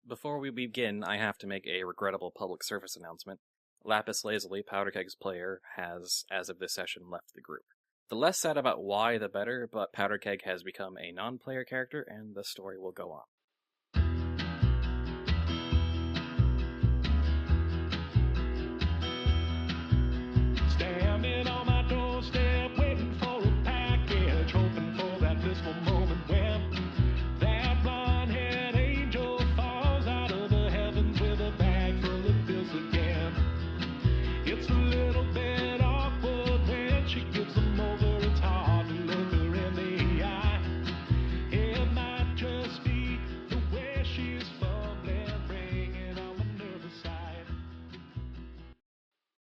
Before we begin, I have to make a regrettable public service announcement. Lapis Lazuli, Powderkeg's player, has, as of this session, left the group. The less said about why, the better, but Powderkeg has become a non-player character, and the story will go on. Standing on my doorstep, waiting for a package, hoping for that blissful moment when that blonde-haired angel falls out of the heavens with a bag full of bills again. It's a little bit awkward when she gives them over. It's hard to look her in the eye. It might just be the way she's fumbling, bringing on the nervous side.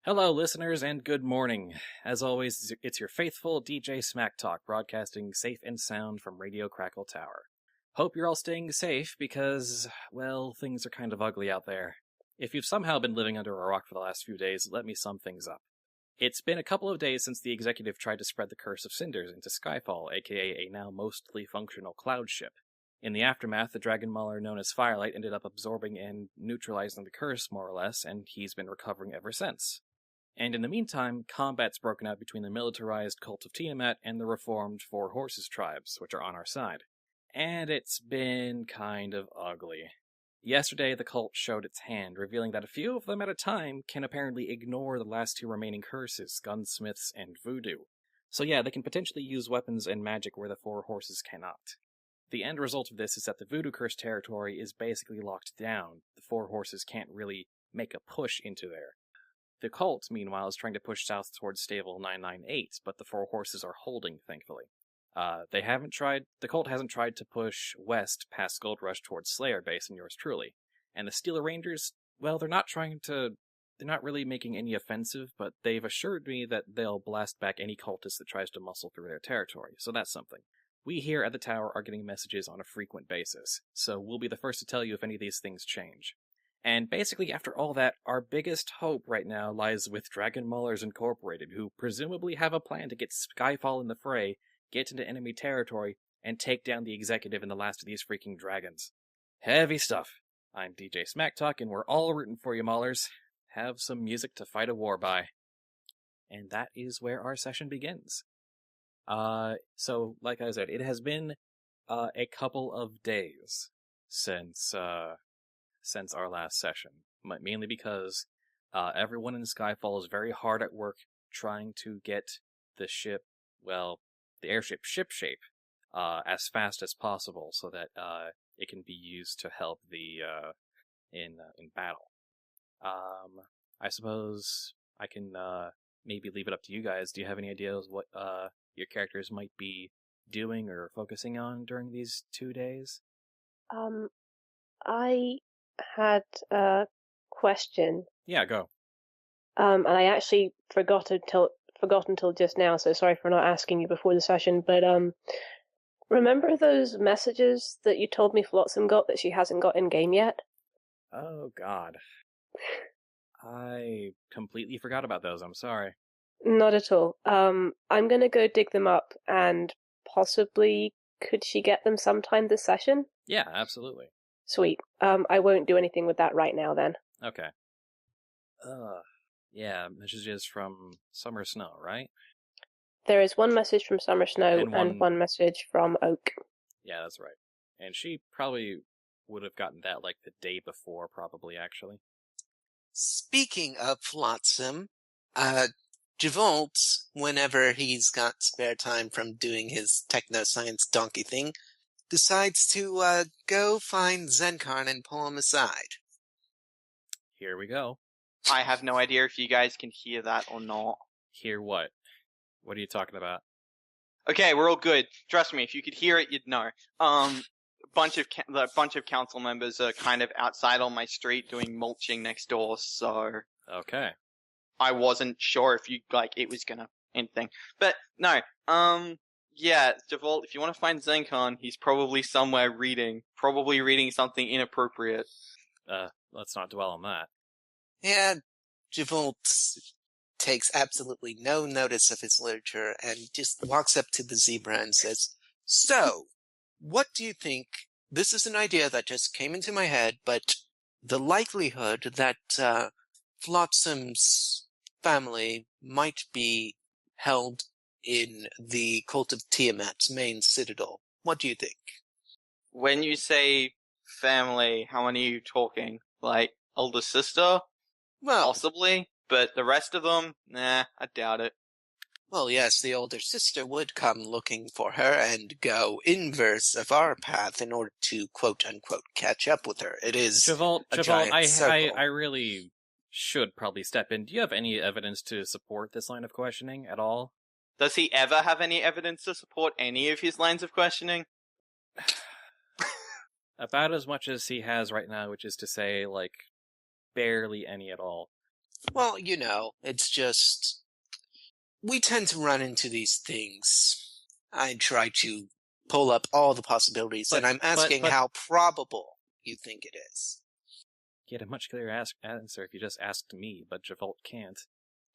Hello, listeners, and good morning. As always, it's your faithful DJ Smack Talk, broadcasting safe and sound from Radio Crackle Tower. Hope you're all staying safe because, well, things are kind of ugly out there. If you've somehow been living under a rock for the last few days, let me sum things up. It's been a couple of days since the executive tried to spread the Curse of Cinders into Skyfall, aka a now mostly functional cloud ship. In the aftermath, the dragon mauler known as Firelight ended up absorbing and neutralizing the curse, more or less, and he's been recovering ever since. And in the meantime, combat's broken out between the militarized cult of Tiamat and the reformed Four Horses tribes, which are on our side. And it's been kind of ugly. Yesterday, the cult showed its hand, revealing that a few of them at a time can apparently ignore the last two remaining curses, gunsmiths and voodoo. So yeah, they can potentially use weapons and magic where the Four Horses cannot. The end result of this is that the voodoo curse territory is basically locked down. The Four Horses can't really make a push into there. The cult, meanwhile, is trying to push south towards Stable 998, but the Four Horses are holding, thankfully. The cult hasn't tried to push west past Gold Rush towards Slayer Base and yours truly. And the Steeler Rangers, well, they're not really making any offensive, but they've assured me that they'll blast back any cultist that tries to muscle through their territory, so that's something. We here at the tower are getting messages on a frequent basis, so we'll be the first to tell you if any of these things change. And basically, after all that, our biggest hope right now lies with Dragon Maulers Incorporated, who presumably have a plan to get Skyfall in the fray, get into enemy territory, and take down the executive and the last of these freaking dragons. Heavy stuff. I'm DJ Smack Talk, and we're all rooting for you, Maulers. Have some music to fight a war by. And that is where our session begins. So, like I said, it has been a couple of days since our last session, mainly because everyone in Skyfall is very hard at work trying to get the airship shipshape as fast as possible so that it can be used to help in battle. I suppose I can maybe leave it up to you guys. Do you have any ideas what your characters might be doing or focusing on during these 2 days? I had a question. Yeah, go. And I actually forgot until just now, so sorry for not asking you before the session, but remember those messages that you told me Flotsam got that she hasn't got in-game yet? Oh, God. I completely forgot about those, I'm sorry. Not at all. I'm gonna go dig them up, and possibly could she get them sometime this session? Yeah, absolutely. Sweet. I won't do anything with that right now, then. Okay. Yeah, messages from Summer Snow, right? There is one message from Summer Snow and one message from Oak. Yeah, that's right. And she probably would have gotten that, like, the day before, probably, actually. Speaking of Flotsam, Javolt, whenever he's got spare time from doing his techno-science donkey thing, decides to go find Zenkarn and pull him aside. Here we go. I have no idea if you guys can hear that or not. Hear what? What are you talking about? Okay, we're all good. Trust me, if you could hear it, you'd know. The bunch of council members are kind of outside on my street doing mulching next door, so... Okay. I wasn't sure if it was gonna anything. But, no, yeah, Javolt, if you want to find Zenkarn, he's probably somewhere reading something inappropriate. Let's not dwell on that. Yeah, Javolt takes absolutely no notice of his literature and just walks up to the zebra and says, "So, what do you think this is an idea that just came into my head, but the likelihood that Flotsam's family might be held in the Cult of Tiamat's main citadel. What do you think? When you say family, how many are you talking? Like, older sister? Well, Possibly. But the rest of them? Nah, I doubt it. well, yes, the older sister would come looking for her and go inverse of our path in order to quote-unquote catch up with her. It is Javalt, a giant circle. I really should probably step in. Do you have any evidence to support this line of questioning at all? Does he ever have any evidence to support any of his lines of questioning? About as much as he has right now, which is to say, like, barely any at all. Well, it's just... we tend to run into these things. I try to pull up all the possibilities, and I'm asking how probable you think it is. Get a much clearer answer if you just asked me, but Javalt can't.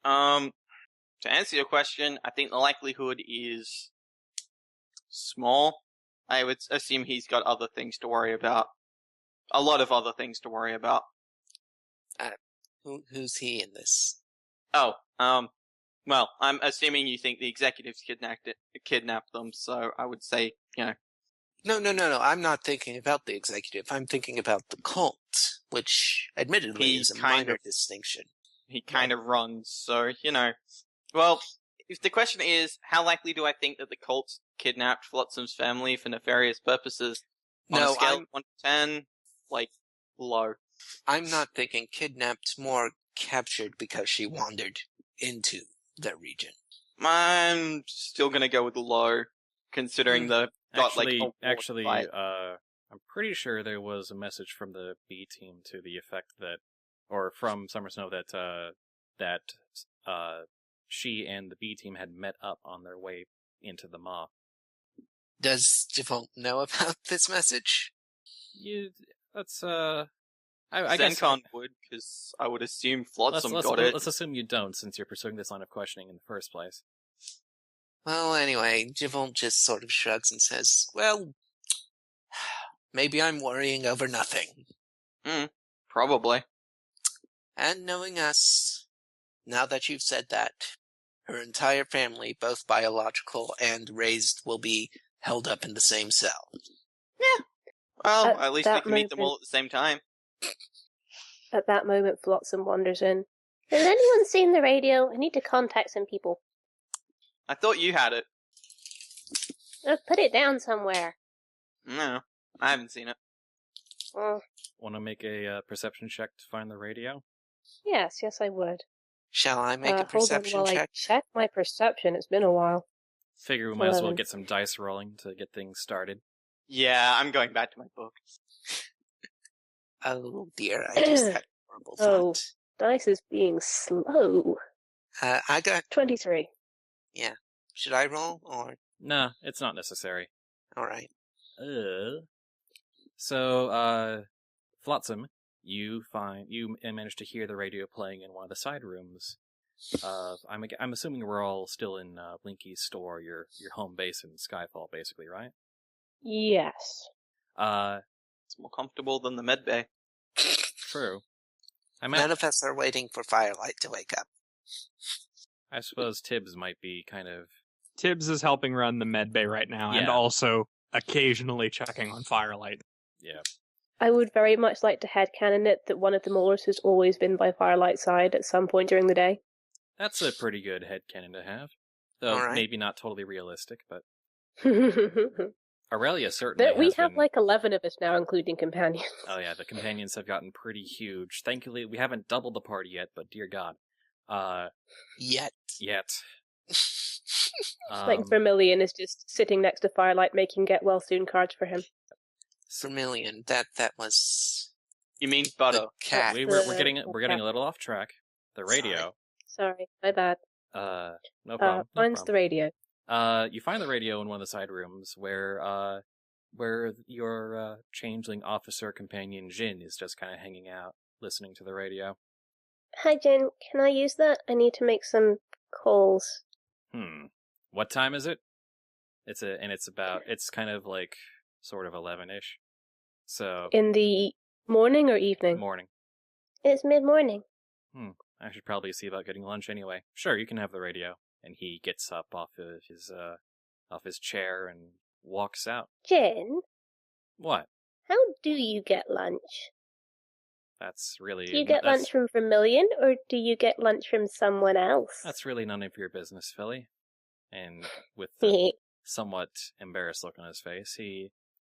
To answer your question, I think the likelihood is small. I would assume he's got other things to worry about. A lot of other things to worry about. Who's he in this? Oh, well, I'm assuming you think the executives kidnapped them, so I would say, No, I'm not thinking about the executive. I'm thinking about the cult, which admittedly is a minor distinction. He kind of runs, so, Well, if the question is, how likely do I think that the cult kidnapped Flotsam's family for nefarious purposes? On a scale of 1 to 10, low. I'm not thinking kidnapped, more captured because she wandered into the region. I'm still gonna go with the low, considering the Actually, I'm pretty sure there was a message from the B team to the effect that, or from Summer Snow that she and the B team had met up on their way into the Maw. Does Javalt know about this message? I guess Zencon would, because I would assume Flotsam got it. Let's assume you don't, since you're pursuing this line of questioning in the first place. Well, anyway, Javalt just sort of shrugs and says, well, maybe I'm worrying over nothing. Probably. And knowing us, now that you've said that, her entire family, both biological and raised, will be held up in the same cell. Yeah. Well, at least we can meet them all at the same time. At that moment, Flotsam wanders in. Has anyone seen the radio? I need to contact some people. I thought you had it. I've put it down somewhere. No, I haven't seen it. Want to make a perception check to find the radio? Yes, I would. Shall I make a perception hold on while check? I check my perception. It's been a while. Figure we might as well get some dice rolling to get things started. Yeah, I'm going back to my book. Oh dear, I just had a horrible thought. Dice is being slow. I got 23. Yeah. Should I roll, or? Nah, it's not necessary. Alright. So, Flotsam, you managed to hear the radio playing in one of the side rooms. I'm assuming we're all still in Blinky's store, your home base in Skyfall, basically, right? Yes. It's more comfortable than the med bay. True. None of us are waiting for Firelight to wake up. I suppose Tibbs might be kind of... Tibbs is helping run the med bay right now, and also occasionally checking on Firelight. Yeah. I would very much like to headcanon it that one of the Maulers has always been by Firelight's side at some point during the day. That's a pretty good headcanon to have. Though maybe not totally realistic, but... Aurelia certainly But we have 11 of us now, including companions. Oh yeah, the companions have gotten pretty huge. Thankfully, we haven't doubled the party yet, but dear God. Yet. Vermilion is just sitting next to Firelight making get-well-soon cards for him. Vermilion, that was... You mean Butter? Cat. We're getting a little off track. The radio. Sorry, my bad. No problem. Finds the radio. You find the radio in one of the side rooms where your changeling officer companion Jin is just kind of hanging out, listening to the radio. Hi, Jin. Can I use that? I need to make some calls. What time is it? It's kind of like sort of 11-ish. So In the morning or evening? morning. It's mid-morning. I should probably see about getting lunch anyway. Sure, you can have the radio. And he gets up off his chair and walks out. Jin, What? how do you get lunch? That's really... Do you get lunch from Vermilion, or do you get lunch from someone else? That's really none of your business, Philly. And with the somewhat embarrassed look on his face, he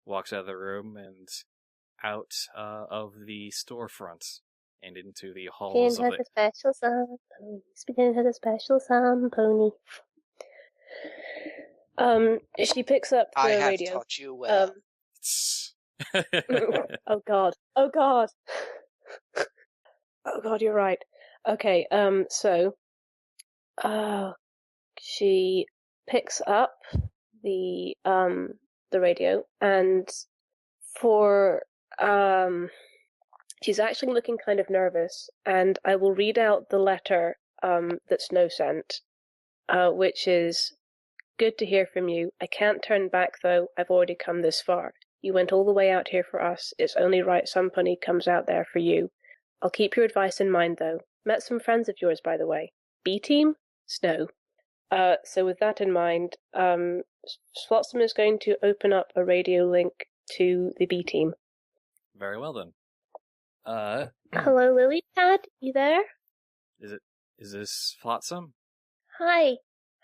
walks out of the room and out of the storefront and into the halls of Begin has a special sun, ponies. Begin has a special sun, pony. She picks up the I have radio. taught you well. Oh God! Oh God! Oh God! You're right. Okay. So, she picks up the radio, and for she's actually looking kind of nervous, and I will read out the letter that Snow sent, which is, "Good to hear from you. I can't turn back though. I've already come this far. You went all the way out here for us. It's only right some pony comes out there for you. I'll keep your advice in mind though. Met some friends of yours, by the way. B-Team? Snow." So with that in mind, Flotsam is going to open up a radio link to the B-Team. Very well then. Hello, Lilypad? You there? Is this Flotsam? Hi.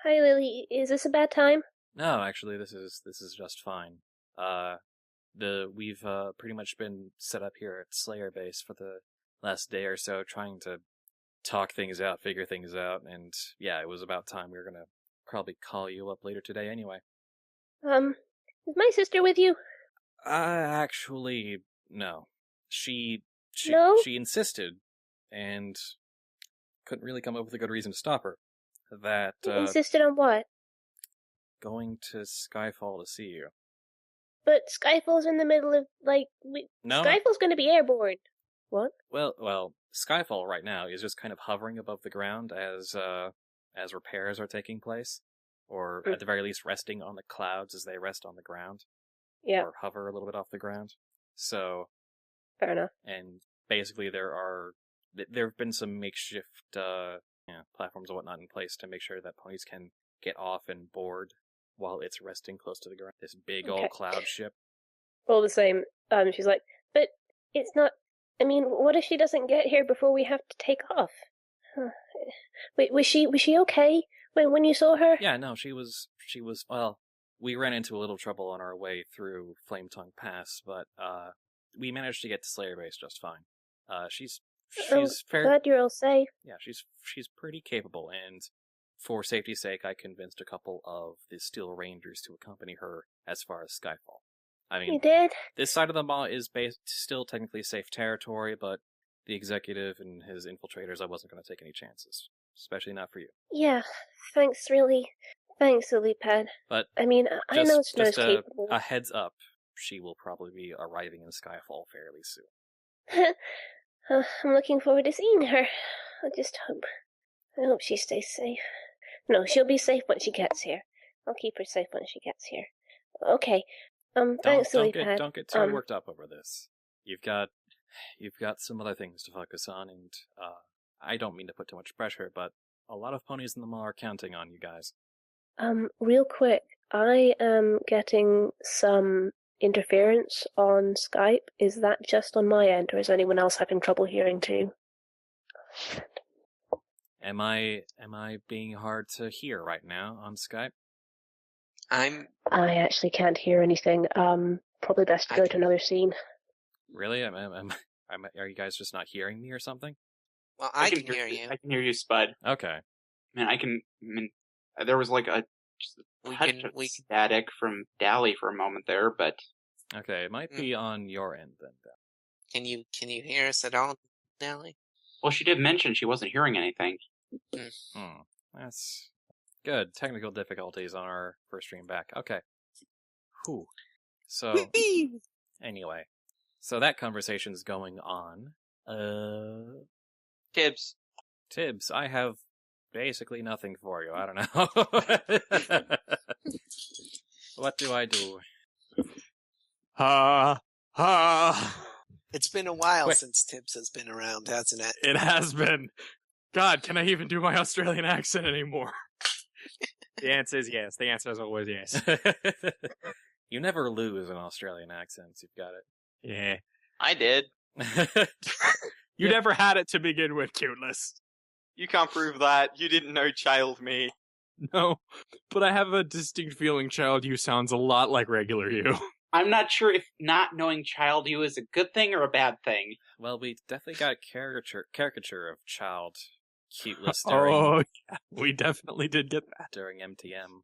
Hi, Lily. Is this a bad time? No, actually, this is just fine. We've pretty much been set up here at Slayer Base for the last day or so, trying to talk things out, figure things out, and yeah, it was about time. We were gonna probably call you up later today anyway. Is my sister with you? Actually, no. She insisted, and couldn't really come up with a good reason to stop her. That, Insisted on what? Going to Skyfall to see you. But Skyfall's in the middle of, No. Skyfall's gonna be airborne. What? Well, Skyfall right now is just kind of hovering above the ground as repairs are taking place, or at the very least resting on the clouds as they rest on the ground. Yeah. Or hover a little bit off the ground. So. Fair enough. And basically there have been some makeshift platforms and whatnot in place to make sure that ponies can get off and board while it's resting close to the ground. This big old cloud ship. All the same, she's like, but it's not. I mean, what if she doesn't get here before we have to take off? Wait, was she okay when you saw her? Yeah, no, she was. Well, we ran into a little trouble on our way through Flametongue Pass, but we managed to get to Slayer Base just fine. She's glad you're all safe. Yeah, she's pretty capable, and for safety's sake, I convinced a couple of the Steel Rangers to accompany her as far as Skyfall. I mean, you did? This side of the mall is still technically safe territory, but the executive and his infiltrators, I wasn't going to take any chances, especially not for you. Yeah, thanks, really. Thanks, Lilypad. But I mean, I know Snow's capable. A heads up, she will probably be arriving in Skyfall fairly soon. I'm looking forward to seeing her. I hope she stays safe. No, she'll be safe when she gets here. I'll keep her safe when she gets here. Okay. Thanks, Lilypad. Don't get too worked up over this. You've got some other things to focus on, and I don't mean to put too much pressure, but a lot of ponies in the mall are counting on you guys. Real quick, I am getting some interference on Skype. Is that just on my end, or is anyone else having trouble hearing too? Am I being hard to hear right now on Skype? I actually can't hear anything. Probably best to go to another scene. Really? Are you guys just not hearing me or something? Well, I can hear you. I can hear you, Spud. Okay. There was like a static from Dally for a moment there, but okay, it might be on your end then. Can you hear us at all, Dally? Well, she did mention she wasn't hearing anything. That's good. Technical difficulties on our first stream back. Okay. Whew. So anyway, so that conversation's going on. Tibbs, I have basically nothing for you. I don't know. What do I do? It's been a while Wait. since Tibbs has been around, hasn't it? It has been. God, can I even do my Australian accent anymore? The answer is yes. The answer is always yes. You never lose an Australian accent. You've got Yeah. I did. it. You never had it to begin with, Cuteless. You can't prove that. You didn't know child me. No, but I have a distinct feeling child you sounds a lot like regular you. I'm not sure if not knowing child you is a good thing or a bad thing. Well, we definitely got a caricature of child cuteness during Oh, yeah, we definitely did get that. during MTM.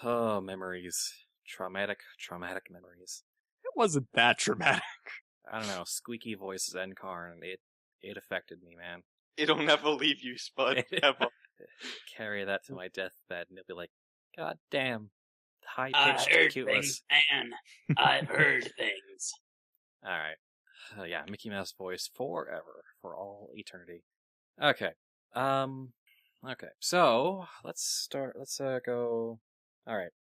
Oh, memories. Traumatic memories. It wasn't that traumatic. I don't know, squeaky voice Zenkarn, it affected me, man. It'll never leave you, Spud. Ever. Carry that to my deathbed and it'll be like, God damn, I high-pitched heard cuteness. things, man. I've heard things. Alright. Yeah, Mickey Mouse voice forever, for all eternity. Okay. Okay. So, let's go... Alright.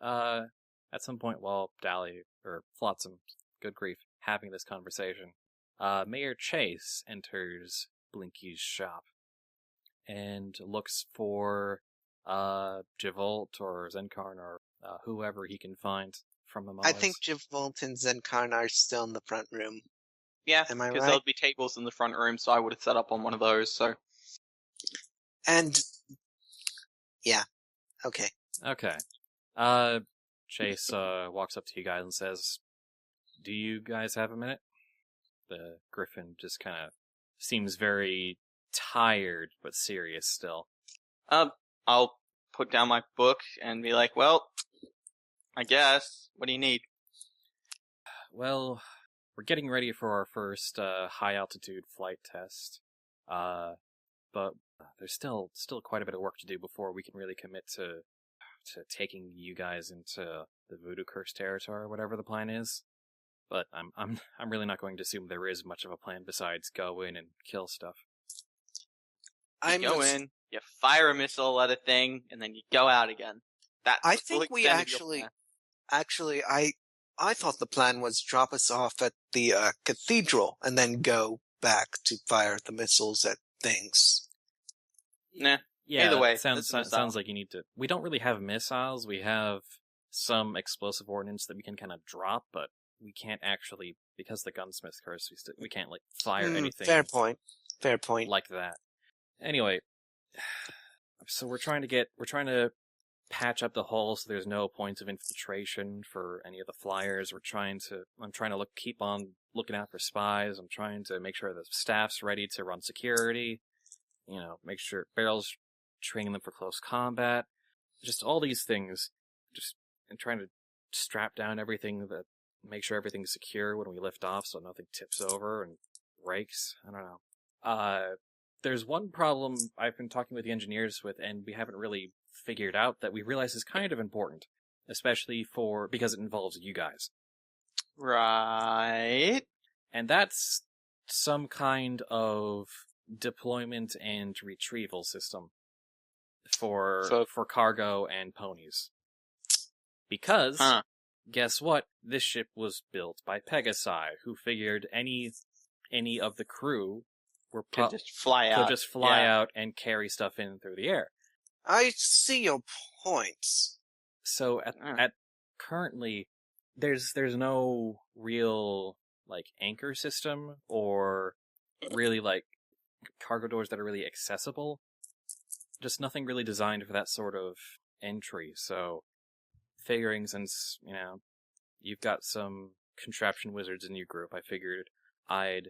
At some point while Dally, or Flotsam, good grief, having this conversation, Mayor Chase enters Blinky's shop and looks for, Javolt or Zenkarn or, whoever he can find from the I Mollies. think Javolt and Zenkarn are still in the front room. Yeah, Am I because right? there'll be tables in the front room, so I would have set up on one of those, so... And... yeah. Okay. Okay. Chase, walks up to you guys and says, do you guys have a minute? The Griffin just kind of seems very tired, but serious still. I'll put down my book and be like, well, I guess. What do you need? Well, we're getting ready for our first, high-altitude flight test. But there's still quite a bit of work to do before we can really commit to taking you guys into the Voodoo Curse territory or whatever the plan is. But I'm really not going to assume there is much of a plan besides go in and kill stuff. You go in, you fire a missile at a thing, and then you go out again. That's I the full think we extent of your actually, plan. I thought the plan was drop us off at the cathedral and then go back to fire the missiles at things. Nah. Yeah, Either way, it sounds it's a missile. like you need to... We don't really have missiles. We have some explosive ordnance that we can kind of drop, but we can't actually, because the gunsmith curse, we can't, like, fire anything. Fair point. Fair point. Like that. Anyway, so we're trying to patch up the hole so there's no points of infiltration for any of the flyers. I'm trying to keep on looking out for spies. I'm trying to make sure the staff's ready to run security. You know, make sure Barrel's training them for close combat. Just all these things. And trying to strap down everything, make sure everything's secure when we lift off so nothing tips over and breaks. I don't know. There's one problem I've been talking with the engineers with, and we haven't really figured out that we realize is kind of important, especially because it involves you guys. Right. And that's some kind of deployment and retrieval system for cargo and ponies. Because, guess what? This ship was built by Pegasi, who figured any of the crew Could just fly out. out and carry stuff in through the air. I see your points. So at currently, there's no real like anchor system or really like cargo doors that are really accessible. Just nothing really designed for that sort of entry. So figuring since, you've got some contraption wizards in your group, I figured I'd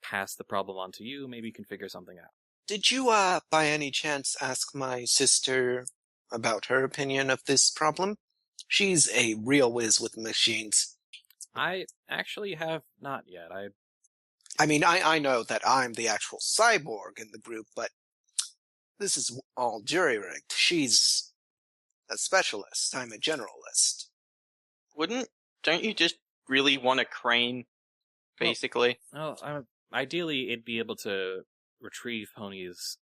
pass the problem on to you. Maybe you can figure something out. Did you, by any chance ask my sister about her opinion of this problem? She's a real whiz with machines. I actually have not yet. I mean, I know that I'm the actual cyborg in the group, but this is all jury-rigged. She's a specialist. I'm a generalist. Don't you just really want a crane, basically? Well, ideally, it'd be able to retrieve ponies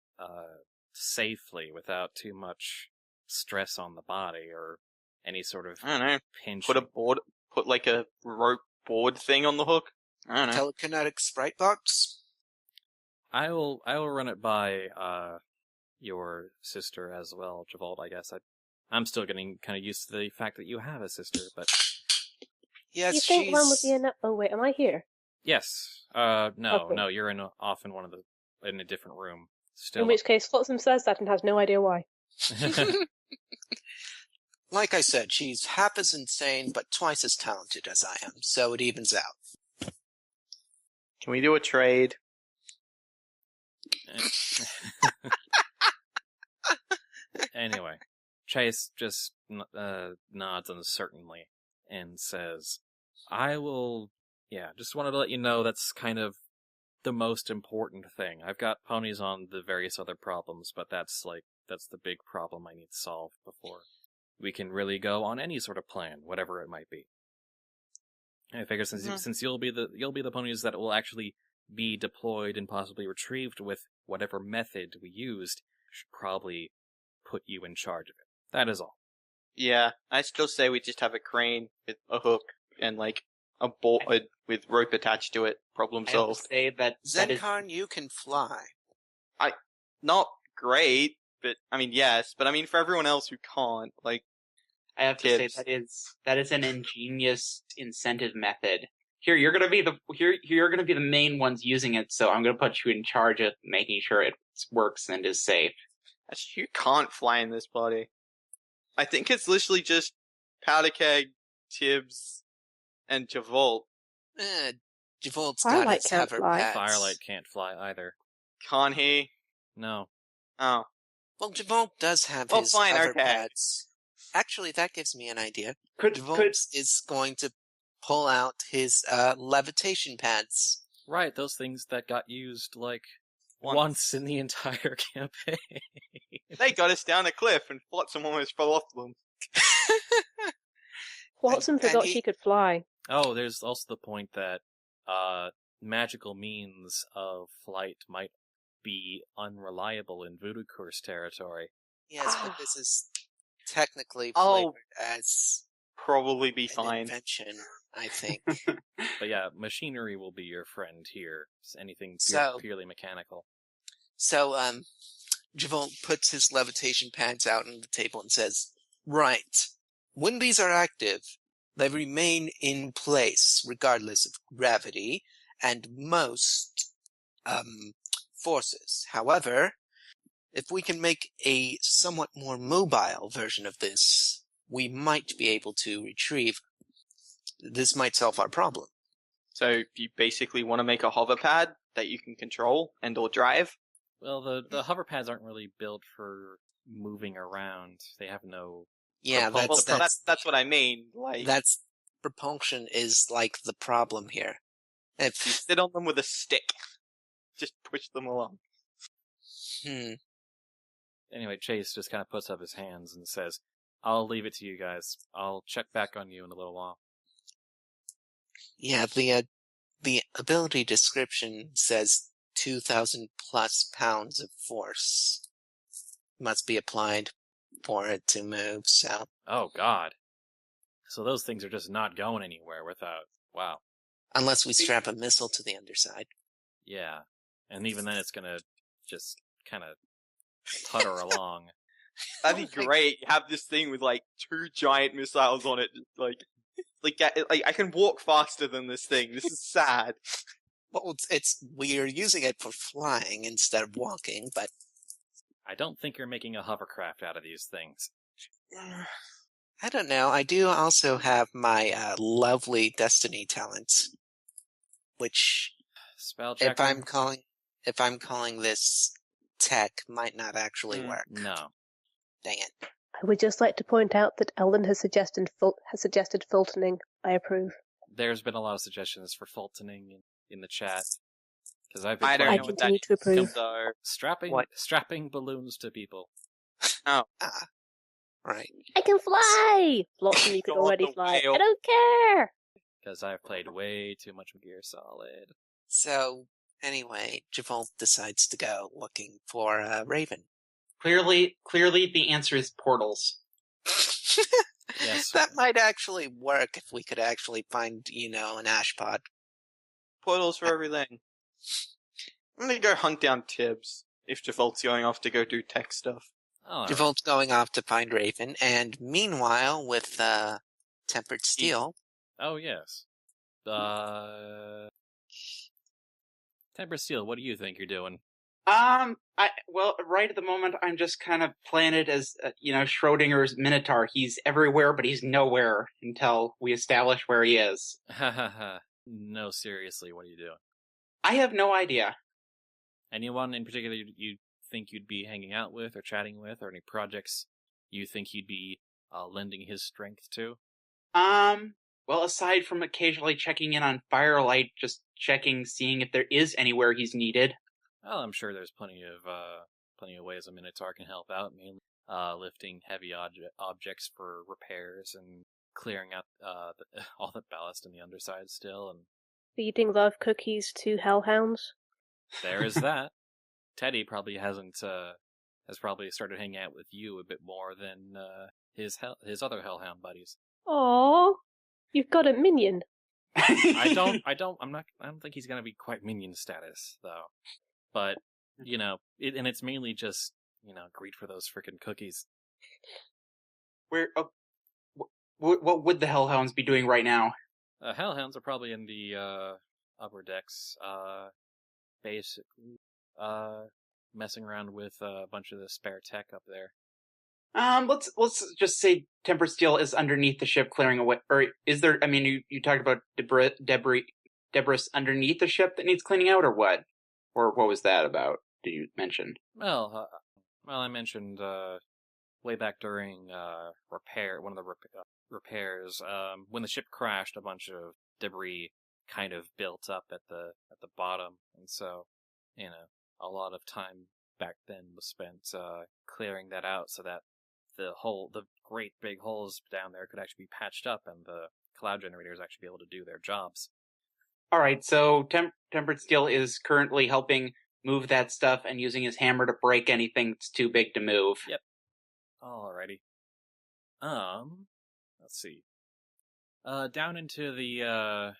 safely without too much stress on the body or any sort of I don't know. pinch. Put like a rope board thing on the hook? I don't know. Telekinetic sprite box? I will run it by your sister as well, Javolt. I guess I'm still getting kind of used to the fact that you have a sister, but Yes, you think one would she's... be enough? Oh wait, am I here? yes. Okay. No, you're off in in a different room. Still. In which case, Flotsam says that and has no idea why. Like I said, she's half as insane, but twice as talented as I am, so it evens out. Can we do a trade? Anyway, Chase just nods uncertainly and says, just wanted to let you know that's kind of the most important thing. I've got ponies on the various other problems, but that's the big problem I need solved before we can really go on any sort of plan, whatever it might be. And I figure since you'll be the ponies that will actually be deployed and possibly retrieved with whatever method we used, should probably put you in charge of it. That is all. Yeah, I still say we just have a crane with a hook and like a board with rope attached to it. Problem I have to solved. say that is Zenkarn, you can fly. Not great, but I mean yes, but I mean for everyone else who can't, like I have to say tips. that is an ingenious incentive method. Here you're gonna be the main ones using it, so I'm gonna put you in charge of making sure it works and is safe. Actually, you can't fly in this party. I think it's literally just Powder Keg, Tibbs, and Javolt. Javolt's Firelight got his can't hover fly. pads. Firelight can't fly either. Can't he? No. Oh. Well, Javolt does have Oh, his fine, hover okay. pads. Actually, that gives me an idea. Could Javolt is going to pull out his levitation pads. Right, those things that got used, once in the entire campaign. They got us down a cliff and Flotsam almost fell off them. Flotsam And forgot he- she could fly. Oh, there's also the point that magical means of flight might be unreliable in Voodoo Curse territory. Yes, but this is technically Oh. flavored as Probably be an fine. invention, I think. But yeah, machinery will be your friend here. It's anything So- purely mechanical. So, Javolt puts his levitation pads out on the table and says, right, when these are active, they remain in place regardless of gravity and most forces. However, if we can make a somewhat more mobile version of this, we might be able to retrieve. This might solve our problem. So you basically want to make a hover pad that you can control and or drive? Well, the hover pads aren't really built for moving around. They have no... Yeah, Well, That's what I mean. Like that's propulsion is like the problem here. you If sit on them with a stick. Just push them along. Anyway, Chase just kind of puts up his hands and says, I'll leave it to you guys. I'll check back on you in a little while. yeah, the ability description says 2,000 plus pounds of force must be applied for it to move. So Oh, God. So those things are just not going anywhere without... Wow. unless we strap a missile to the underside. Yeah. And even then it's gonna just kind of putter along. That'd be great. You have this thing with like 2 giant missiles on it. Like I can walk faster than this thing. This is sad. Well, it's we're using it for flying instead of walking, but I don't think you're making a hovercraft out of these things. I don't know. I do also have my lovely destiny talent, which Spell check. if I'm calling this tech might not actually work. No. Dang it. I would just like to point out that Ellen has suggested Fultoning. I approve. There's been a lot of suggestions for Fultoning in the chat. Because I've been I don't I know playing what continue to approve. So strapping balloons to people. Right. I can fly! Flotsam, you could God, already the fly. whale. I don't care! Because I've played way too much Gear Solid. So anyway, Javolt decides to go looking for Raven. Clearly the answer is portals. Yes. That might actually work if we could actually find, an ash pod. Portals for everything. I'm gonna go hunt down Tibbs if Javolt's going off to go do tech stuff. All right. Javolt's going off to find Raven, and meanwhile, with Tempered Steel. Oh, yes. Temper Steel, what do you think you're doing? Well, right at the moment, I'm just kind of playing it as, Schrodinger's Minotaur. He's everywhere, but he's nowhere until we establish where he is. Ha ha ha. No, seriously, what are you doing? I have no idea. Anyone in particular you think you'd be hanging out with or chatting with, or any projects you think you'd be lending his strength to? Well, aside from occasionally checking in on Firelight, just seeing if there is anywhere he's needed. Well, I'm sure there's plenty of ways a Minotaur can help out, mainly lifting heavy objects for repairs and clearing out all the ballast in the underside still, and Feeding love cookies to hellhounds. there is that. Teddy probably has probably started hanging out with you a bit more than his other hellhound buddies. Aww, you've got a minion. I don't think he's gonna be quite minion status though. But it's mainly just greed for those frickin' cookies. What would the Hellhounds be doing right now? Hellhounds are probably in the upper decks, basically messing around with a bunch of the spare tech up there. Let's just say Tempered Steel is underneath the ship clearing away, or is there? I mean, you talked about debris underneath the ship that needs cleaning out, or what? Or what was that about? Did you mention? Well, I mentioned way back during one of the repairs, when the ship crashed, a bunch of debris kind of built up at the bottom, and so a lot of time back then was spent clearing that out so that the great big holes down there could actually be patched up and the cloud generators actually be able to do their jobs. All right, so Tempered Steel is currently helping move that stuff and using his hammer to break anything that's too big to move. Yep. Alrighty. Let's see. Down into the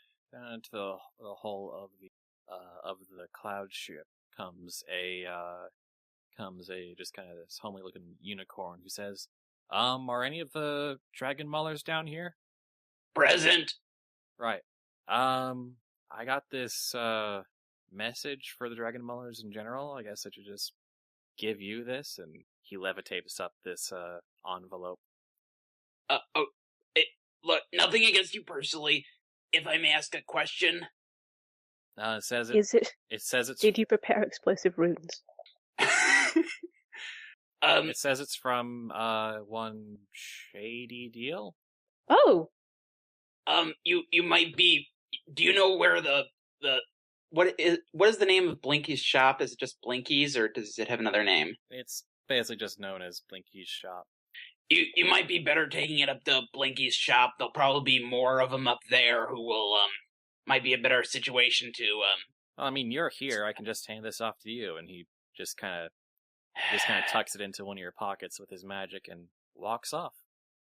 hull of the cloud ship comes a just kind of this homely looking unicorn who says, are any of the dragon maulers down here? Present. Right. I got this message for the dragon maulers in general. I guess I should just give you this, and he levitates up this envelope. Look, nothing against you personally. If I may ask a question. It says It says it's. Did you prepare explosive runes? It says it's from one Shady Deal. Oh. You might be. Do you know where what is the name of Blinky's shop? Is it just Blinky's, or does it have another name? It's basically just known as Blinky's shop. You might be better taking it up to Blinky's shop. There'll probably be more of them up there who will might be a better situation to Well, I mean, you're here. I can just hand this off to you, and he just kind of tucks it into one of your pockets with his magic and walks off.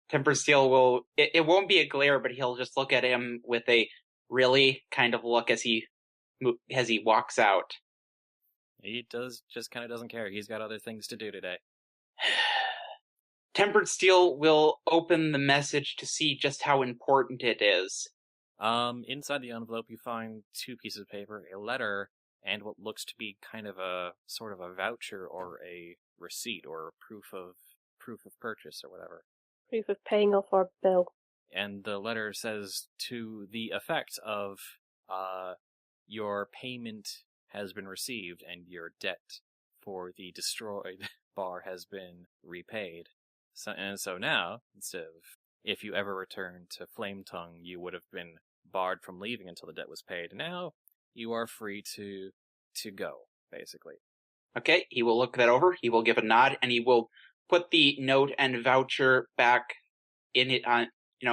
Tempered Steel will. It won't be a glare, but he'll just look at him with a really kind of look as he walks out. He just kind of doesn't care. He's got other things to do today. Tempered Steel will open the message to see just how important it is. Inside the envelope, you find two pieces of paper, a letter, and what looks to be kind of a sort of a voucher or a receipt or proof of purchase or whatever. Proof of paying off our bill. And the letter says to the effect of, your payment has been received and your debt for the destroyed bar has been repaid. So now, instead of if you ever return to Flame Tongue, you would have been barred from leaving until the debt was paid. Now you are free to go, basically. Okay, he will look that over. He will give a nod, and he will put the note and voucher back in it on,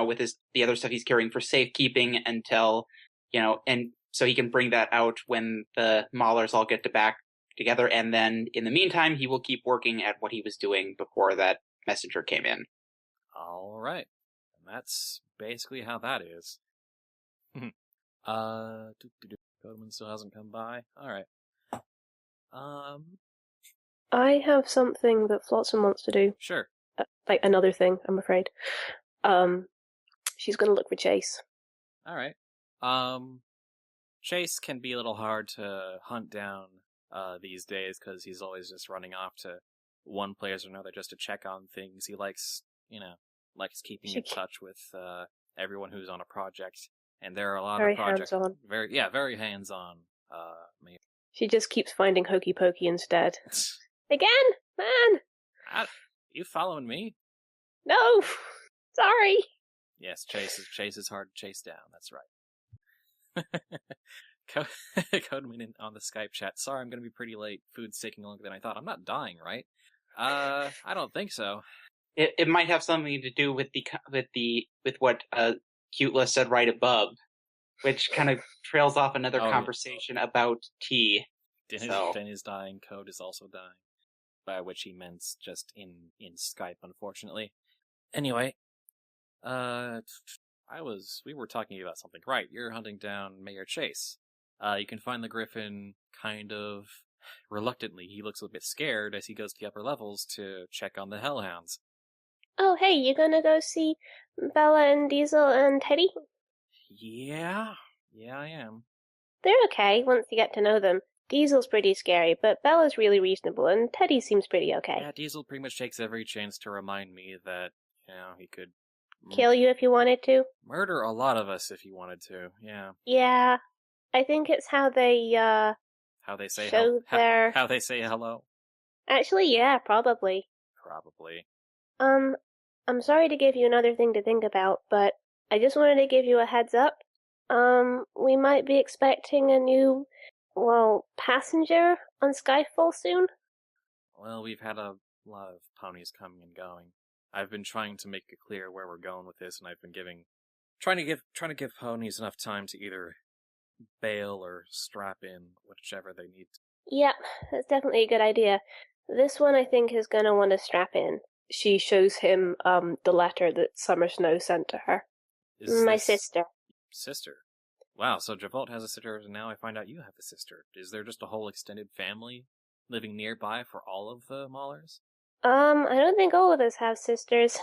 with the other stuff he's carrying for safekeeping until, and so he can bring that out when the Maulers all get back together. And then in the meantime, he will keep working at what he was doing before that messenger came in. All right. that's basically how that is. Codeman still hasn't come by. Alright. I have something that Flotsam wants to do. Sure. Like another thing, I'm afraid. She's gonna look for Chase. Alright. Chase can be a little hard to hunt down these days because he's always just running off to one place or another just to check on things. He likes, likes keeping in touch with everyone who's on a project, and there are a lot Very of projects. hands-on. Very hands-on. She just keeps finding Hokey Pokey instead. Again, man. You following me? No, sorry. Yes, Chase is hard to chase down. That's right. Codeman on the Skype chat. Sorry, I'm going to be pretty late. Food's taking longer than I thought. I'm not dying, right? I don't think so. It might have something to do with what Cuteless said right above, which kind of trails off another conversation about tea. Den is dying. Code is also dying. By which he meant just in Skype, unfortunately. Anyway, we were talking about something. Right, you're hunting down Mayor Chase. You can find the Griffin kind of reluctantly. He looks a bit scared as he goes to the upper levels to check on the Hellhounds. Oh, hey, you gonna go see Bella and Diesel and Teddy? Yeah, I am. They're okay once you get to know them. Diesel's pretty scary, but Bella's really reasonable, and Teddy seems pretty okay. Yeah, Diesel pretty much takes every chance to remind me that, he could... Kill you if you wanted to? Murder a lot of us if he wanted to, yeah. Yeah, I think it's how they, How they say show their... How they say hello? Actually, yeah, probably. Probably. I'm sorry to give you another thing to think about, but I just wanted to give you a heads up. We might be expecting a new... passenger on Skyfall soon? Well, we've had a lot of ponies coming and going. I've been trying to make it clear where we're going with this, and I've been trying to give ponies enough time to either bail or strap in, whichever they need. Yep, that's definitely a good idea. This one I think is gonna want to strap in. She shows him the letter that Summer Snow sent to her. My sister. Sister? Wow, so Javolt has a sister, and now I find out you have a sister. Is there just a whole extended family living nearby for all of the Maulers? I don't think all of us have sisters.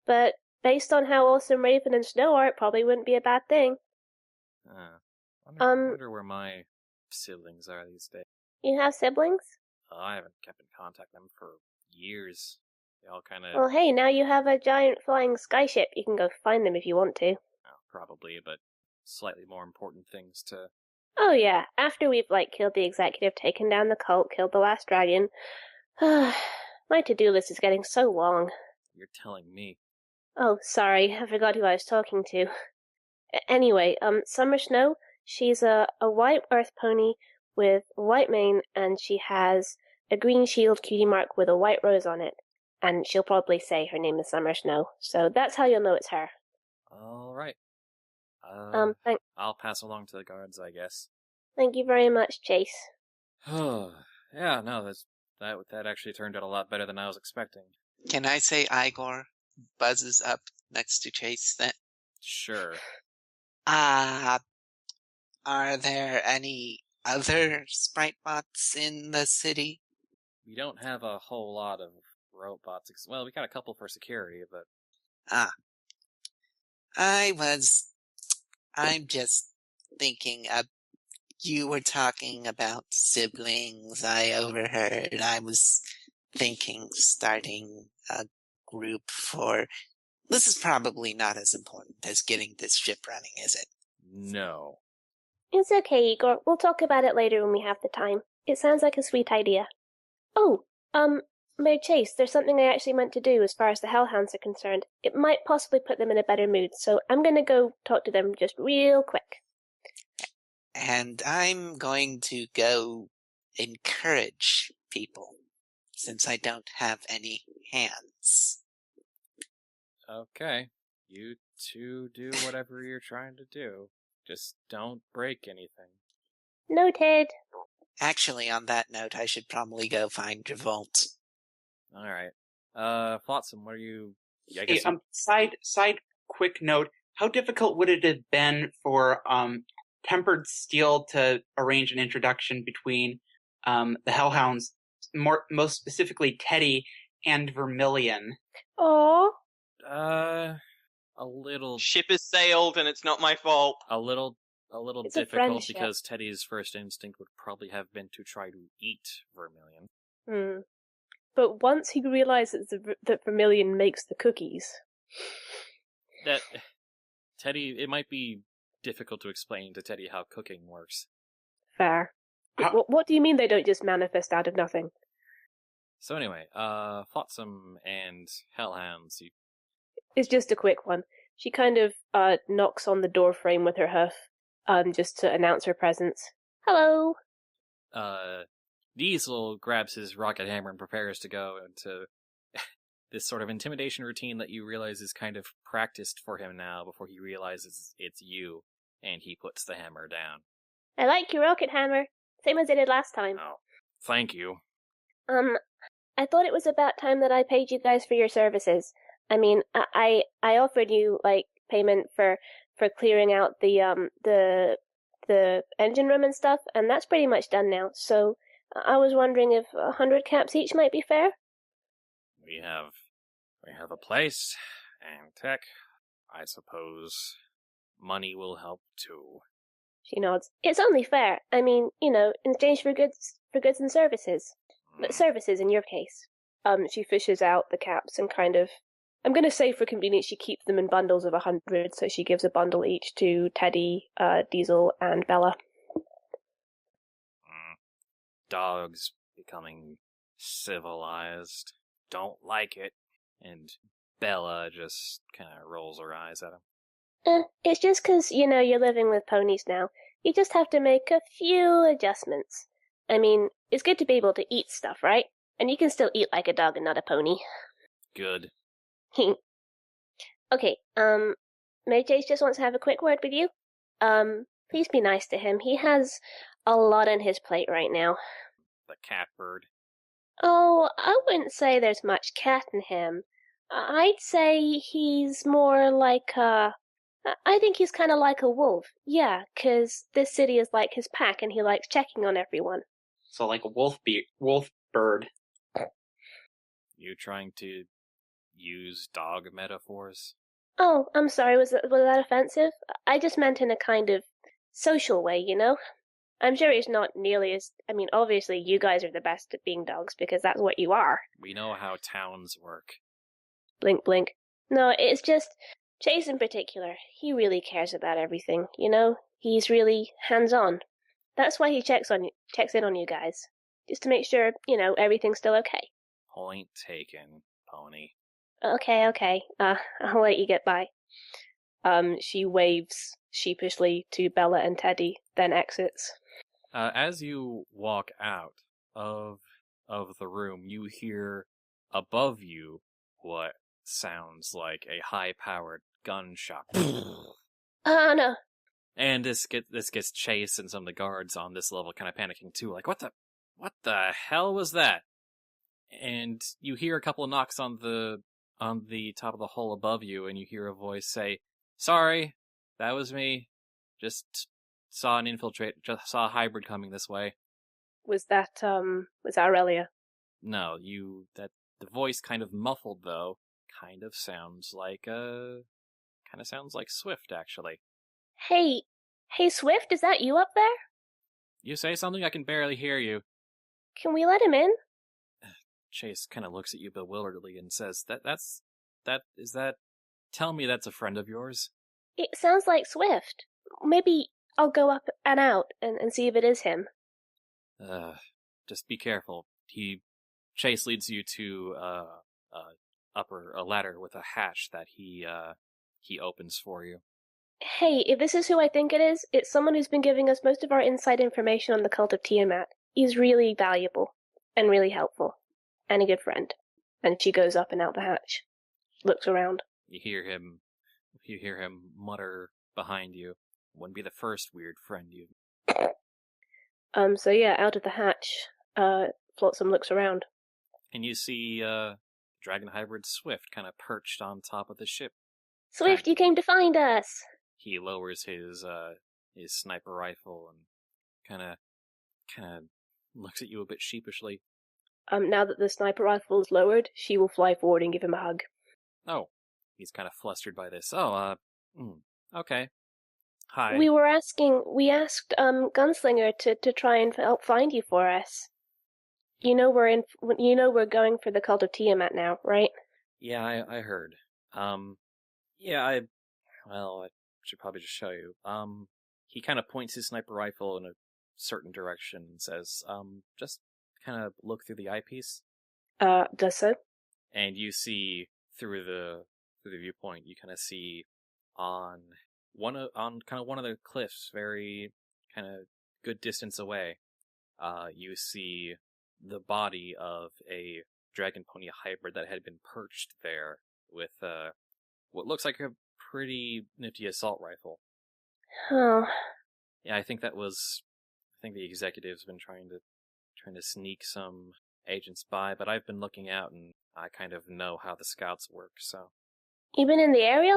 But based on how awesome Raven and Snow are, it probably wouldn't be a bad thing. I wonder where my siblings are these days. You have siblings? Oh, I haven't kept in contact with them for years. They all kind of... Well, hey, now you have a giant flying skyship. You can go find them if you want to. Probably, but slightly more important things to... Oh yeah, after we've, killed the executive, taken down the cult, killed the last dragon. My to-do list is getting so long. You're telling me. Oh, sorry, I forgot who I was talking to. Anyway, Summer Snow, she's a white earth pony with a white mane, and she has a green shield cutie mark with a white rose on it. And she'll probably say her name is Summer Snow, so that's how you'll know it's her. Alright. Thanks. I'll pass along to the guards, I guess. Thank you very much, Chase. Yeah, no, that actually turned out a lot better than I was expecting. Can I say Igor buzzes up next to Chase then? Sure. Are there any other sprite bots in the city? We don't have a whole lot of robots. Well, we got a couple for security, but... I'm just thinking you were talking about siblings. I overheard. I was thinking starting a group for... This is probably not as important as getting this ship running, is it? No. It's okay, Igor. We'll talk about it later when we have the time. It sounds like a sweet idea. Oh, Mayor Chase, there's something I actually meant to do as far as the Hellhounds are concerned. It might possibly put them in a better mood, so I'm gonna go talk to them just real quick. And I'm going to go encourage people, since I don't have any hands. Okay. You two do whatever you're trying to do. Just don't break anything. Noted. Actually, on that note, I should probably go find Javolt. Alright. Flotsam, what are you Yeah, I guess Side quick note: how difficult would it have been for Tempered Steel to arrange an introduction between the Hellhounds, most specifically Teddy and Vermilion? Oh, a little Ship has sailed, and it's not my fault. a little It's a difficult friendship. because Teddy's first instinct would probably have been to try to eat Vermilion. But once he realizes that Vermilion makes the cookies, That Teddy, it might be difficult to explain to Teddy how cooking works. fair. How- What do you mean they don't just manifest out of nothing? So anyway, Flotsam and Hellhounds, It's just a quick one. She kind of knocks on the door frame with her hoof, just to announce her presence. Hello. Diesel grabs his rocket hammer and prepares to go into this sort of intimidation routine that you realize is kind of practiced for him now before he realizes it's you, and he puts the hammer down. I like your rocket hammer, same as I did last time. Oh, thank you. I thought it was about time that I paid you guys for your services. I mean, I offered you like payment for clearing out the engine room and stuff, and that's pretty much done now. So I was wondering if 100 caps each might be fair. We have a place and tech. I suppose money will help too. She nods. It's only fair. I mean, in exchange for goods and services. But services in your case. She fishes out the caps and kind of, I'm going to say for convenience she keeps them in bundles of 100, so she gives a bundle each to Teddy, Diesel, and Bella. Dogs becoming civilized. Don't like it. And Bella just kind of rolls her eyes at him. It's just 'cause, you're living with ponies now. You just have to make a few adjustments. I mean, it's good to be able to eat stuff, right? And you can still eat like a dog and not a pony. Good. Okay, Mary Chase just wants to have a quick word with you. Please be nice to him. He has a lot on his plate right now. The catbird. Oh, I wouldn't say there's much cat in him. I'd say he's more like I think he's kind of like a wolf. Yeah, 'cause this city is like his pack and he likes checking on everyone. So like a wolf bird. You trying to use dog metaphors? Oh, I'm sorry, was that offensive? I just meant in a kind of social way, I'm sure he's not nearly as... I mean, obviously you guys are the best at being dogs because that's what you are. We know how towns work. Blink, blink. No, it's just... Chase in particular, he really cares about everything, He's really hands-on. That's why he checks in on you guys. Just to make sure, everything's still okay. Point taken, pony. Okay. I'll let you get by. She waves sheepishly to Bella and Teddy, then exits. As you walk out of the room, you hear above you what sounds like a high-powered gunshot. Oh, no. And this gets Chase and some of the guards on this level kind of panicking too, like, what the hell was that? And you hear a couple of knocks on the top of the hull above you, and you hear a voice say, "Sorry, that was me. Just saw a hybrid coming this way." Was that Aurelia? No, the voice kind of muffled though, kind of sounds like Swift actually. Hey, Swift, is that you up there? You say something, I can barely hear you. Can we let him in? Chase kind of looks at you bewilderedly and says, tell me that's a friend of yours? It sounds like Swift. Maybe I'll go up and out and see if it is him. Just be careful. Chase leads you to a ladder with a hatch that he opens for you. Hey, if this is who I think it is, it's someone who's been giving us most of our inside information on the cult of Tiamat. He's really valuable and really helpful and a good friend. And she goes up and out the hatch, looks around. You hear him mutter behind you. Wouldn't be the first weird friend you. So yeah, out of the hatch, Flotsam looks around. And you see dragon hybrid Swift kind of perched on top of the ship. Swift, you came to find us! He lowers his sniper rifle and kind of looks at you a bit sheepishly. Now that the sniper rifle is lowered, she will fly forward and give him a hug. Oh, he's kind of flustered by this. Okay. Hi. We asked Gunslinger to try and help find you for us. You know we're going for the Cult of Tiamat now, right? Yeah, I heard. I should probably just show you. He kind of points his sniper rifle in a certain direction and says, just kind of look through the eyepiece. Does so? And you see through the viewpoint, you kind of see on one of the cliffs, very kind of good distance away, you see the body of a dragon pony hybrid that had been perched there with what looks like a pretty nifty assault rifle. Oh. Yeah, I think the executive's been trying to sneak some agents by, but I've been looking out and I kind of know how the scouts work, so. You been in the area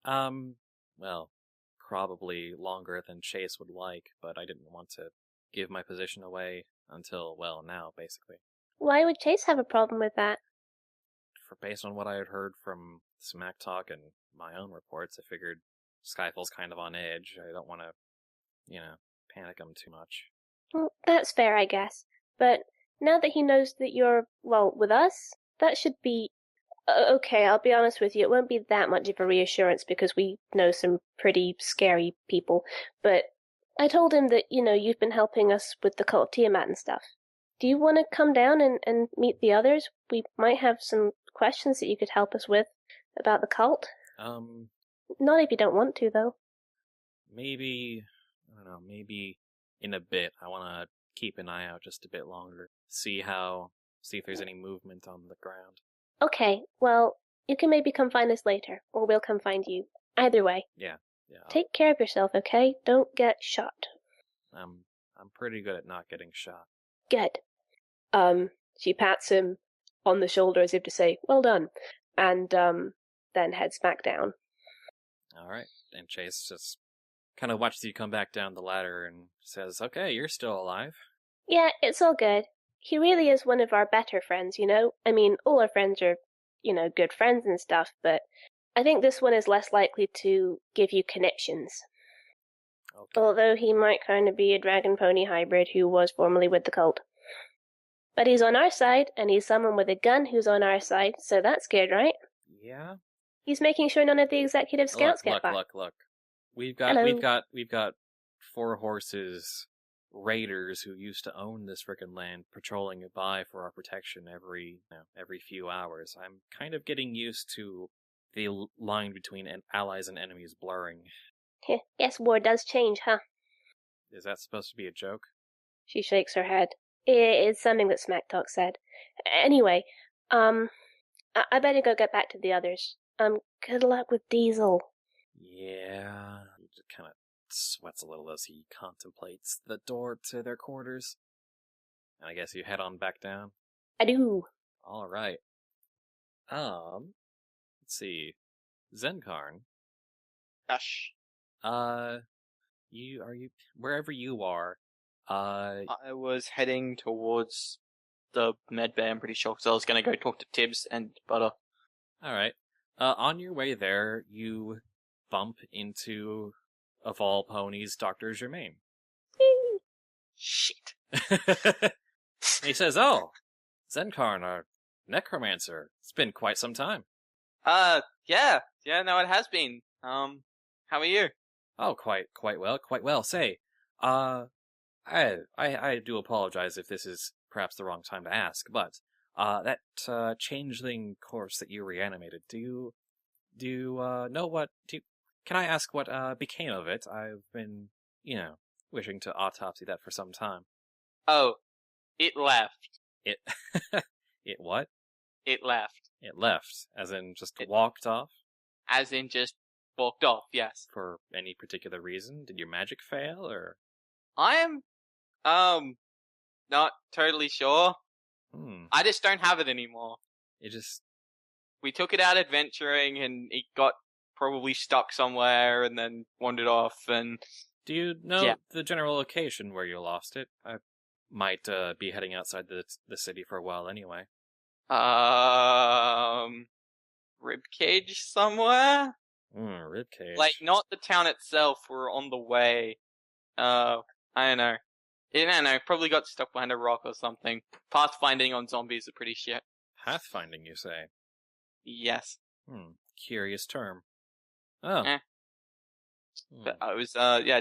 long? Well, probably longer than Chase would like, but I didn't want to give my position away until, well, now, basically. Why would Chase have a problem with that? Based on what I had heard from Smack Talk and my own reports, I figured Skyfall's kind of on edge. I don't want to, panic him too much. Well, that's fair, I guess. But now that he knows that you're, with us, that should be... Okay, I'll be honest with you, it won't be that much of a reassurance because we know some pretty scary people. But I told him that, you've been helping us with the Cult of Tiamat and stuff. Do you want to come down and meet the others? We might have some questions that you could help us with about the cult. Not if you don't want to, though. Maybe in a bit. I want to keep an eye out just a bit longer. See if there's any movement on the ground. Okay, well, you can maybe come find us later, or we'll come find you. Either way. Yeah. Take care of yourself, okay? Don't get shot. I'm pretty good at not getting shot. Good. She pats him on the shoulder as if to say, well done, and then heads back down. Alright, and Chase just kind of watches you come back down the ladder and says, okay, you're still alive. Yeah, it's all good. He really is one of our better friends, I mean, all our friends are, good friends and stuff, but I think this one is less likely to give you connections. Okay. Although he might kind of be a dragon pony hybrid who was formerly with the cult. But he's on our side, and he's someone with a gun who's on our side, so that's good, right? Yeah. He's making sure none of the executive scouts get by. Look. We've got 4 horses, raiders who used to own this frickin' land, patrolling it by for our protection every few hours. I'm kind of getting used to the line between allies and enemies blurring. Yes, war does change, huh? Is that supposed to be a joke? She shakes her head. It's something that Smack Talk said. Anyway, I better go get back to the others. Good luck with Diesel. Yeah. He just kind of sweats a little as he contemplates the door to their quarters. And I guess you head on back down? I do. Alright. Let's see. Zenkarn. Gosh. Wherever you are, I was heading towards the med bay, I'm pretty sure, because I was going to go talk to Tibbs and Butter. Alright. On your way there, you bump into, of all ponies, Dr. Germain. Shit. He says, oh, Zenkarn, our necromancer. It's been quite some time. Yeah, no, it has been. How are you? Oh, quite well. Say, I do apologize if this is perhaps the wrong time to ask, but, that, changeling corpse that you reanimated, can I ask what, became of it? I've been, wishing to autopsy that for some time. Oh, it left. It what? It left. It left, as in just walked off? As in just walked off, yes. For any particular reason? Did your magic fail, or? I am, not totally sure. I just don't have it anymore. It just... We took it out adventuring, and it got probably stuck somewhere, and then wandered off, and... Do you know Yeah. the general location where you lost it? I might be heading outside the city for a while anyway. Ribcage somewhere? Ribcage. Like, not the town itself, we're on the way. I don't know. I don't know, probably got stuck behind a rock or something. Pathfinding on zombies are pretty shit. Pathfinding, you say? Yes. Curious term. Oh. Eh. Hmm. But I was,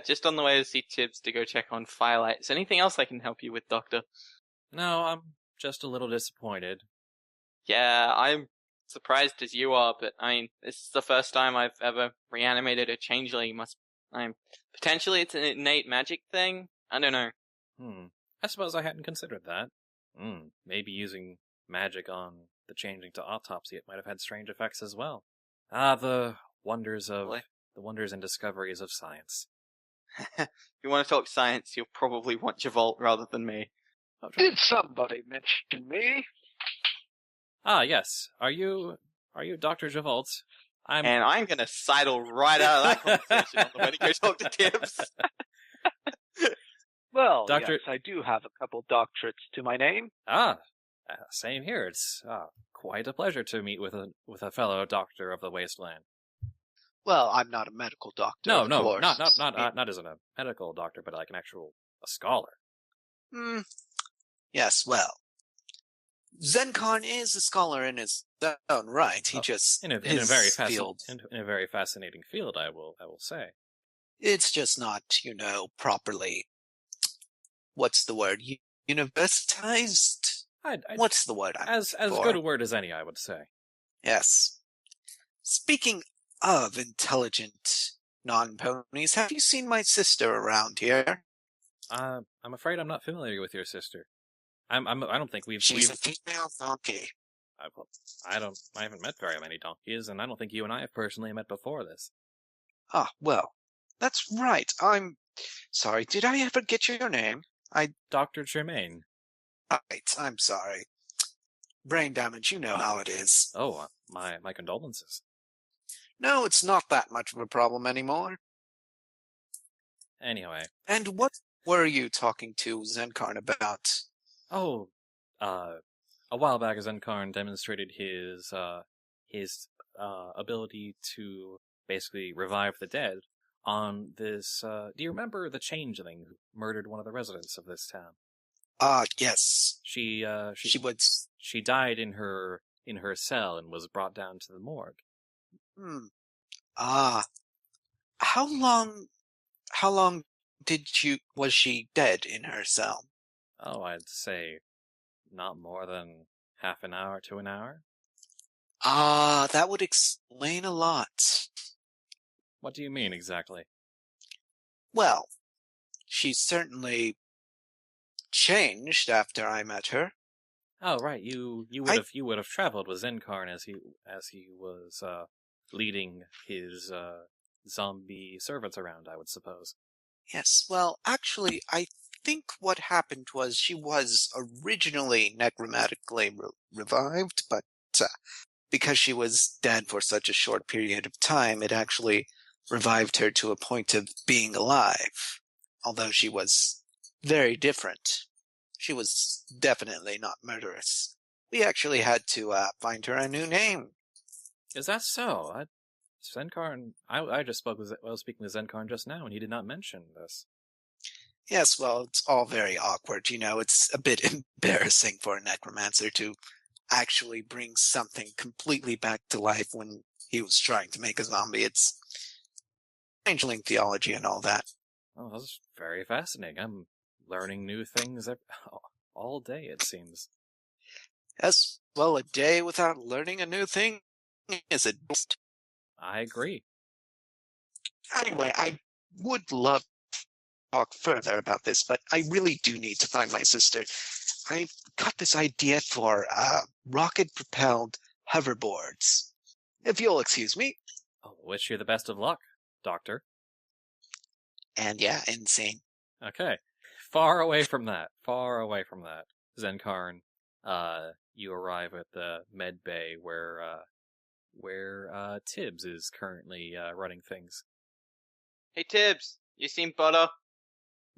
just on the way to see Tibbs to go check on Firelight. Is there anything else I can help you with, Doctor? No, I'm just a little disappointed. Yeah, I'm surprised as you are, but I mean, this is the first time I've ever reanimated a changeling. Potentially it's an innate magic thing? I don't know. I suppose I hadn't considered that. Maybe using magic on the changing to autopsy, it might have had strange effects as well. The wonders and discoveries of science. If you want to talk science, you'll probably want Javolt rather than me. Did somebody mention me? Ah, yes. Are you Dr. Javolt? And I'm gonna sidle right out of that conversation on the way to go talk to Tibbs. Well, Doctor- yes, I do have a couple doctorates to my name. Same here. It's quite a pleasure to meet with a fellow doctor of the wasteland. Well, I'm not a medical doctor. No, of no, course. not as a medical doctor, but like a scholar. Yes, well, Zenkarn is a scholar in his own right. He just in a very fascinating field, I will say. It's just not, properly. What's the word? Universitized? What's the word? As good a word as any, I would say. Yes. Speaking of intelligent non-ponies, have you seen my sister around here? I'm afraid I'm not familiar with your sister. I don't think She's a female donkey. I haven't met very many donkeys, and I don't think you and I have personally met before this. Ah, well, that's right. I'm sorry. Did I ever get your name? Dr. Germain. Right, I'm sorry. Brain damage, you know how it is. Oh, my condolences. No, it's not that much of a problem anymore. Anyway. And what were you talking to Zenkarn about? Oh, a while back, Zenkarn demonstrated his ability to basically revive the dead on this, do you remember the changeling who murdered one of the residents of this town? Yes. She died in her cell and was brought down to the morgue. How long was she dead in her cell? Oh, I'd say not more than half an hour to an hour. That would explain a lot. What do you mean exactly? Well, she certainly changed after I met her. Oh, right. You would have traveled with Zenkarn as he was leading his zombie servants around, I would suppose. Yes, well, actually, I think what happened was she was originally necromantically revived, but because she was dead for such a short period of time, it actually revived her to a point of being alive. Although she was very different. She was definitely not murderous. We actually had to find her a new name. Is that so? Zenkarn, I was speaking with Zenkarn just now, and he did not mention this. Yes, well, it's all very awkward, it's a bit embarrassing for a necromancer to actually bring something completely back to life when he was trying to make a zombie. It's changeling theology and all that. Oh, that's very fascinating. I'm learning new things all day, it seems. Yes, well, a day without learning a new thing is a waste. I agree. Anyway, I would love to talk further about this, but I really do need to find my sister. I got this idea for rocket-propelled hoverboards. If you'll excuse me. Oh, wish you the best of luck, Doctor. And yeah, insane. Okay. Far away from that. Zenkarn you arrive at the med bay where Tibbs is currently running things. Hey Tibbs, you seen Butter?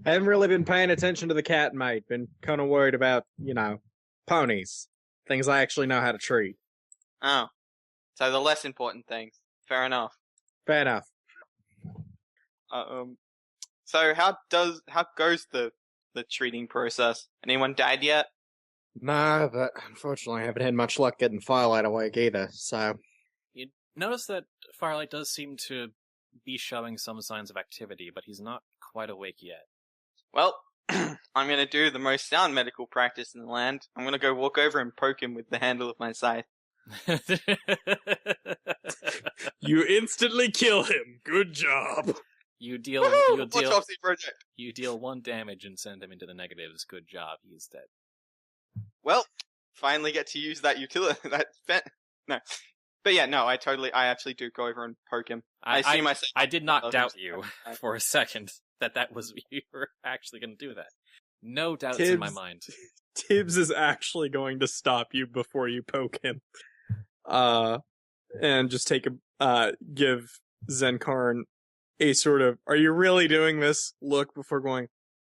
I haven't really been paying attention to the cat, mate. Been kind of worried about, ponies. Things I actually know how to treat. Oh. So the less important things. Fair enough. Fair enough. So how goes the treating process? Anyone died yet? Nah, but unfortunately I haven't had much luck getting Firelight awake either, so... You notice that Firelight does seem to be showing some signs of activity, but he's not quite awake yet. Well, I'm gonna do the most sound medical practice in the land. I'm gonna go walk over and poke him with the handle of my scythe. You instantly kill him. Good job. You deal Autopsy project. You deal 1 damage and send him into the negatives. Good job. He's dead. Well, finally get to use that utility. No. But yeah, no, I actually do go over and poke him. I did not doubt you for a second that you were actually going to do that. No doubts in my mind. Tibbs is actually going to stop you before you poke him. And just give Zenkarn a sort of, are you really doing this look before going,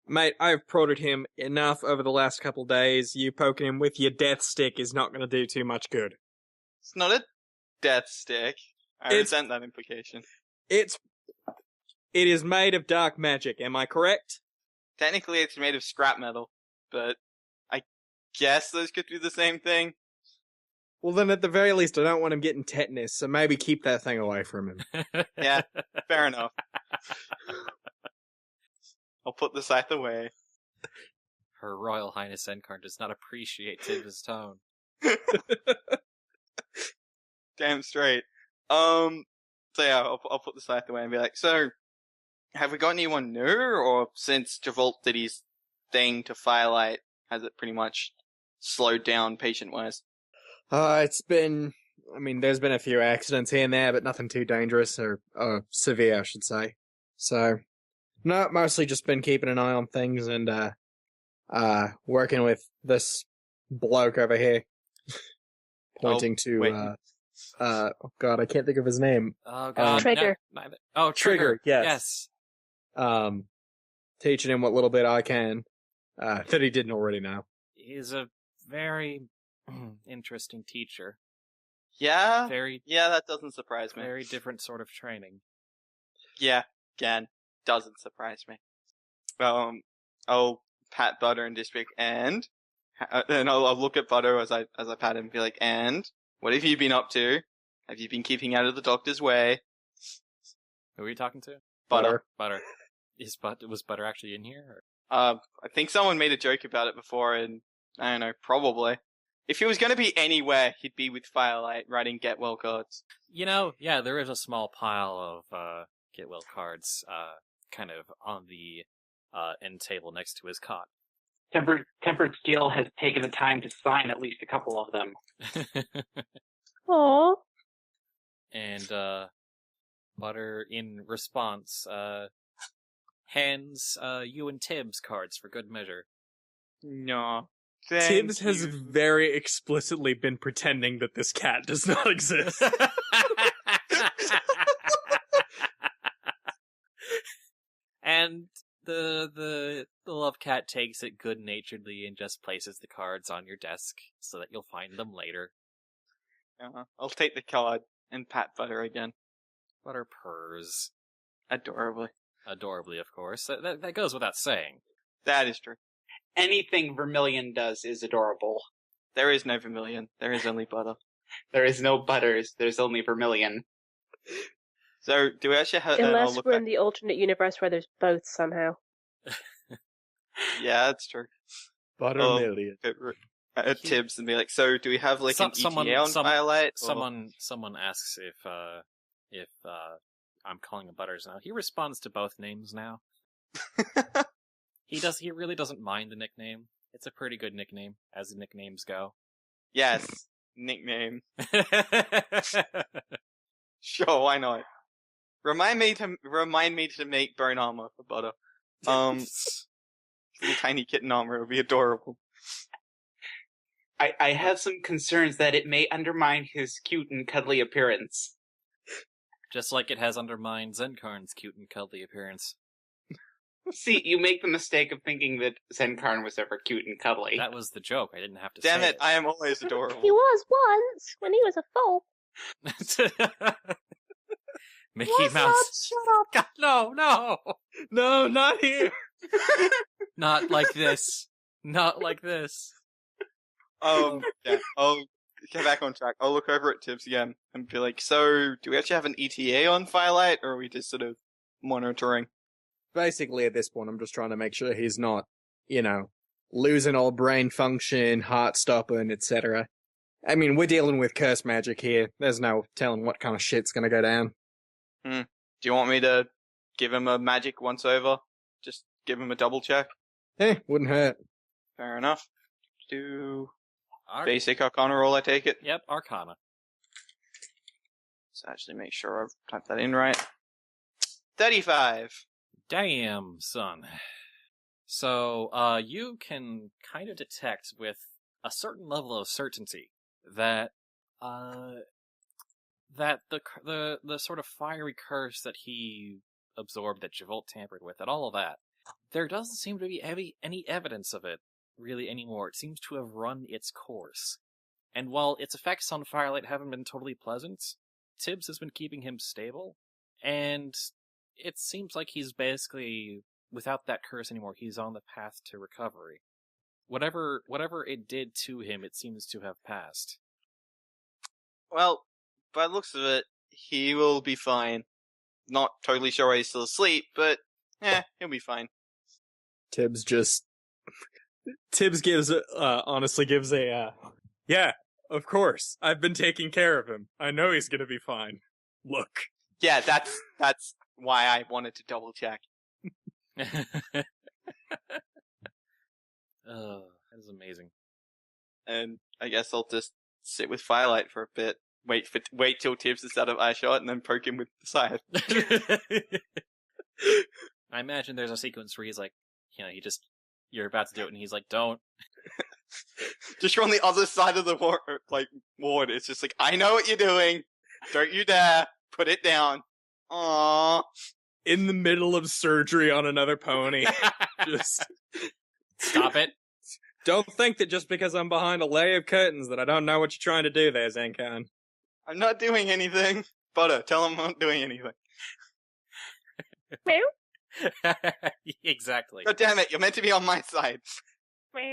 mate, I've prodded him enough over the last couple days. You poking him with your death stick is not going to do too much good. It's not a death stick. I resent that implication. It is made of dark magic, am I correct? Technically it's made of scrap metal, but I guess those could be the same thing. Well, then at the very least, I don't want him getting tetanus, so maybe keep that thing away from him. Yeah, fair enough. I'll put the scythe away. Her Royal Highness Zenkarn does not appreciate Tibbs' tone. Damn straight. So yeah, I'll put the scythe away and be like, so, have we got anyone new, or since Javolt did his thing to Firelight, has it pretty much slowed down patient-wise? There's been a few accidents here and there, but nothing too dangerous, or severe, I should say. So, no, mostly just been keeping an eye on things and, working with this bloke over here. Pointing to, oh god, I can't think of his name. Oh god. Trigger. Trigger, yes. Teaching him what little bit I can, that he didn't already know. He's a very interesting teacher. Yeah? Yeah, that doesn't surprise me. Very different sort of training. Yeah, again, doesn't surprise me. I'll pat Butter and District and I'll look at Butter as I pat him and be like, and what have you been up to? Have you been keeping out of the doctor's way? Who are you talking to? Butter. Was Butter actually in here? I think someone made a joke about it before, and I don't know, probably. If he was going to be anywhere, he'd be with Firelight writing get well cards. Yeah, there is a small pile of get well cards, kind of on the end table next to his cot. Tempered Steel has taken the time to sign at least a couple of them. Aww. And Butter, in response, hands you and Tibbs cards for good measure. No. Tibbs has very explicitly been pretending that this cat does not exist. And the love cat takes it good-naturedly and just places the cards on your desk so that you'll find them later. I'll take the card and pat Butter again. Butter purrs. Adorably. Adorably, of course. That goes without saying. That is true. Anything Vermilion does is adorable. There is no Vermilion. There is only Butter. There is no Butters. There's only Vermilion. So, do we actually have... Unless we're in the alternate universe where there's both somehow. Yeah, that's true. Buttermillion. Tibbs and be like, so do we have like an ETA on Firelight? Someone asks if I'm calling him Butters now. He responds to both names now. He really doesn't mind the nickname. It's a pretty good nickname, as the nicknames go. Yes, nickname. Sure, why not? Remind me to make bone armor for Butter. Little tiny kitten armor would be adorable. I have some concerns that it may undermine his cute and cuddly appearance. Just like it has undermined Zenkarn's cute and cuddly appearance. See, you make the mistake of thinking that Zenkarn was ever cute and cuddly. That was the joke. I didn't have to Damn say it, I am always adorable. He was once when he was a foal. Mickey Mouse. Shut up. God, no. No, not here. Not like this. Not like this. Yeah, I'll get back on track. I'll look over at Tibbs again and be like, so, do we actually have an ETA on Firelight, or are we just sort of monitoring? Basically, at this point, I'm just trying to make sure he's not, losing all brain function, heart stopping, etc. I mean, we're dealing with curse magic here. There's no telling what kind of shit's gonna go down. Do you want me to give him a magic once over? Just give him a double check? Wouldn't hurt. Fair enough. Do Arc- basic Arcana roll, I take it? Yep, Arcana. Let's actually make sure I've typed that in right. 35. Damn, son. So, you can kind of detect with a certain level of certainty that, that the sort of fiery curse that he absorbed, that Javolt tampered with, and all of that, there doesn't seem to be any evidence of it really anymore. It seems to have run its course. And while its effects on Firelight haven't been totally pleasant, Tibbs has been keeping him stable, and it seems like he's basically, without that curse anymore, he's on the path to recovery. Whatever it did to him, it seems to have passed. Well, by the looks of it, he will be fine. Not totally sure why he's still asleep, but, he'll be fine. Tibbs honestly gives a, yeah, of course. I've been taking care of him. I know he's gonna be fine. Look. Yeah, that's why I wanted to double check. Oh, that is amazing. And I guess I'll just sit with Firelight for a bit. Wait till Tibbs is out of eyeshot, and then poke him with the scythe. I imagine there's a sequence where he's like, you're about to do it, and he's like, don't. Just from the other side of the ward, it's just like, I know what you're doing. Don't you dare. Put it down. Aww. In the middle of surgery on another pony. Just Stop it. don't think that just because I'm behind a layer of curtains that I don't know what you're trying to do there, Zenkan. I'm not doing anything. Butter, tell him I'm not doing anything. Meow. Exactly. God damn it, you're meant to be on my side.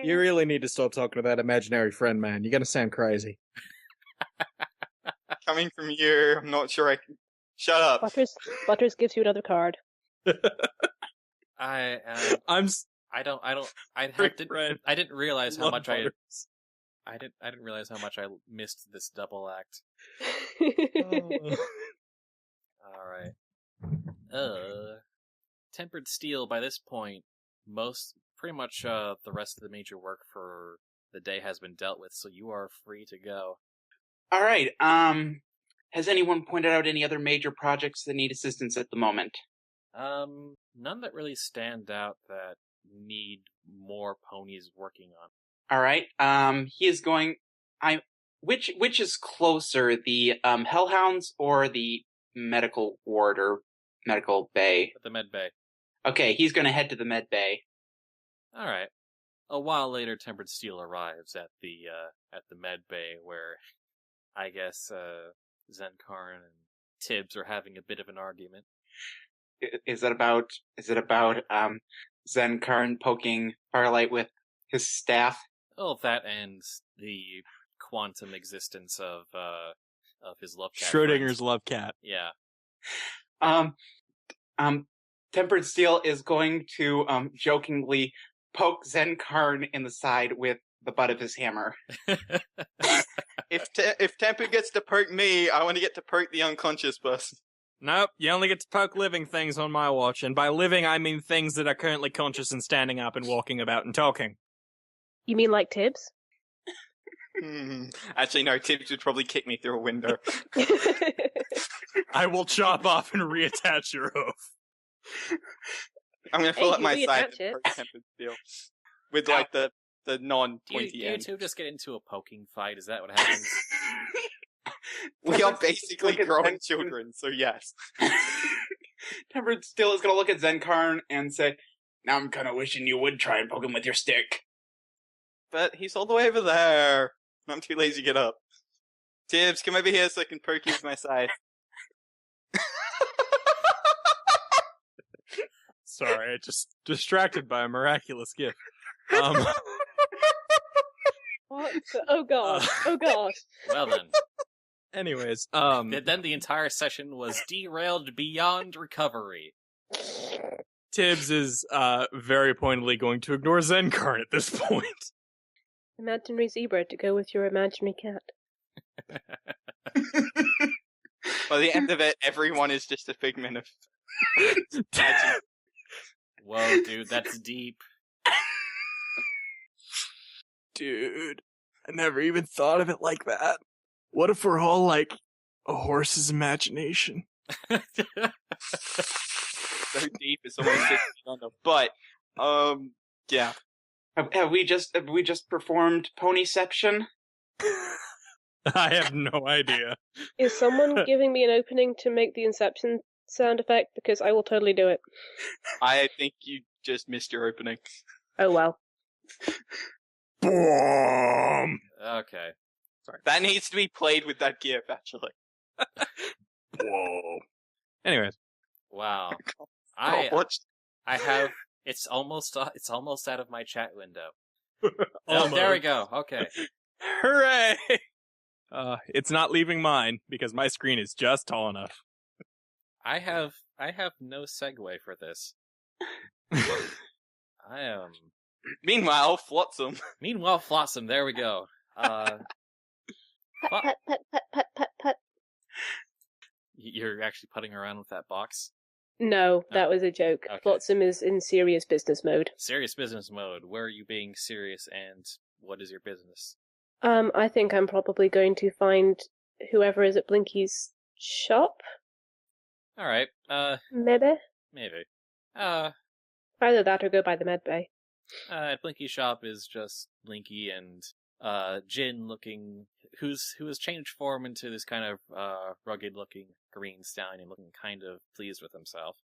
You really need to stop talking to that imaginary friend, man. You're gonna sound crazy. Coming from you, I'm not sure I can... Shut up. Butters gives you another card. I didn't realize how much I didn't realize how much I missed this double act. Alright. Tempered Steel, by this point, pretty much the rest of the major work for the day has been dealt with, so you are free to go. Alright, has anyone pointed out any other major projects that need assistance at the moment? None that really stand out that need more ponies working on. Alright, he is going... Which is closer, the Hellhounds or the medical ward or medical bay? At the med bay. Okay, he's going to head to the med bay. Alright. A while later, Tempered Steel arrives at the med bay, where I guess Zenkarn and Tibbs are having a bit of an argument. Is it about Zenkarn poking Firelight with his staff? Oh, that and the quantum existence of his love cat. Schrodinger's friend. love cat. Yeah. Tempered Steel is going to jokingly poke Zenkarn in the side with the butt of his hammer. If Tempered gets to poke me, I want to get to poke the unconscious person. Nope, you only get to poke living things on my watch, and by living I mean things that are currently conscious and standing up and walking about and talking. You mean like Tibbs? Actually, no, Tibbs would probably kick me through a window. I will chop off and reattach your hoof. I'm going to pull Hey, up my you side reattach and it. poke Tempered Steel. With, like, the the Do non-pointy you end. two just get into a poking fight? Is that what happens? We are Tempered basically look at growing Zen- children, so yes. Tempered still is going to look at Zenkarn and say, "Now I'm kind of wishing you would try and poke him with your stick." But he's all the way over there. I'm too lazy to get up. Tibbs, come over here so I can poke you with my scythe. Sorry, I just distracted by a miraculous gift. What? Oh god. Oh god. Well then. Anyways, Then the entire session was derailed beyond recovery. Tibbs is very pointedly going to ignore Zenkarn at this point. Imaginary zebra to go with your imaginary cat. By the end of it, everyone is just a figment of magic. Whoa, dude, that's deep. Dude, I never even thought of it like that. What if we're all like a horse's imagination? So deep, it's almost 6 feet on the butt. Yeah. Have we just performed Ponyception? I have no idea. Is someone giving me an opening to make the Inception sound effect? Because I will totally do it. I think you just missed your opening. Oh well. Boom! Okay. That needs to be played with that gif, actually. Whoa. Anyways, Wow. Oh, what? I have. It's almost out of my chat window. Oh, there we go. Okay. hooray! It's not leaving mine because my screen is just tall enough. I have no segue for this. I am. Meanwhile, Flotsam. Meanwhile, Flotsam. There we go. Put, put, put, put, put, put, put. You're actually putting around with that box. No, that was a joke. Okay. Flotsam is in serious business mode. Serious business mode. Where are you being serious, and what is your business? I think I'm probably going to find whoever is at Blinky's shop. All right. Maybe. Maybe. Either that or go by the med bay. At Blinky's shop is just Blinky and Jin looking, who has changed form into this kind of rugged-looking green stallion, looking kind of pleased with himself.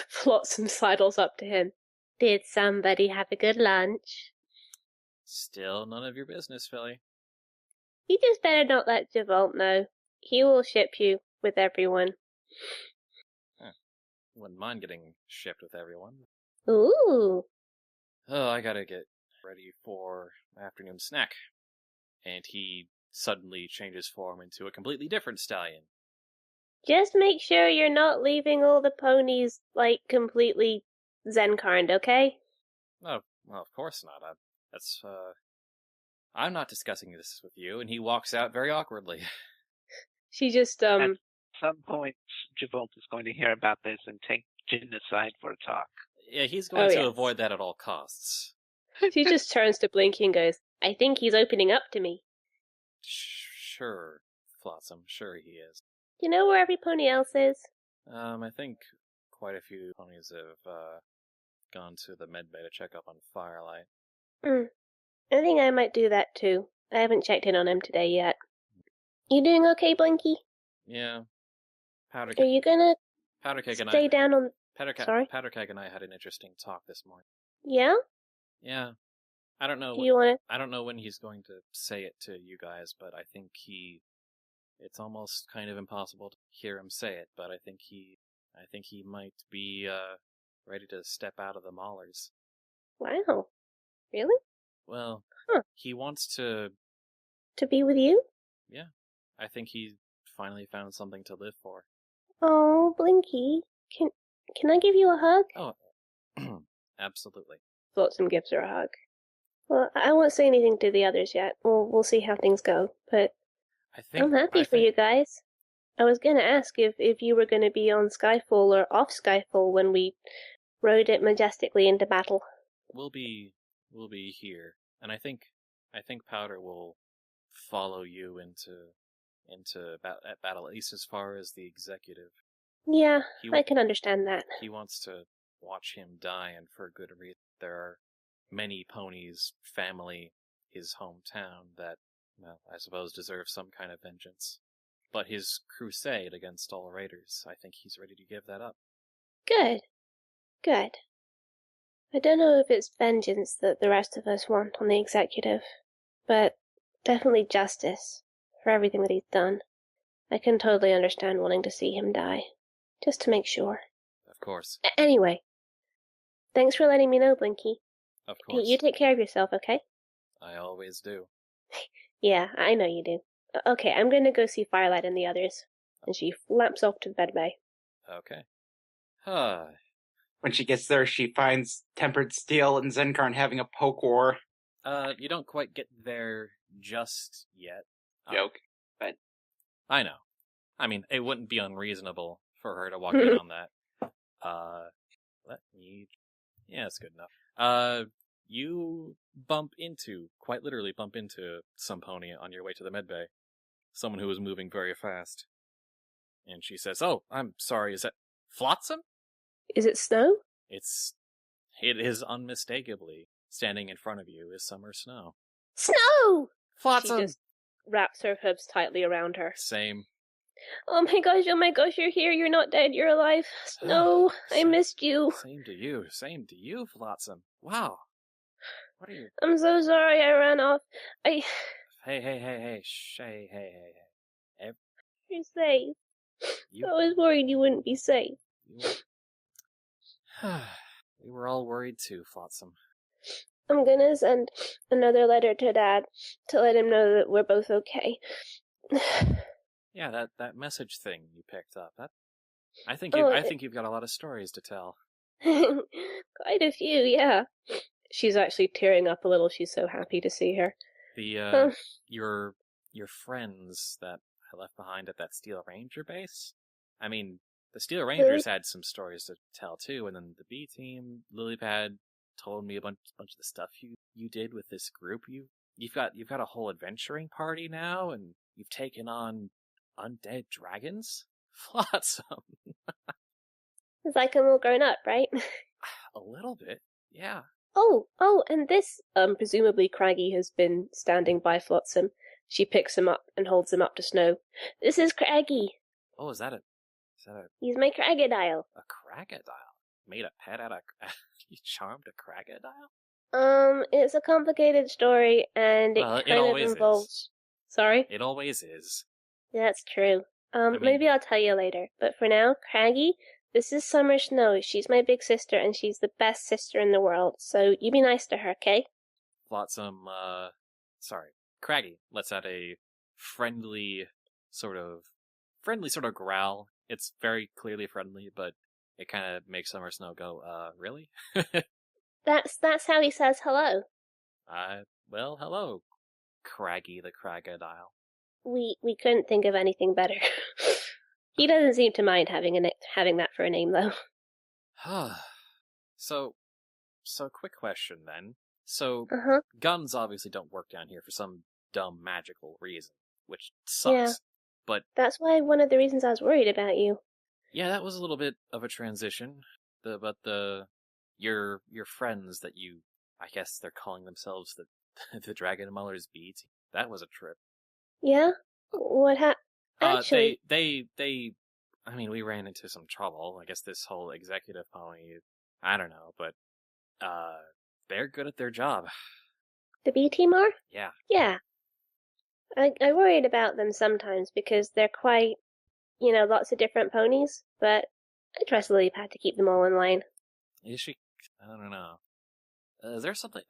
Flotsam sidles up to him. Did somebody have a good lunch? Still none of your business, Philly. You just better not let Javolt know. He will ship you with everyone. Wouldn't mind getting shipped with everyone. Ooh. Oh, I gotta get ready for my afternoon snack. And he suddenly changes form into a completely different stallion. Just make sure you're not leaving all the ponies, like, completely Zenkarned, okay? Oh, well, of course not. I'm not discussing this with you, and he walks out very awkwardly. She just, At some point, Javolt is going to hear about this and take Jin aside for a talk. Yeah, he's going to yes. avoid that at all costs. She just turns to Blinky and goes, I think he's opening up to me. Sure, Flotsam, sure he is. You know where every pony else is? I think quite a few ponies have gone to the medbay to check up on Firelight. I think I might do that too. I haven't checked in on him today yet. You doing okay, Blinky? Yeah. Are you gonna Powdercake and stay down on... Sorry? Powdercake and I had an interesting talk this morning. Yeah? Yeah. I don't know. Do you want I don't know when he's going to say it to you guys, but I think it's almost kind of impossible to hear him say it, but I think he might be ready to step out of the Maulers. Wow. Really? Well, Huh. He wants to. To be with you? Yeah, I think he finally found something to live for. Oh, Blinky. Can I give you a hug? Oh, absolutely. Flotsam gives her a hug. Well, I won't say anything to the others yet. We'll see how things go, but I'm happy for you guys. I was gonna ask if you were gonna be on Skyfall or off Skyfall when we rode it majestically into battle. We'll be here, and I think Powder will follow you into battle, at least as far as the executive. Yeah, I can understand that. He wants to watch him die, and for good reason. There many ponies' family, his hometown, that, well, I suppose deserves some kind of vengeance. But his crusade against all raiders, I think he's ready to give that up. Good. Good. I don't know if it's vengeance that the rest of us want on the executive, but definitely justice for everything that he's done. I can totally understand wanting to see him die, just to make sure. Of course. Anyway, thanks for letting me know, Blinky. Of Hey, course. you take care of yourself, okay? I always do. Yeah, I know you do. Okay, I'm gonna go see Firelight and the others. And she flaps off to the bed bay. Okay. When she gets there, she finds Tempered Steel and Zenkarn having a poke war. You don't quite get there just yet. Joke. But I know. I mean, it wouldn't be unreasonable for her to walk in on that. Yeah, that's good enough. You quite literally bump into some pony on your way to the medbay. Someone who was moving very fast. And she says, "Oh, I'm sorry, is that Flotsam?" Is it snow? It is unmistakably standing in front of you is summer snow. Snow! Flotsam! She just wraps her hooves tightly around her. Same. Oh my gosh, you're here, you're not dead, you're alive. Snow, I missed you. Same to you, Flotsam. Wow. What are you? I'm so sorry I ran off. Hey, shh, hey. You're safe. You- I was worried you wouldn't be safe. We were all worried too, Flotsam. I'm gonna send another letter to Dad to let him know that we're both okay. Yeah, that message thing you picked up. I think you've got a lot of stories to tell. Quite a few, yeah. She's actually tearing up a little. She's so happy to see her. Your friends that I left behind at that Steel Ranger base. I mean, the Steel Rangers had some stories to tell too, and then the B team, Lilypad, told me a bunch of the stuff you did with this group. You've got a whole adventuring party now, and you've taken on undead dragons. Flotsam. It's like I'm all grown up, right? A little bit, yeah. Oh, and this, presumably Craggy has been standing by Flotsam. She picks him up and holds him up to Snow. This is Craggy. Oh, is that a He's my crocodile. a crocodile? Made a pet out of you charmed a crocodile? It's a complicated story, and Well, it kind of always involves... is. Sorry? It always is. That's true. mean- Maybe I'll tell you later. But for now, Craggy, this is Summer Snow. She's my big sister, and she's the best sister in the world. So you be nice to her, okay? Flotsam, Craggy lets out a friendly sort of growl. It's very clearly friendly, but it kind of makes Summer Snow go, really? That's how he says hello. Well, hello, Craggy the crocodile. We couldn't think of anything better. He doesn't seem to mind having that for a name, though. So quick question then. So, Uh-huh. guns obviously don't work down here for some dumb magical reason, which sucks. Yeah. But That's why one of the reasons I was worried about you. yeah, that was a little bit of a transition. Your friends that I guess they're calling themselves the Dragon Mullers beat. That was a trip. Yeah? What happened? Actually... I mean, we ran into some trouble. I guess this whole executive pony, I don't know, but, they're good at their job. The B team are? Yeah. Yeah. I worried about them sometimes because they're quite, lots of different ponies, but I trust Lilypad to keep them all in line. Is she? I don't know. Is there something,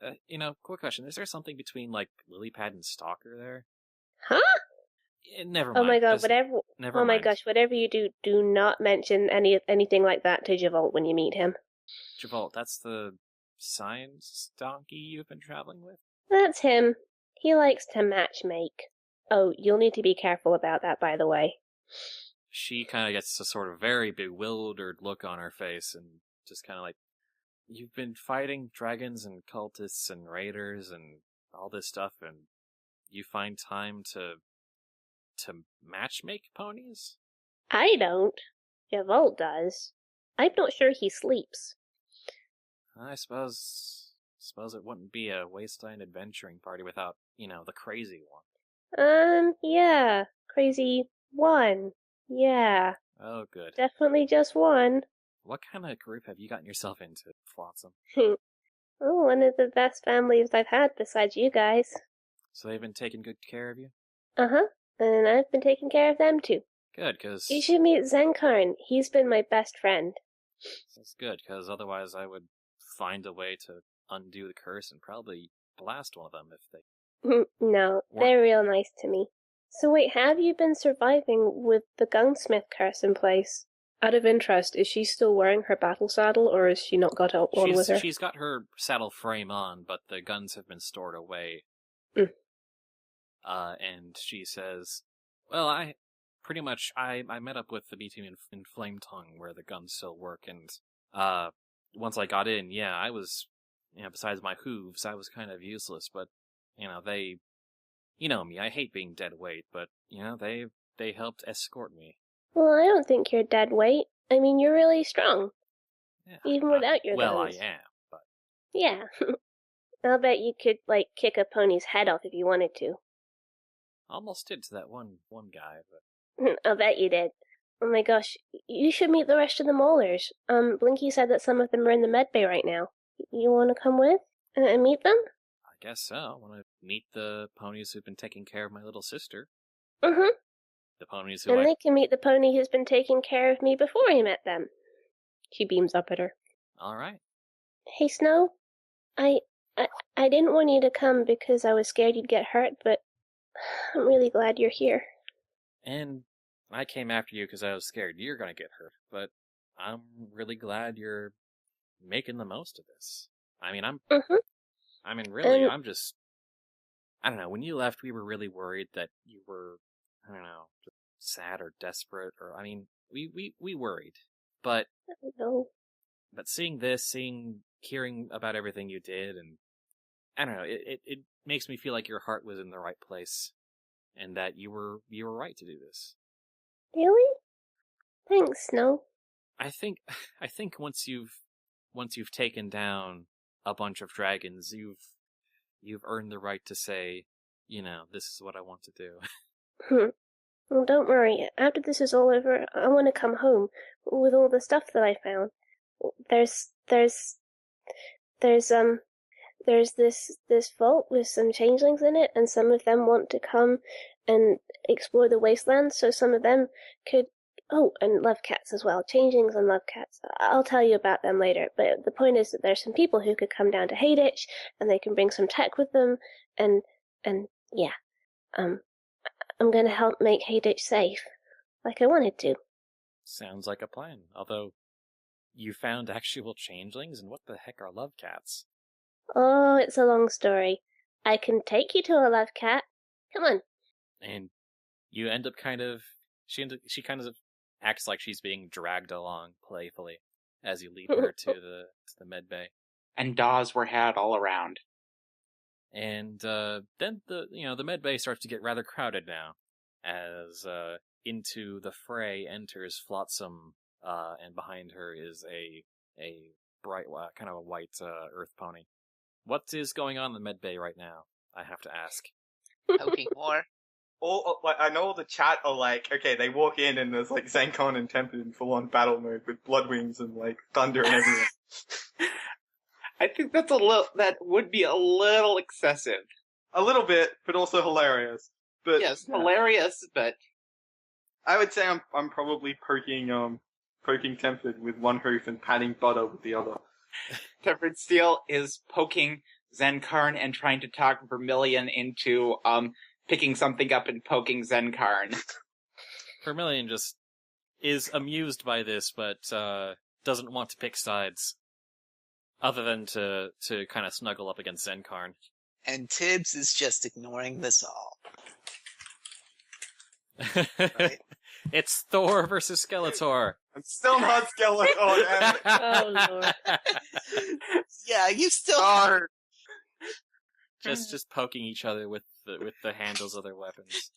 quick question. Is there something between, like, Lilypad and Stalker there? Huh? Never mind. Oh my god, Just- Never oh my mind. gosh, whatever you do not mention anything like that to Javolt when you meet him. Javolt, that's the science donkey you've been traveling with? That's him. He likes to matchmake. Oh, you'll need to be careful about that, by the way. She kind of gets a sort of very bewildered look on her face and just kind of like, you've been fighting dragons and cultists and raiders and all this stuff, and you find time to matchmake ponies? I don't. Javolt does. I'm not sure he sleeps. I suppose Suppose it wouldn't be a wasteland adventuring party without, the crazy one. Yeah. Crazy one. Yeah. Oh, good. Definitely just one. What kind of group have you gotten yourself into, Flotsam? Oh, one of the best families I've had besides you guys. So they've been taking good care of you? Uh-huh. And I've been taking care of them too. Good, because... You should meet Zenkarn. He's been my best friend. That's good, because otherwise I would find a way to undo the curse and probably blast one of them if they... No, they're real nice to me. So wait, have you been surviving with the gunsmith curse in place? Out of interest, is she still wearing her battle saddle, or has she not got one with her? She's got her saddle frame on, but the guns have been stored away. And she says, well, I met up with the B team in Flame Tongue, where the guns still work, and once I got in, I was, besides my hooves, I was kind of useless, but, they, me, I hate being dead weight, but, they helped escort me. Well, I don't think you're dead weight. I mean, you're really strong. Yeah, even without your guns. Well, I am, but... Yeah. I'll bet you could, kick a pony's head off if you wanted to. Almost did to that one guy, but... I'll bet you did. Oh my gosh, you should meet the rest of the Maulers. Blinky said that some of them are in the med bay right now. You want to come with and meet them? I guess so. I want to meet the ponies who've been taking care of my little sister. Mm-hmm. The ponies who And they can meet the pony who's been taking care of me before I met them. She beams up at her. All right. Hey, Snow. I didn't want you to come because I was scared you'd get hurt, but I'm really glad you're here. And I came after you because I was scared you're going to get hurt, but I'm really glad you're making the most of this. I mean, really, I'm just... I don't know, when you left, we were really worried that you were, I don't know, just sad or desperate, or, I mean, we worried. But... I don't know. But seeing this, hearing about everything you did, and I don't know, it makes me feel like your heart was in the right place, and that you were right to do this. Really? Thanks, Snow. I think once you've taken down a bunch of dragons, you've earned the right to say, this is what I want to do. Well, don't worry. After this is all over, I want to come home with all the stuff that I found. There's this vault with some changelings in it, and some of them want to come and explore the wasteland, so some of them could... Oh, and love cats as well. Changelings and love cats. I'll tell you about them later, but the point is that there's some people who could come down to Haditch, and they can bring some tech with them, and yeah. I'm gonna help make Haditch safe, like I wanted to. Sounds like a plan, although you found actual changelings, and what the heck are love cats? Oh, it's a long story. I can take you to a love cat. Come on. And you end up she kind of acts like she's being dragged along playfully as you lead her to the med bay. And daws were had all around. And then the med bay starts to get rather crowded now, as into the fray enters Flotsam, and behind her is a bright, kind of a white earth pony. What is going on in the med bay right now? I have to ask. Poking more. I know all the chat are like, okay, they walk in and there's Zenkon and Tempted in full-on battle mode with blood wings and thunder and everything. I think that would be a little excessive. A little bit, but also hilarious. But yes, hilarious, but I would say I'm probably poking Tempted with one hoof and patting Butter with the other. Tempered Steel is poking Zenkarn and trying to talk Vermilion into picking something up and poking Zenkarn. Vermilion just is amused by this, but doesn't want to pick sides, other than to kind of snuggle up against Zenkarn. And Tibbs is just ignoring this all. Right? It's Thor versus Skeletor. I'm still not Skeletor, damn it. Oh, Lord. Yeah, you still are. Just poking each other with the handles of their weapons.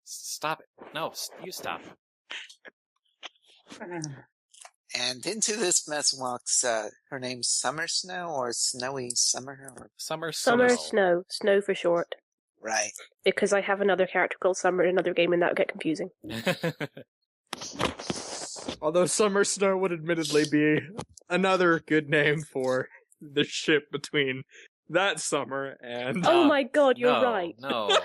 Stop it. No, you stop. And into this mess walks, her name's Summer Snow or Snowy Summer? Or... Summer Summer Snow. Snow for short. Right. Because I have another character called Summer in another game and that would get confusing. Although Summer Snow would admittedly be another good name for the ship between that summer and... Oh my god, you're right. No.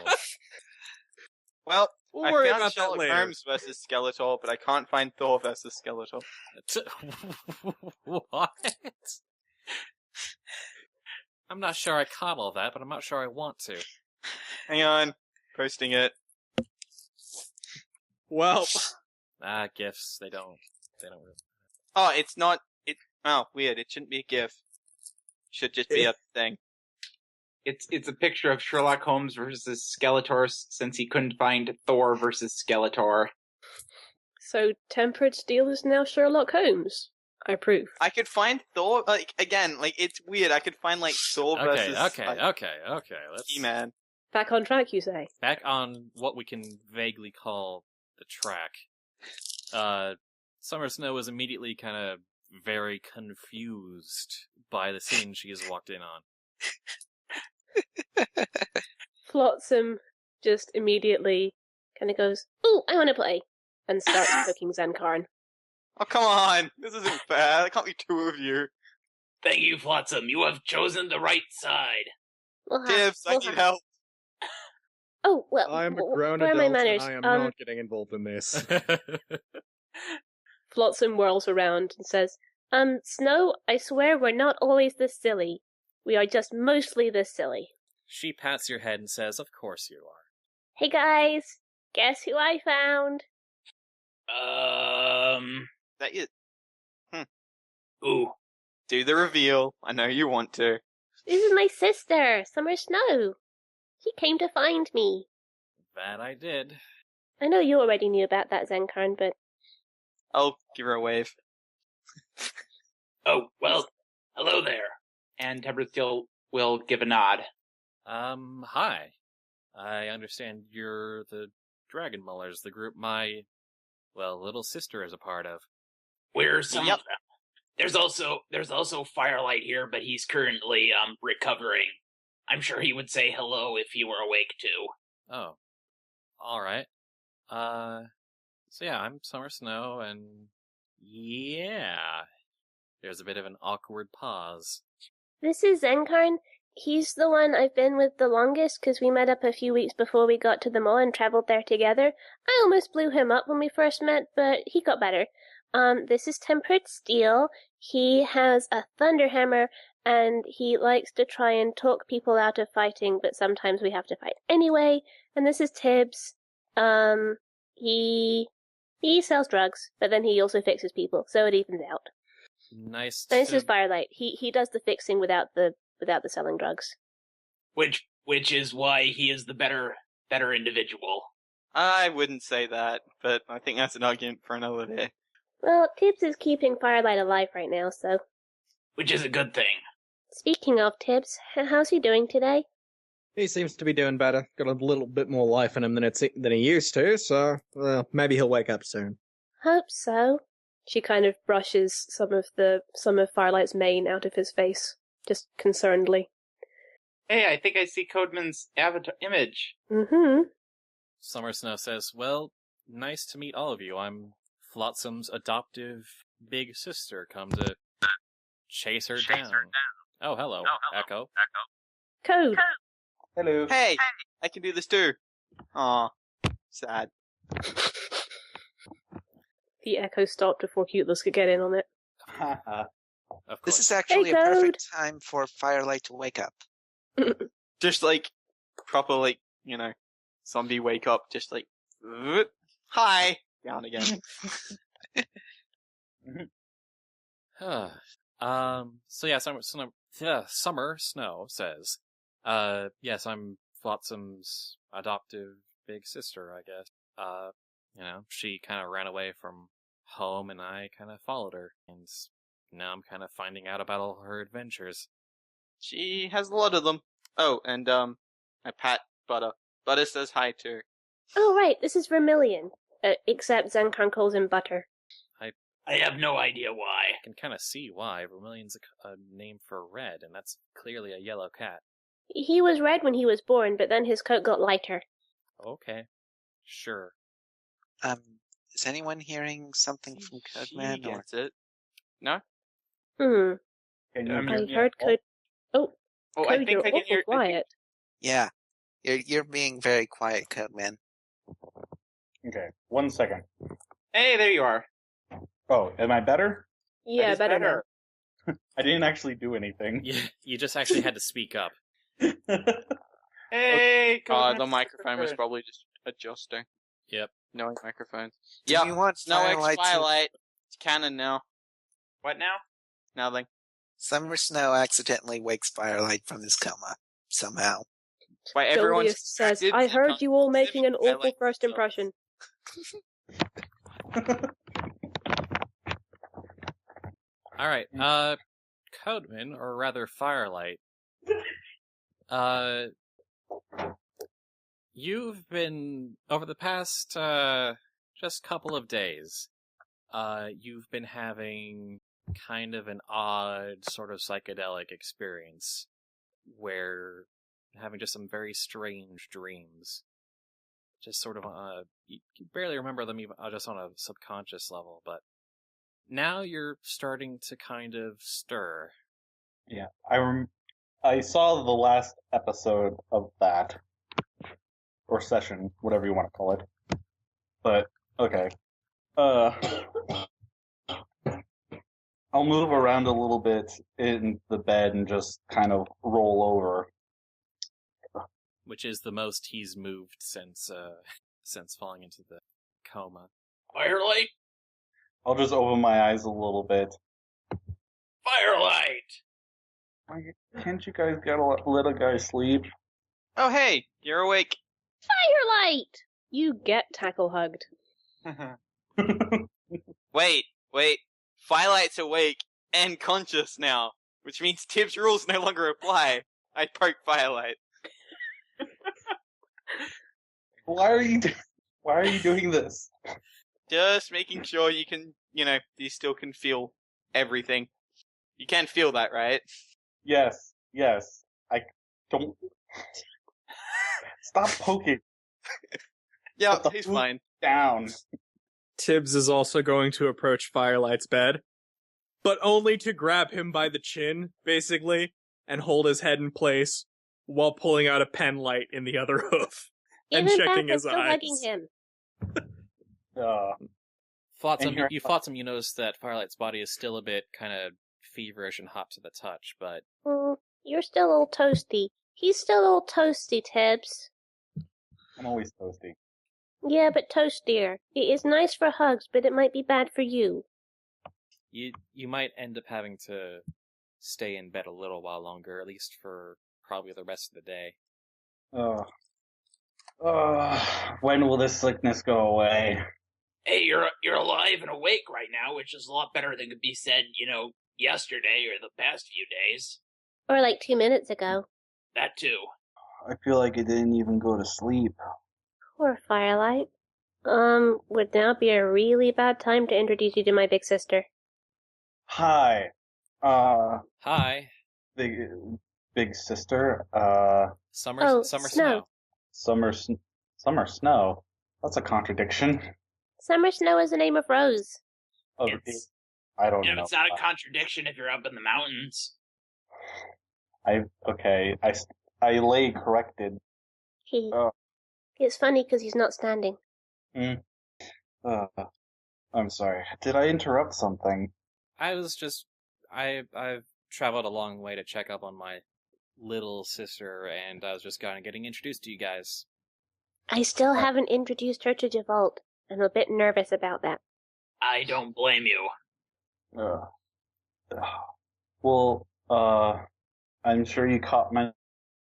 Well, We'll I worry found about that Sherlock later. Holmes versus Skeletor, but I can't find Thor versus Skeletor. What? I'm not sure I caught all that, but I'm not sure I want to. Hang on. Posting it. Well, GIFs, they don't really. Oh, it's not... weird. It shouldn't be a GIF. Should just be a thing. It's a picture of Sherlock Holmes versus Skeletor since he couldn't find Thor versus Skeletor. So Tempered Steel is now Sherlock Holmes. I approve. I could find Thor, it's weird. I could find, Thor versus... Okay. Let's He-Man. Back on track, you say? back on what we can vaguely call the track. Summer Snow was immediately kind of very confused by the scene she has walked in on. Flotsam just immediately kind of goes, "Ooh, I want to play," and starts cooking Zenkarn. Oh, come on. This isn't fair. There can't be two of you. Thank you, Flotsam. You have chosen the right side. Tibbs, I need help. Oh, well, I'm a grown where are adult my manners? and I am not getting involved in this. Flotsam whirls around and says, Snow, I swear we're not always this silly. We are just mostly this silly. She pats your head and says, "Of course you are." Hey guys, guess who I found? That you... Ooh. Do the reveal. I know you want to. This is my sister, Summer Snow. She came to find me. That I did. I know you already knew about that, Zenkarn, but... I'll give her a wave. Oh, well, hello there. And Tempered Steel will give a nod. Hi. I understand you're the Dragon Mullers, the group my, little sister is a part of. We're some Yep. of them. There's also Firelight here, but he's currently recovering. I'm sure he would say hello if he were awake too. Oh. Alright. So yeah, I'm Summer Snow, and yeah. There's a bit of an awkward pause. This is Zenkarn. He's the one I've been with the longest, because we met up a few weeks before we got to the mall and traveled there together. I almost blew him up when we first met, but he got better. This is Tempered Steel. He has a Thunderhammer, and he likes to try and talk people out of fighting, but sometimes we have to fight anyway. And this is Tibbs. He sells drugs, but then he also fixes people, so it evens out. Nice. And this is Firelight. He does the fixing without the selling drugs. Which is why he is the better individual. I wouldn't say that, but I think that's an argument for another day. Well, Tibbs is keeping Firelight alive right now, so... Which is a good thing. Speaking of Tibbs, how's he doing today? He seems to be doing better. Got a little bit more life in him than he used to, so maybe he'll wake up soon. Hope so. She kind of brushes some of Firelight's mane out of his face, just concernedly. Hey, I think I see Codeman's avatar image. Mm-hmm. Summer Snow says, "Well, nice to meet all of you. I'm Flotsam's adoptive big sister, come to chase her down. Oh, hello, Echo. Code. Hello. Hey, I can do this too. Aw, sad. The Echo stopped before Cuteless could get in on it. Of This course. is actually Hey, a Code. perfect time for Firelight to wake up. Just proper zombie wake up, just hi, down again. So yeah, Summer Snow says, yes, I'm Flotsam's adoptive big sister, I guess. She kind of ran away from home and I kind of followed her, and now I'm kind of finding out about all her adventures. She has a lot of them. Oh, and I pat Butter. Butter says hi to her. Oh, right, this is Vermilion. Except Zenkarn calls him Butter. I have no idea why. I can kind of see why. Vermilion's a name for red, and that's clearly a yellow cat. He was red when he was born, but then his coat got lighter. Okay. Sure. Is anyone hearing something from She Codman? Or... gets it. No? Hmm. Can you I hear I me heard at all? Code. Oh, Oh, Code, I think you're I can awful hear. quiet. Yeah, you're being very quiet, Codman. Okay, 1 second. Hey, there you are. Oh, am I better? Yeah, That is better now. I didn't actually do anything. You just actually had to speak up. Hey, The microphone was probably just adjusting. Yep. No microphones. Do Yeah. you want Snow X Firelight to... Firelight. It's canon now. What now? Nothing. Summer Snow accidentally wakes Firelight from his coma, somehow. Wait, everyone's Julius says, distracted. I heard you all making an I awful like first myself. impression. All right. Codeman, or rather Firelight. You've been over the past just couple of days. You've been having kind of an odd sort of psychedelic experience where having just some very strange dreams. Just sort of you barely remember them even just on a subconscious level, but now you're starting to kind of stir. Yeah, I saw the last episode of that, or session, whatever you want to call it. But okay, I'll move around a little bit in the bed and just kind of roll over. Which is the most he's moved since falling into the coma. Firelight? I'll just open my eyes a little bit. Firelight! Can't you guys let a guy sleep? Oh, hey, you're awake. Firelight! You get tackle hugged. Wait. Firelight's awake and conscious now, which means Tibbs' rules no longer apply. I poke Firelight. Why are you doing this? Just making sure you can, you still can feel everything. You can feel that, right? Yes. I don't. Stop poking. Yeah, Put the he's food fine. down. Tibbs is also going to approach Firelight's bed, but only to grab him by the chin, basically, and hold his head in place while pulling out a pen light in the other hoof and Even checking back his for still eyes. hugging him. Flotsam, And here- you notice that Firelight's body is still a bit kind of feverish and hot to the touch, but You're still all toasty. He's still all toasty, Tibbs. I'm always toasty. Yeah, but toastier. It is nice for hugs, but it might be bad for you. you might end up having to stay in bed a little while longer, at least for probably the rest of the day. When will this sickness go away? Hey, you're alive and awake right now, which is a lot better than could be said, yesterday or the past few days. Or like 2 minutes ago. That too. I feel like I didn't even go to sleep. Poor Firelight. Would now be a really bad time to introduce you to my big sister. Hi. Hi, Big sister. Summer Snow. Summer Snow. That's a contradiction. Summer Snow is the name of Rose. Oh, It's- I don't know. It's not a contradiction if you're up in the mountains. I lay corrected. Oh. It's funny because he's not standing. I'm sorry. Did I interrupt something? I've traveled a long way to check up on my little sister, and I was just kind of getting introduced to you guys. I still haven't introduced her to Devault. I'm a bit nervous about that. I don't blame you. Well, I'm sure you caught my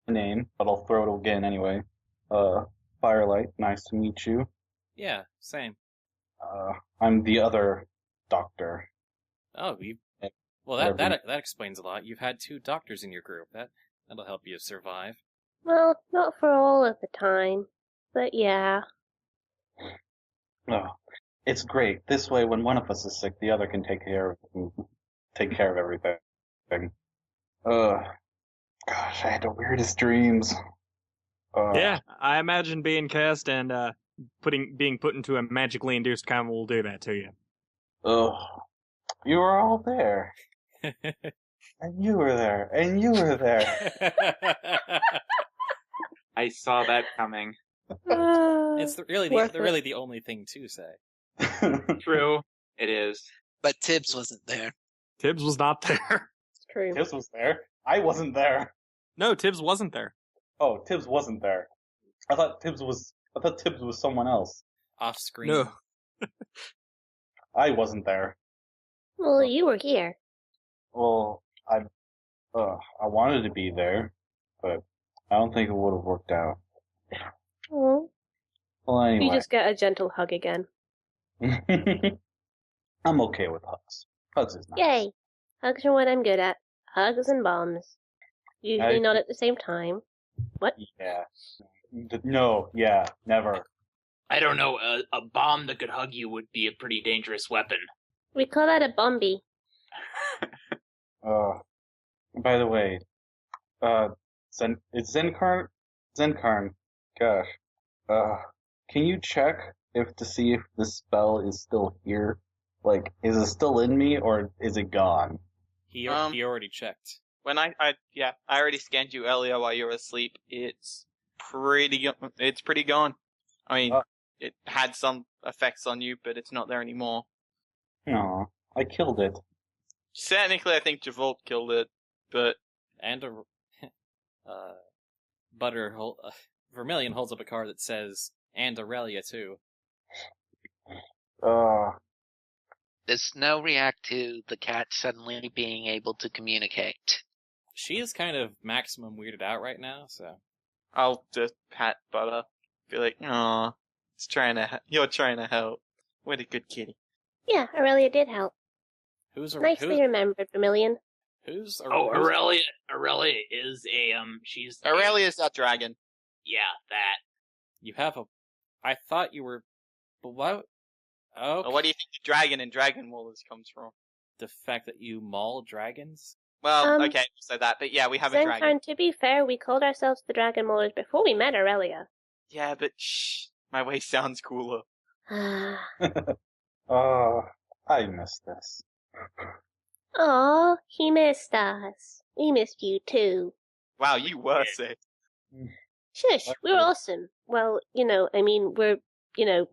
name, but I'll throw it again anyway. Firelight, nice to meet you. Yeah, same. I'm the other doctor. Oh, Whatever. that explains a lot. You've had 2 doctors in your group. That'll help you survive. Well, not for all of the time. But yeah. It's great. This way, when one of us is sick, the other can take care of everything. Gosh, I had the weirdest dreams. Yeah, I imagine being cursed and being put into a magically induced coma will do that to you. You were all there. And you were there. And you were there. I saw that coming. It's really the only thing to say. True, it is. But Tibbs wasn't there. Tibbs was not there. It's true. Tibbs was there. I wasn't there. No, Tibbs wasn't there. Oh, Tibbs wasn't there. I thought Tibbs was someone else. Off screen. No. I wasn't there. Well, you were here. Well, I wanted to be there, but I don't think it would have worked out. Oh. Well, anyway. You just get a gentle hug again. I'm okay with hugs. Hugs is nice. Yay! Hugs are what I'm good at. Hugs and bombs. Usually not at the same time. What? Yeah. No, yeah, never. I don't know. A bomb that could hug you would be a pretty dangerous weapon. We call that a bomby. By the way, it's Zenkarn? Zenkarn. Gosh. Can you check to see if this spell is still here? Like, is it still in me, or is it gone? He already checked. When I already scanned you earlier while you were asleep. It's pretty gone. I mean, it had some effects on you, but it's not there anymore. No, I killed it. Technically, I think Javolt killed it, but... And Vermilion holds up a card that says, and Aurelia, too. Does Snow react to the cat suddenly being able to communicate? She is kind of maximum weirded out right now, so... I'll just pat Butter. Be like, aw, you're trying to help. What a good kitty. Yeah, Aurelia did help. Nicely remembered, Vermilion. Aurelia is she's... Aurelia's a dragon. Yeah, that. You have I thought you were... But what? Oh. Well, what do you think the dragon in Dragon Wars comes from? The fact that you maul dragons? Well, okay, so that, but yeah, we have a dragon. To be fair, we called ourselves the Dragon Maulers before we met Aurelia. Yeah, but shh, my way sounds cooler. I miss this. Aw, he missed us. We missed you too. Wow, you were sick. Shush, we're awesome. Well, we're,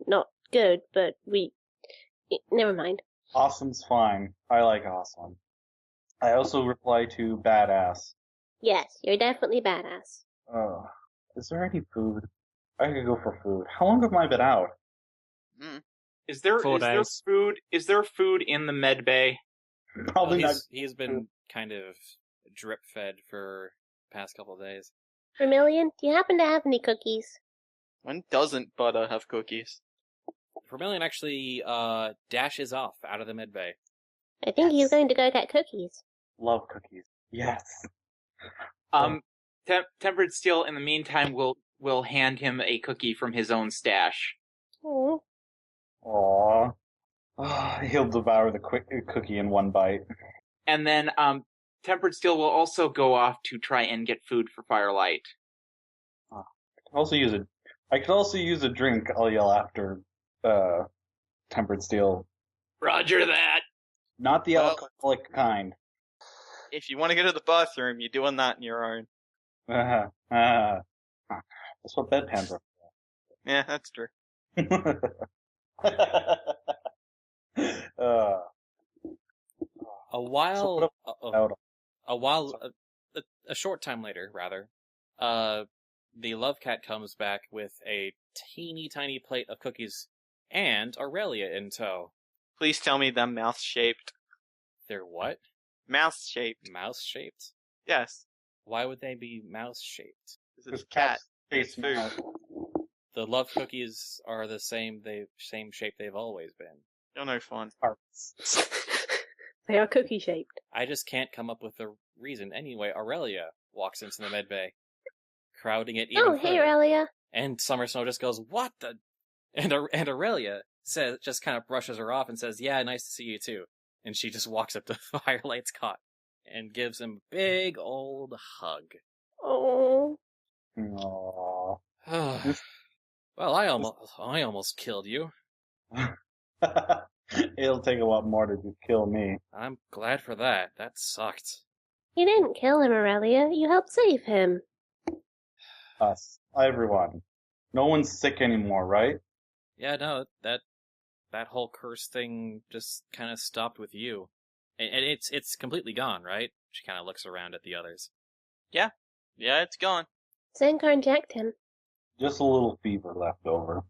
not good, but never mind. Awesome's fine. I like awesome. I also reply to badass. Yes, you're definitely badass. Is there any food? I could go for food. How long have I been out? Is there food? Is there food in the med bay? Probably not. He's been kind of drip fed for the past couple of days. Vermilion, do you happen to have any cookies? When doesn't Butter have cookies? Vermilion actually dashes off out of the med bay. I think he's going to go get cookies. Love cookies. Yes. Tempered Steel, in the meantime, will hand him a cookie from his own stash. Aww. He'll devour the cookie in one bite. And then Tempered Steel will also go off to try and get food for Firelight. I could also use a drink. I'll yell after Tempered Steel. Roger that. Not the alcoholic kind. If you want to go to the bathroom, you're doing that on your own. That's what bedpans are for. Yeah, that's true. A short time later, rather, the Love Cat comes back with a teeny tiny plate of cookies and Aurelia in tow. Please tell me they're mouse-shaped. They're what? Mouse-shaped. Mouse-shaped? Yes. Why would they be mouse-shaped? Because it's cat. It's food. The Love Cookies are the same shape they've always been. You're no fun. They are cookie-shaped. I just can't come up with a reason. Anyway, Aurelia walks into the med bay, crowding it even further. Hey, Aurelia. And Summer Snow just goes, what the... And Aurelia just kind of brushes her off and says, "Yeah, nice to see you too." And she just walks up to Firelight's cot and gives him a big old hug. Oh. Aww. Well, I almost killed you. It'll take a lot more to kill me. I'm glad for that. That sucked. You didn't kill him, Aurelia. You helped save him. Us. Everyone. No one's sick anymore, right? Yeah, no, that whole curse thing just kind of stopped with you. And it's completely gone, right? She kind of looks around at the others. Yeah, it's gone. Zenkar inject him. Just a little fever left over.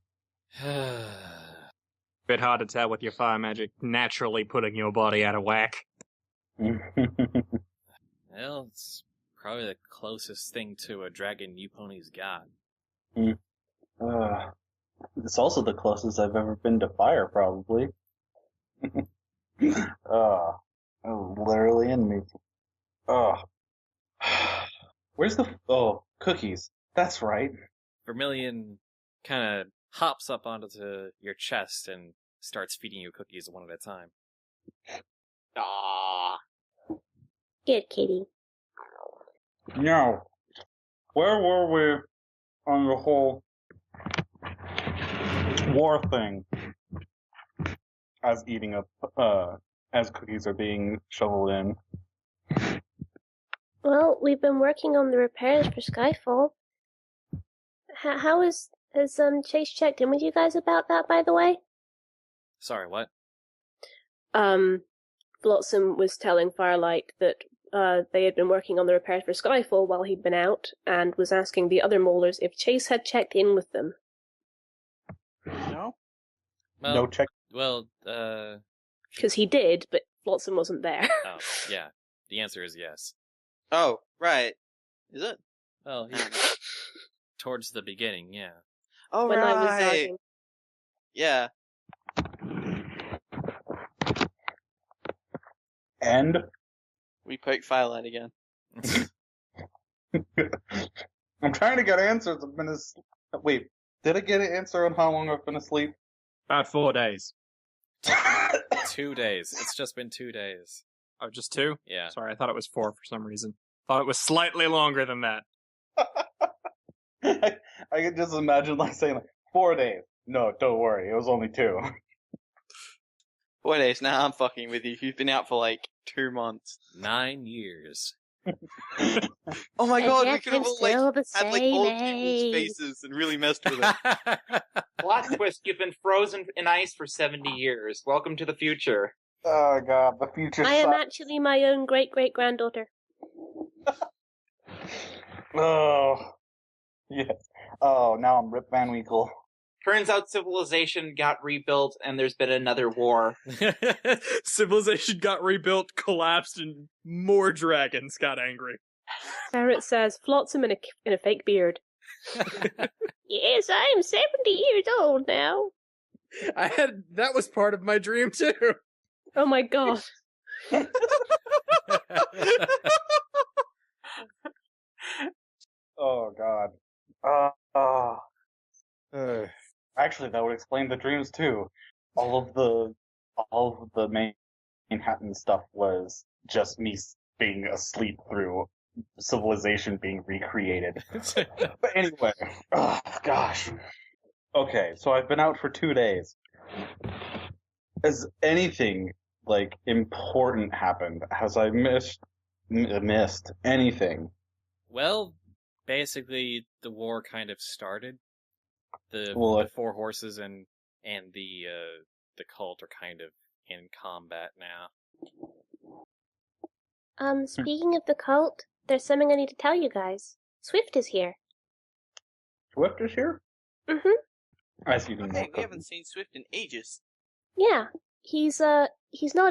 Bit hard to tell with your fire magic naturally putting your body out of whack. Well, it's probably the closest thing to a dragon you ponies got. It's also the closest I've ever been to fire, probably. Literally in me. Where's the cookies? That's right. Vermilion kind of hops up onto your chest and starts feeding you cookies one at a time. Aww. Good kitty. Now, where were we on the whole war thing? As as cookies are being shoveled in. Well, we've been working on the repairs for Skyfall. How is Chase checked in with you guys about that, by the way? Sorry, what? Flotsam was telling Firelight that they had been working on the repairs for Skyfall while he'd been out, and was asking the other molars if Chase had checked in with them. No? Well, No check. Well, Because he did, but Flotsam wasn't there. oh, yeah. The answer is yes. Oh, right. Is it? Well, towards the beginning, yeah. Oh, when I was right. zogging. Yeah. And? We poked Firelight again. I'm trying to get answers. I've been Wait, did I get an answer on how long I've been asleep? About 4 days. 2 days. It's just been 2 days. Oh, just 2? Yeah. Sorry, I thought it was 4 for some reason. Thought it was slightly longer than that. I could just imagine saying 4 days. No, don't worry. It was only 2. 4 days. Now I'm fucking with you. You've been out for 2 months. 9 years. Oh my And god, we yet could have I'm all still the had same old people's age. faces and really messed with it. Plot twist, you've been frozen in ice for 70 years. Welcome to the future. Oh god, the future I am sucks. actually my own great-great-granddaughter. Oh. Yes. Oh, now I'm Rip Van Winkle. Turns out civilization got rebuilt and there's been another war. Civilization got rebuilt, collapsed, and more dragons got angry. Ferret says, Flotsam in a fake beard. Yes, I'm 70 years old now. That was part of my dream too. Oh my god. Oh god. Actually, that would explain the dreams too. All of the Manhattan stuff was just me being asleep through civilization being recreated. But anyway, oh gosh. Okay, so I've been out for 2 days. Has anything important happened? Has I missed anything? Well, basically, the war kind of started. The 4 horses and the cult are kind of in combat now. Speaking of the cult, there's something I need to tell you guys. Swift is here. Swift is here? Mm-hmm. I see them. Okay, we haven't seen Swift in ages. Yeah. He's not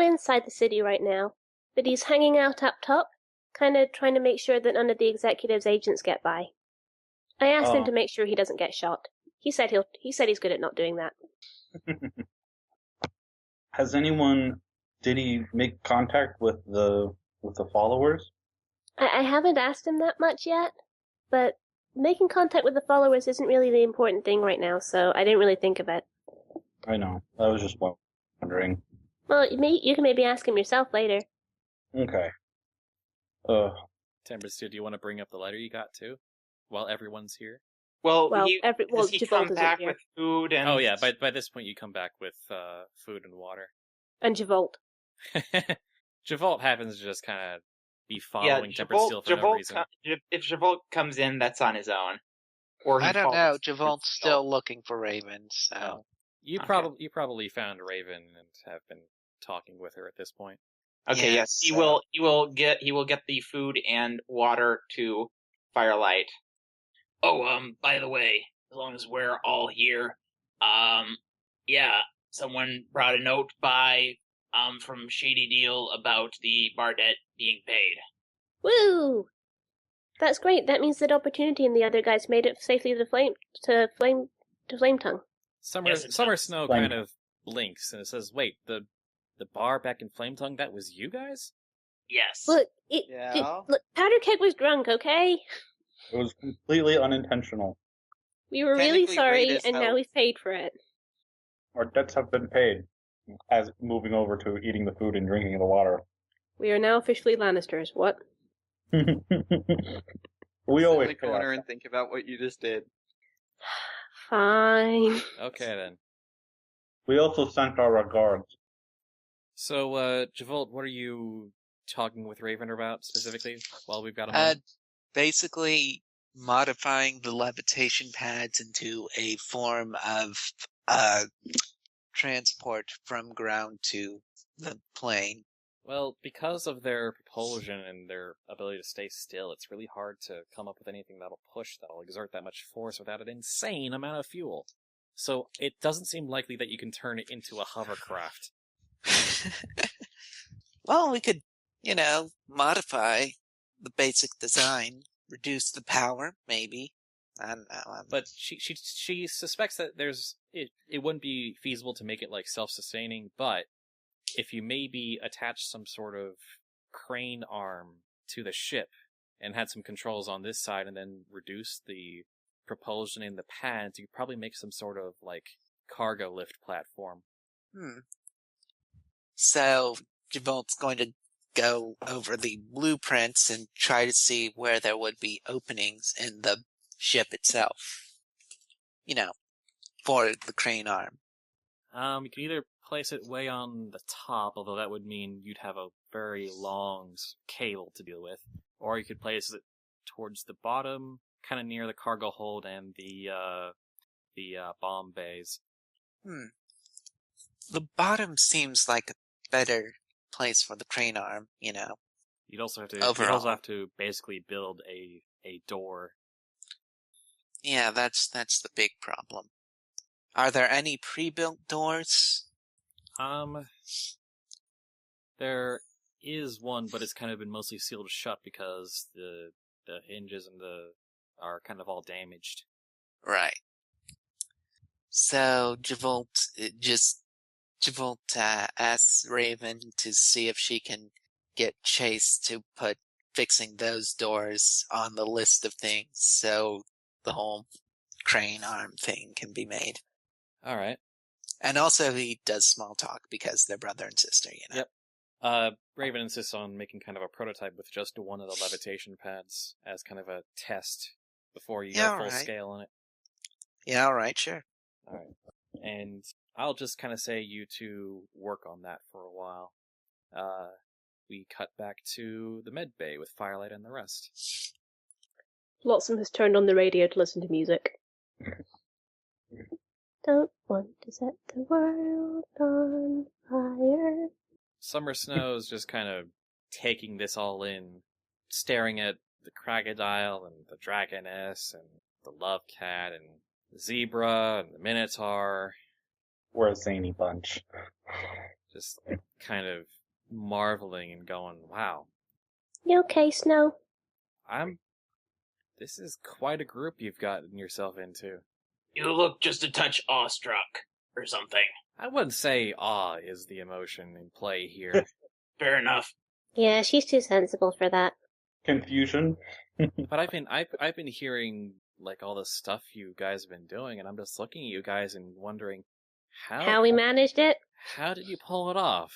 inside the city right now, but he's hanging out up top, kind of trying to make sure that none of the executives' agents get by. I asked him to make sure he doesn't get shot. He said he's good at not doing that. Did he make contact with the followers? I haven't asked him that much yet, but making contact with the followers isn't really the important thing right now, so I didn't really think of it. I know. I was just wondering. Well, you can maybe ask him yourself later. Okay. Tempest, do you want to bring up the letter you got too, while everyone's here? Well, Well, does he come Javolt isn't back here. with food and... Oh yeah, by this point you come back with food and water. And Javolt. Javolt happens to just kind of be Yeah, following Tempest Steel for no reason. If Javolt comes in, that's on his own. Or he I don't know. follows Javolt's still looking for Raven, so Oh. You Okay. probably found Raven and have been talking with her at this point. Okay, yes, he will get the food and water to Firelight. Oh, by the way, as long as we're all here, yeah, someone brought a note by, from Shady Deal about the bar debt being paid. Woo! That's great. That means that Opportunity and the other guys made it safely to Flame Tongue. Summer Snow Flame. kind of blinks and it says, "Wait, the bar back in Flame Tongue, that was you guys?" Yes. Look, Yeah. look, Powder Keg was drunk, okay? It was completely unintentional. We were really Technically, sorry, Raid is and now how- we've paid for it. Our debts have been paid. As moving over to eating the food and drinking the water. We are now officially Lannisters. What? We Sit in always the pay corner our- and think about what you just did. Fine. Okay then. We also sent our regards. So, Javolt, what are you talking with Raven about specifically while we've got a Uh, moment? basically modifying the levitation pads into a form of transport from ground to the plane. Well, because of their propulsion and their ability to stay still, it's really hard to come up with anything that'll exert that much force without an insane amount of fuel. So it doesn't seem likely that you can turn it into a hovercraft. Well, we could, modify the basic design, reduce the power, maybe. I don't know. But she suspects that it wouldn't be feasible to make it like self-sustaining, but if you maybe attach some sort of crane arm to the ship and had some controls on this side and then reduce the propulsion in the pads, you could probably make some sort of like cargo lift platform. So, Javolt's going to go over the blueprints and try to see where there would be openings in the ship itself. For the crane arm. You can either place it way on the top, although that would mean you'd have a very long cable to deal with, or you could place it towards the bottom, kind of near the cargo hold and the bomb bays. The bottom seems like a better place for the crane arm, You'd also have to Overall. basically build a door. Yeah, that's the big problem. Are there any pre-built doors? There is one, but it's kind of been mostly sealed shut because the hinges and are kind of all damaged. Right. So Javolt asks Raven to see if she can get Chase to put fixing those doors on the list of things so the whole crane arm thing can be made. All right. And also he does small talk because they're brother and sister, Yep. Raven insists on making kind of a prototype with just one of the levitation pads as kind of a test before you go full alright. scale on it. Yeah, alright, sure. All right. And I'll just kind of say you two work on that for a while. We cut back to the med bay with Firelight and the rest. Flotsam has turned on the radio to listen to music. Don't want to set the world on fire. Summer Snow's just kind of taking this all in, staring at the crocodile and the dragoness and the love cat and the zebra and the minotaur. We're a zany bunch. Just kind of marveling and going, wow, You okay, Snow? this is quite a group you've gotten yourself into. You look just a touch awestruck, or something. I wouldn't say awe is the emotion in play here. Fair enough. Yeah, she's too sensible for that. Confusion. But I've been hearing like all the stuff you guys have been doing, and I'm just looking at you guys and wondering, How we managed it? How did you pull it off?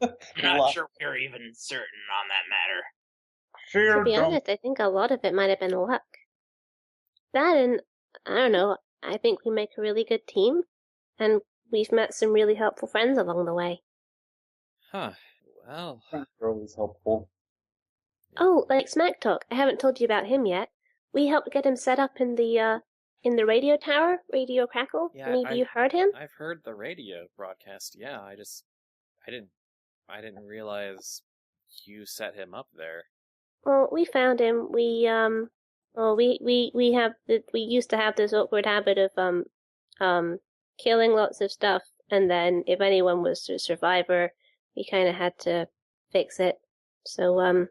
I'm not sure we're even certain on that matter. To be honest, I think a lot of it might have been luck. That and, I don't know, I think we make a really good team, and we've met some really helpful friends along the way. Huh. Well... They're always helpful. Oh, like Smack Talk. I haven't told you about him yet. We helped get him set up in the radio tower, Radio Crackle. Yeah, Maybe you heard him? I've heard the radio broadcast, yeah, I didn't realize you set him up there. Well, we found him. We used to have this awkward habit of killing lots of stuff, and then if anyone was a survivor, we kind of had to fix it. So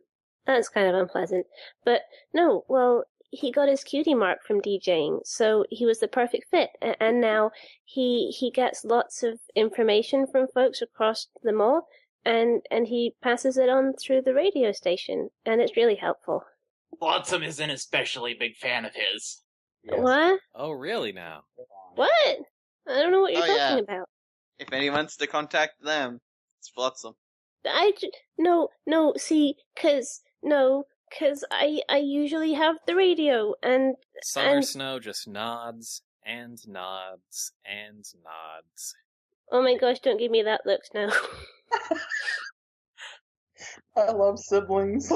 that's kind of unpleasant. But no, well, he got his cutie mark from DJing, so he was the perfect fit. And now he gets lots of information from folks across the mall, and he passes it on through the radio station, and it's really helpful. Flotsam is an especially big fan of his. Yes. What? Oh, really now? What? I don't know what you're talking about. If anyone wants to contact them, it's Flotsam. Cause I usually have the radio, and Summer Snow just nods and nods and nods. Oh my gosh, don't give me that look, Snow. I love siblings.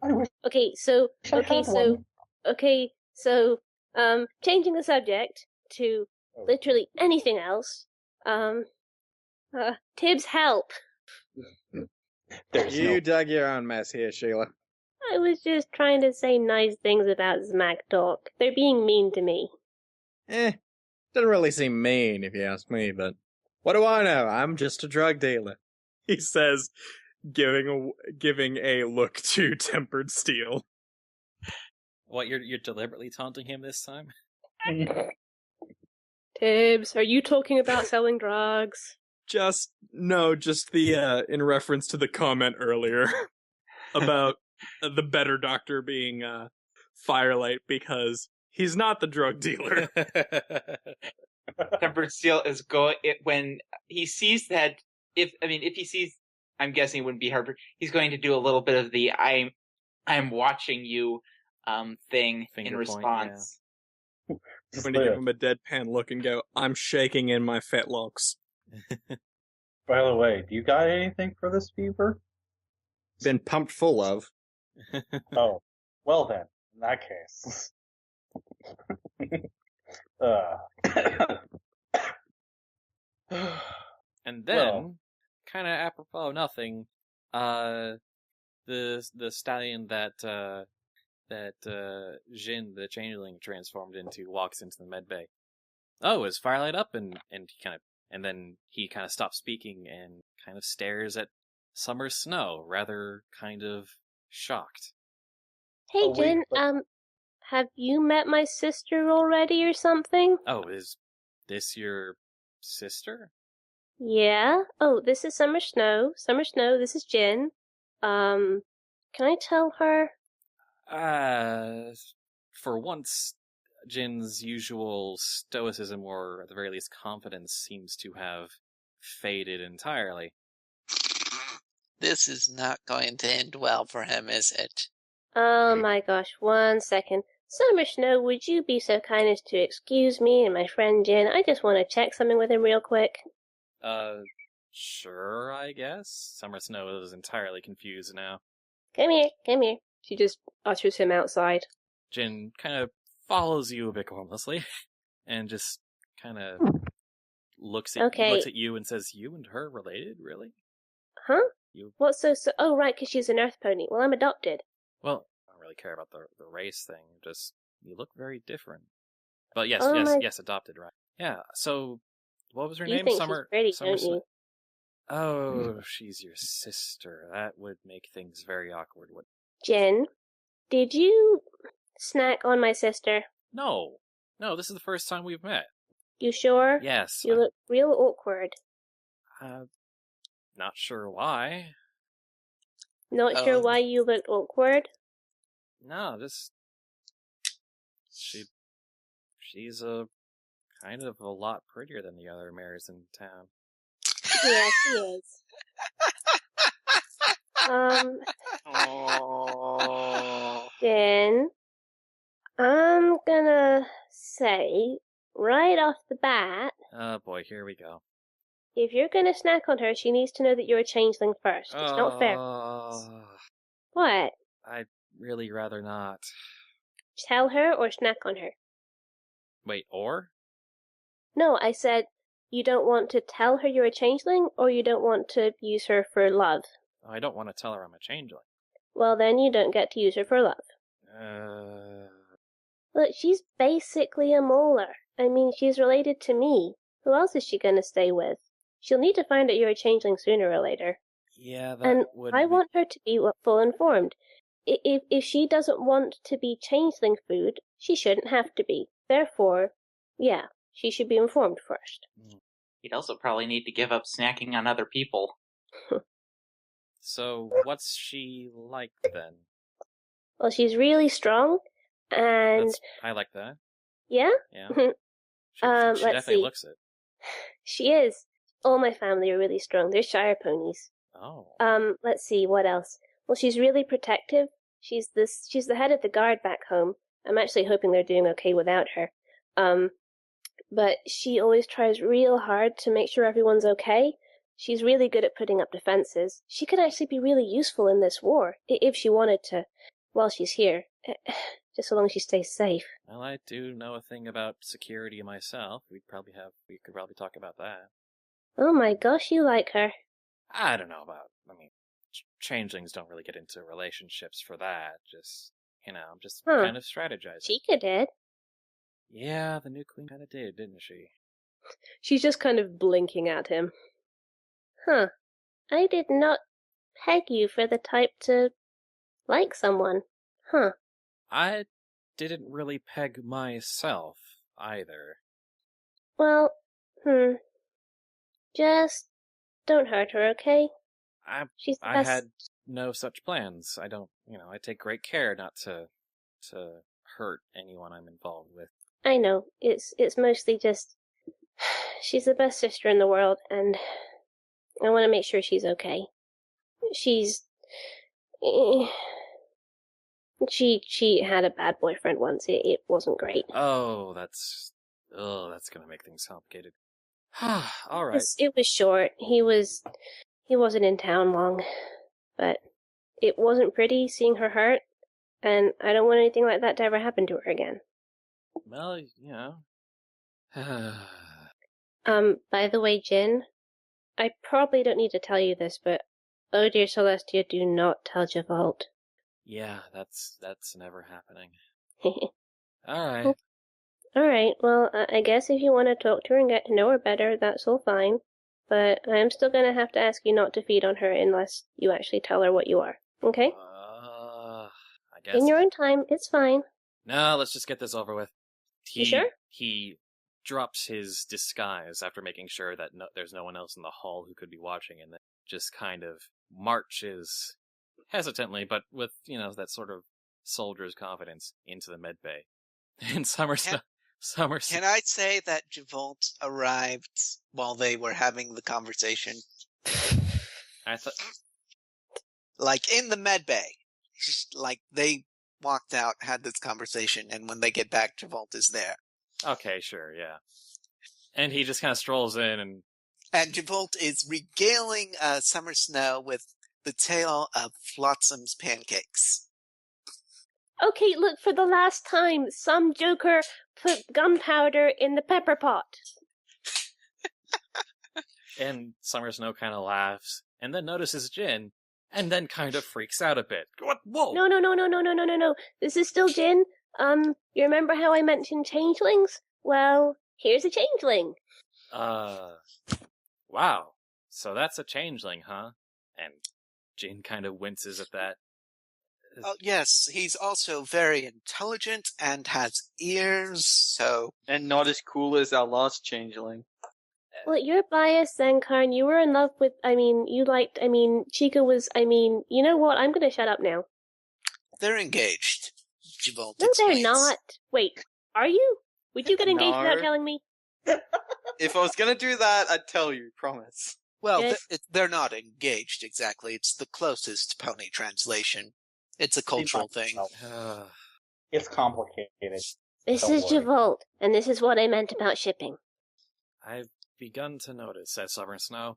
I wish Okay, so changing the subject to literally anything else. Tibbs, help. You dug your own mess here, Sheila. I was just trying to say nice things about Smack Talk. They're being mean to me. Doesn't really seem mean, if you ask me, but what do I know? I'm just a drug dealer. He says, giving a look to Tempered Steel. What, you're deliberately taunting him this time? Tibbs, are you talking about selling drugs? Just the, in reference to the comment earlier about the better doctor being, Firelight, because he's not the drug dealer. Tempered Steel is when he sees that, if he sees, I'm guessing it wouldn't be hard, he's going to do a little bit of the I'm watching you, thing Finger in point, response. I'm going to give him a deadpan look and go, I'm shaking in my fetlocks. By the way, do you got anything for this fever? Been pumped full of. Oh, well then, in that case. And then, kind of apropos of nothing, the stallion that Jin, the changeling, transformed into, walks into the med bay. Oh, is Firelight up? And then he kind of stops speaking and kind of stares at Summer Snow, rather kind of shocked. Hey, Jin, have you met my sister already or something? Oh, is this your sister? Yeah. Oh, this is Summer Snow. Summer Snow, this is Jin. Can I tell her? For once, Jin's usual stoicism, or at the very least confidence, seems to have faded entirely. This is not going to end well for him, is it? Oh my gosh, 1 second. Summer Snow, would you be so kind as to excuse me and my friend Jin? I just want to check something with him real quick. Sure, I guess? Summer Snow is entirely confused now. Come here, come here. She just ushers him outside. Jin kind of follows you a bit harmlessly, and just kind of looks at you and says, "You and her related, really?" Huh? What's so? Oh, right, because she's an Earth pony. Well, I'm adopted. Well, I don't really care about the race thing. Just you look very different. But yes, yes, adopted, right? Yeah. So, what was her name? Think Summer. She's pretty, Summer don't you? Oh, she's your sister. That would make things very awkward. Jen, did you snack on my sister? No, this is the first time we've met. You sure? Yes. You look real awkward. Not sure why. Not sure why you looked awkward? No, just... She's a kind of a lot prettier than the other mares in town. Yeah, she is. Oh. Then I'm gonna say right off the bat, Oh boy, here we go. if you're gonna snack on her, she needs to know that you're a changeling first. It's not fair. What? I'd really rather not. Tell her or snack on her? Wait, or? No, I said you don't want to tell her you're a changeling, or you don't want to use her for love. I don't want to tell her I'm a changeling. Well, then you don't get to use her for love. Look, she's basically a molar. I mean, she's related to me. Who else is she gonna stay with? She'll need to find out you're a changeling sooner or later. Yeah, that And would I be... want her to be full informed. If she doesn't want to be changeling food, she shouldn't have to be. Therefore, yeah, she should be informed first. You'd also probably need to give up snacking on other people. So, what's she like then? Well, she's really strong, and I like that. yeah, Yeah. She let's definitely see. looks it. She is. All my family are really strong. They're Shire ponies. Oh. Let's see, what else? Well, she's really protective. She's the head of the guard back home. I'm actually hoping they're doing okay without her. But she always tries real hard to make sure everyone's okay. She's really good at putting up defenses. She could actually be really useful in this war, if she wanted to, while she's here. Just so long as she stays safe. Well, I do know a thing about security myself. We could probably talk about that. Oh my gosh, you like her. I don't know about, changelings don't really get into relationships for that. Just, I'm just kind of strategizing. Chica did. Yeah, the new queen kind of did, didn't she? She's just kind of blinking at him. Huh. I did not peg you for the type to like someone. Huh. I didn't really peg myself, either. Well, just don't hurt her, okay? She's the best. I had no such plans. I don't, I take great care not to hurt anyone I'm involved with. I know. It's mostly just she's the best sister in the world, and I want to make sure she's okay. She had a bad boyfriend once. It wasn't great. Oh, that's gonna make things complicated. All right. It was short. He wasn't in town long, but it wasn't pretty seeing her hurt, and I don't want anything like that to ever happen to her again. Well, By the way, Jin, I probably don't need to tell you this, but oh dear Celestia, do not tell Javolt. Yeah, that's never happening. All right. Alright, well, I guess if you want to talk to her and get to know her better, that's all fine. But I am still going to have to ask you not to feed on her unless you actually tell her what you are. Okay? I guess. In your own time, it's fine. No, let's just get this over with. You sure? He drops his disguise after making sure that there's no one else in the hall who could be watching, and then just kind of marches hesitantly, but with, that sort of soldier's confidence into the med bay. And Can I say that Javolt arrived while they were having the conversation? I thought... Like, in the med bay. Just, like, they walked out, had this conversation, and when they get back, Javolt is there. Okay, sure, yeah. And he just kind of strolls in And Javolt is regaling Summer Snow with the tale of Flotsam's pancakes. Okay, look, for the last time, some joker put gunpowder in the pepper pot. And Summer Snow kind of laughs, and then notices Jin, and then kind of freaks out a bit. What? Whoa! No. This is still Jin. You remember how I mentioned changelings? Well, here's a changeling. Wow. So that's a changeling, huh? And Jin kind of winces at that. Oh, yes, he's also very intelligent and has ears, so... And not as cool as our last changeling. Well, you're biased, Zenkarn. You were in love with, Chica was, you know what? I'm gonna shut up now. They're engaged, Javolt No, explains. they're not. Wait, are you? Would you get engaged without telling me? If I was gonna do that, I'd tell you, promise. Well, Good. they're not engaged exactly. It's the closest pony translation. It's a cultural thing. It's complicated. This Don't is worry. Javolt, and this is what I meant about shipping. I've begun to notice, says Summer Snow.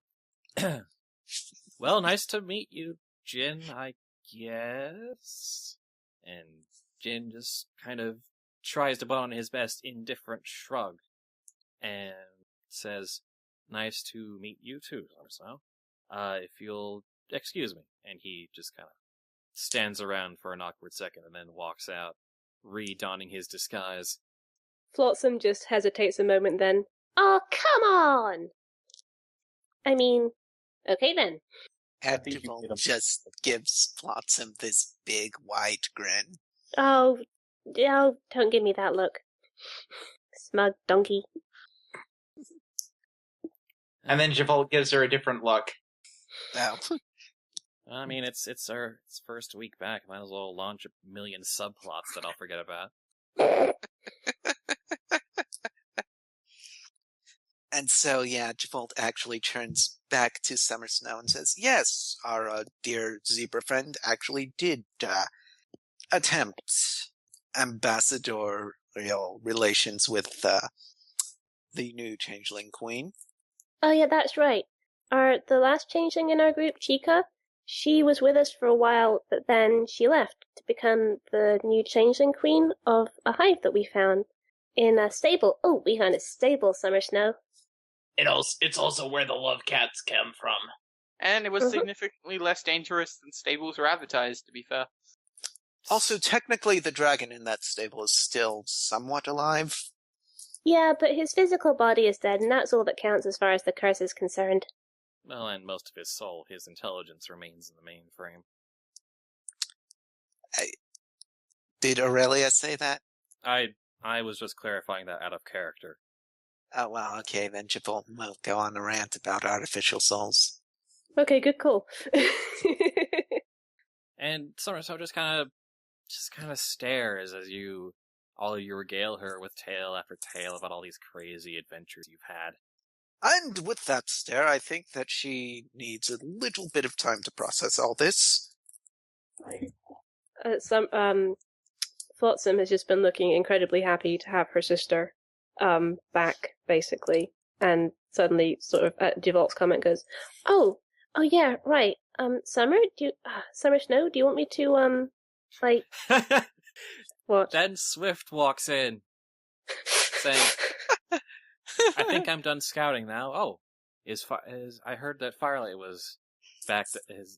Well, nice to meet you, Jin, I guess. And Jin just kind of tries to put on his best indifferent shrug and says, nice to meet you too, Summer Snow. If you'll excuse me. And he just kind of stands around for an awkward second and then walks out, redonning his disguise. Flotsam just hesitates a moment, then, oh, come on! I mean, okay then. And think you Javolt did a- just gives Flotsam this big wide grin. Oh, don't give me that look. Smug donkey. And then Javolt gives her a different look. Oh. I mean, it's our first week back. Might as well launch a million subplots that I'll forget about. And so, yeah, Javolt actually turns back to Summer Snow and says, yes, our dear zebra friend actually did attempt ambassadorial relations with the new changeling queen. Oh yeah, that's right. The last changeling in our group, Chica, she was with us for a while, but then she left to become the new changeling queen of a hive that we found in a stable. Oh, we found a stable, Summer Snow. It's also where the love cats come from. And it was Mhm. significantly less dangerous than stables were advertised, to be fair. Also, technically, the dragon in that stable is still somewhat alive. Yeah, but his physical body is dead, and that's all that counts as far as the curse is concerned. Well, and most of his soul, his intelligence remains in the mainframe. Did Aurelia say that? I was just clarifying that out of character. Oh, well, okay, then Javolt will go on a rant about artificial souls. Okay, good call. And Summer Snow just kind of stares as you regale her with tale after tale about all these crazy adventures you've had. And with that stare, I think that she needs a little bit of time to process all this. Flotsam has just been looking incredibly happy to have her sister back, basically, and suddenly, sort of, at Javolt's comment goes, "Oh yeah, right. Summer Snow, do you want me to what?" Then Swift walks in, saying, I think I'm done scouting now. Oh, I heard that Firelight was back,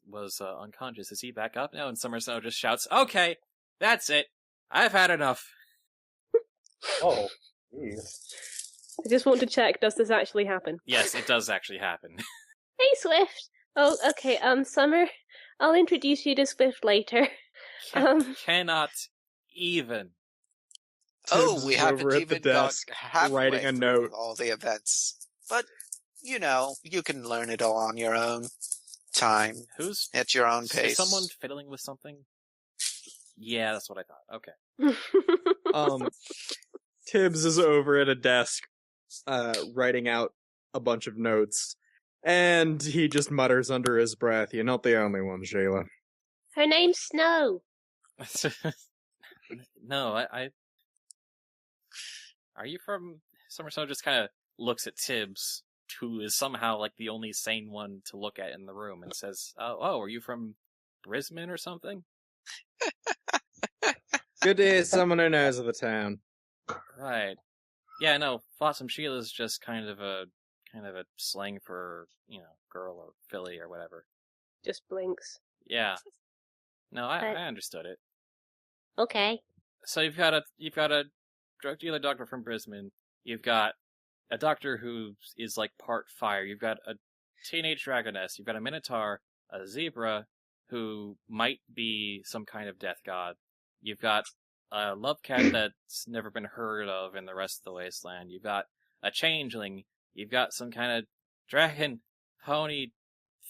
was unconscious. Is he back up now? And Summer Snow just shouts, okay, that's it. I've had enough. Oh, jeez. I just want to check, does this actually happen? Yes, it does actually happen. Hey, Swift! Oh, okay, Summer, I'll introduce you to Swift later. Cannot even. Oh, Tibbs we is haven't over at the even got desk, halfway writing a through note. all the events. But, you know, you can learn it all on your own time, Who's at your own is pace. someone fiddling with something? Yeah, that's what I thought. Okay. Tibbs is over at a desk, writing out a bunch of notes, and he just mutters under his breath, "You're not the only one, Shayla." Her name's Snow. No, I Are you from... Summer Snow just kind of looks at Tibbs, who is somehow like the only sane one to look at in the room, and says, oh, are you from Brisbane or something? Good to hear someone who knows of the town. Right. Yeah, no, Flotsam Sheila's just kind of a slang for, girl or filly or whatever. Just blinks. Yeah. No, I understood it. Okay. So you've got a drug dealer doctor from Brisbane. You've got a doctor who is like part fire. You've got a teenage dragoness. You've got a minotaur, a zebra who might be some kind of death god. You've got a love cat that's never been heard of in the rest of the wasteland. You've got a changeling. You've got some kind of dragon pony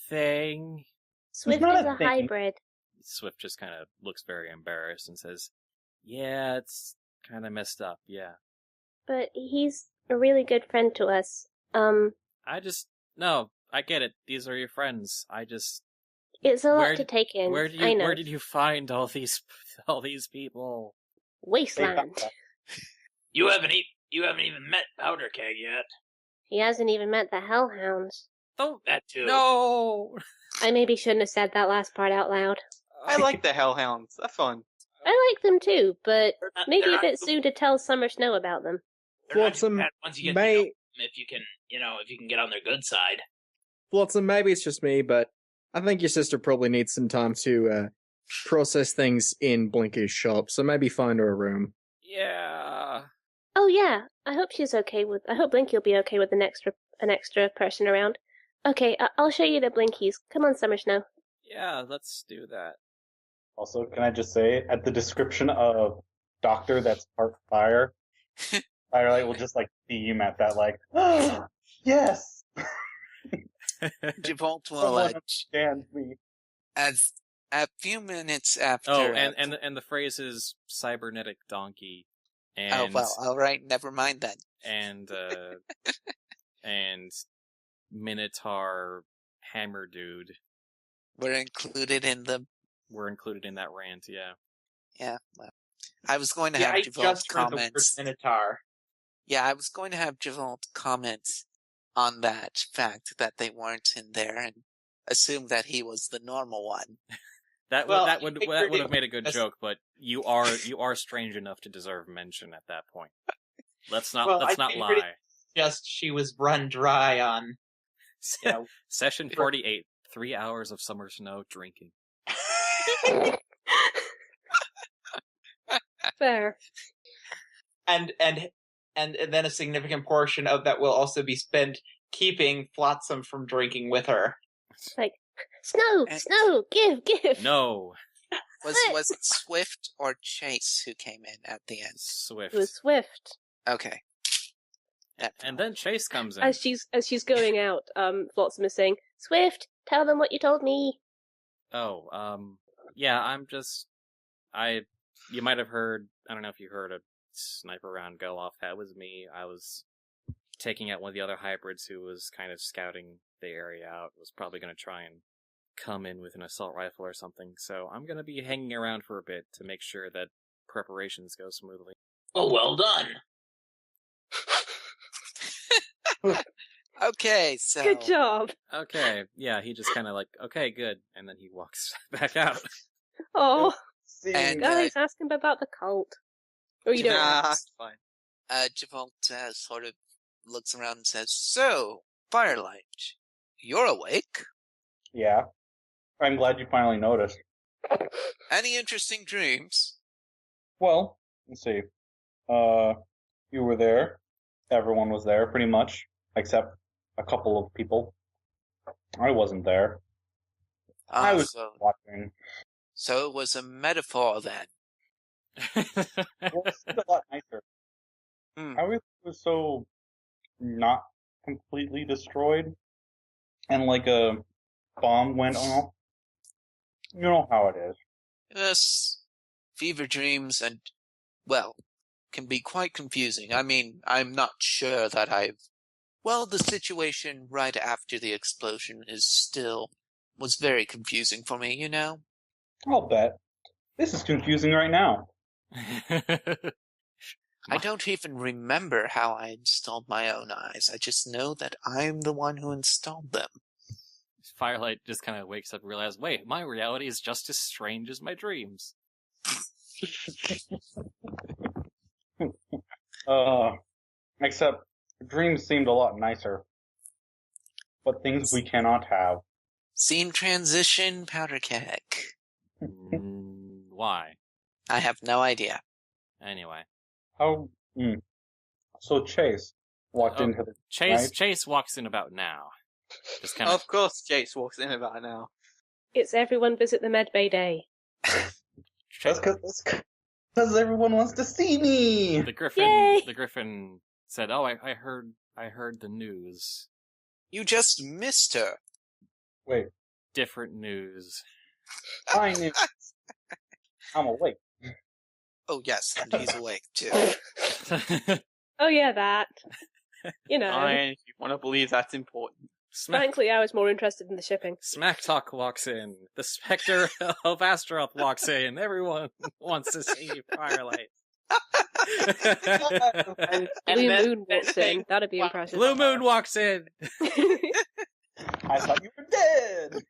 thing. Swift not is a a thing. hybrid. Swift just kind of looks very embarrassed and says, yeah, it's kind of messed up, yeah. But he's a really good friend to us. No, I get it. These are your friends. It's a lot Where to d- take in. I know. Where did you find all these people? Wasteland. You haven't even met Powder Keg yet. He hasn't even met the Hellhounds. Oh, That too. no! I maybe shouldn't have said that last part out loud. I like the Hellhounds. They're fun. I like them too, but maybe they're a not bit too- soon to tell Summer Snow about them. They're not too Flotsam bad once you get to know may them, if you can get on their good side. Flotsam, maybe it's just me, but I think your sister probably needs some time to process things in Blinky's shop, so maybe find her a room. Yeah. Oh yeah, I hope Blinky will be okay with an extra person around. Okay, I'll show you the Blinkies. Come on, Summer Snow. Yeah, let's do that. Also, can I just say, at the description of Doctor that's part fire, Firelight will just like beam at that, like, oh, yes! Javalt will, Someone understands me. as a few minutes after. Oh, and the phrase is cybernetic donkey. And, oh well, all right, never mind then. And and Minotaur hammer dude We're included in the. were included in that rant. Yeah. Yeah, well, I was going to Yeah, have I Javalt just read the word comments. Minotaur. Yeah, I was going to have Javalt comment on that fact that they weren't in there and assume that he was the normal one. That Well, would have made a good joke, but you are strange enough to deserve mention at that point. Let's not Well, I let's not think lie. pretty- Just she was run dry on. You know, Session 48, 3 hours of summer snow drinking. Fair. and then a significant portion of that will also be spent keeping Flotsam from drinking with her. Like, Snow, And- Snow, give. No, Was it Swift or Chase who came in at the end? Swift. It was Swift. Okay. Yeah. And then Chase comes in. As she's going out, Flotsam is saying, Swift, tell them what you told me. Oh, yeah, you might have heard, I don't know if you heard a sniper round go off. That was me. I was taking out one of the other hybrids who was kind of scouting the area out, was probably going to try and come in with an assault rifle or something. So I'm going to be hanging around for a bit to make sure that preparations go smoothly. Well done. Okay, so Good job. Okay, yeah, he just kind of like, okay, good, and then he walks back out. Oh, And, guys, ask him about the cult. Or you don't. Nah, it's fine. Javalt sort of looks around and says, "So, Firelight, you're awake? Yeah. I'm glad you finally noticed. Any interesting dreams?" Well, let's see. You were there. Everyone was there, pretty much, except a couple of people. I wasn't there. I was watching. So it was a metaphor then. It was a lot nicer. Hmm. I was so not completely destroyed, and like a bomb went off. You know how it is. Yes, fever dreams and, well, can be quite confusing. I mean, I'm not sure that the situation right after the explosion was very confusing for me, you know? I'll bet. This is confusing right now. I don't even remember how I installed my own eyes. I just know that I'm the one who installed them. Firelight just kind of wakes up and realizes, wait, my reality is just as strange as my dreams. Except dreams seemed a lot nicer. But things we cannot have. Scene transition, powder keg. Why? I have no idea. Anyway. How? So Chase walked into the Chase walks in about now. Just kind Of course, Chase walks in about now. It's everyone visit the Medbay Day. That's because everyone wants to see me. The Griffin said, "Oh, I heard the news." You just missed her. Wait, different news. I knew. I'm awake. Oh yes, and he's awake too. Oh yeah, that. You know, Fine, if you want to believe that's important. frankly, I was more interested in the shipping. Smack Talk walks in. The Spectre of Astaroth walks in. Everyone wants to see Firelight. And Blue then- Moon walks in. That'd be Wow. impressive. Blue Moon walks in. I thought you were dead.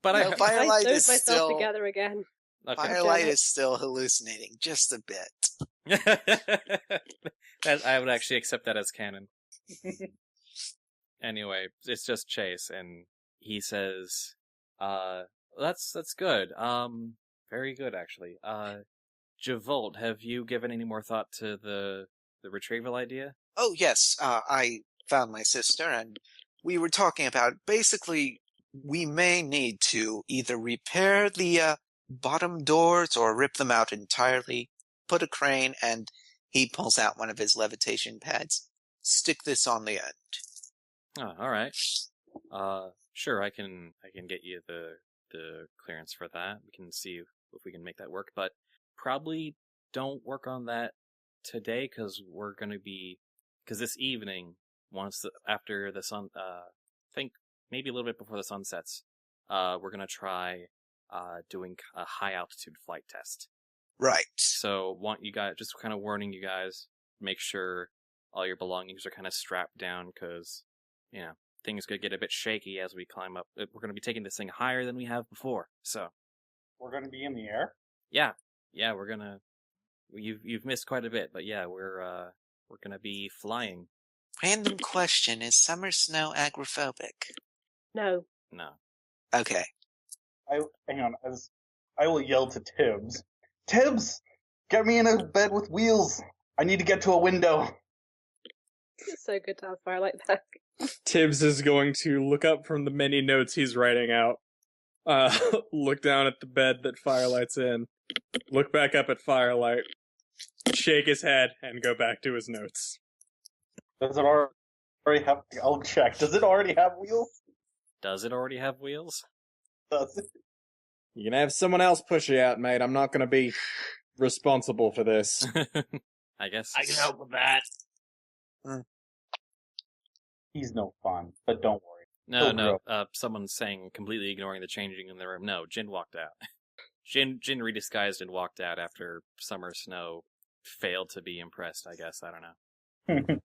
But No, I I Firelight sewed is myself still together again. okay. Firelight is still hallucinating just a bit. I would actually accept that as canon. Anyway, it's just Chase, and he says, that's good. Very good, actually. Javolt, have you given any more thought to the retrieval idea? Oh yes, I found my sister, and we were talking about basically we may need to either repair the bottom doors or rip them out entirely, put a crane, and he pulls out one of his levitation pads. Stick this on the end. Oh, all right. Sure, I can get you the clearance for that. We can see if we can make that work, but probably don't work on that today because this evening, after the sun, think maybe a little bit before the sun sets, we're gonna try doing a high altitude flight test. Right. So just kind of warning you guys, make sure all your belongings are kind of strapped down because, things could get a bit shaky as we climb up. We're going to be taking this thing higher than we have before. So We're going to be in the air? yeah, we're going to, you've missed quite a bit, but yeah, we're going to be flying. Random question, is summer snow agoraphobic? No. No. Okay. Hang on. I will yell to Tibbs. Tibbs! Get me in a bed with wheels! I need to get to a window. It's so good to have Firelight back. Tibbs is going to look up from the many notes he's writing out, look down at the bed that Firelight's in, look back up at Firelight, shake his head, and go back to his notes. Does it already have... I'll check. Does it already have wheels? Does it already have wheels? Does it? You can have someone else push you out, mate. I'm not going to be responsible for this. I guess. I can help with that. He's no fun, but don't worry. No. Someone's saying completely ignoring the changing in the room. No, Jin walked out. Jin redisguised and walked out after Summer Snow failed to be impressed, I guess. I don't know.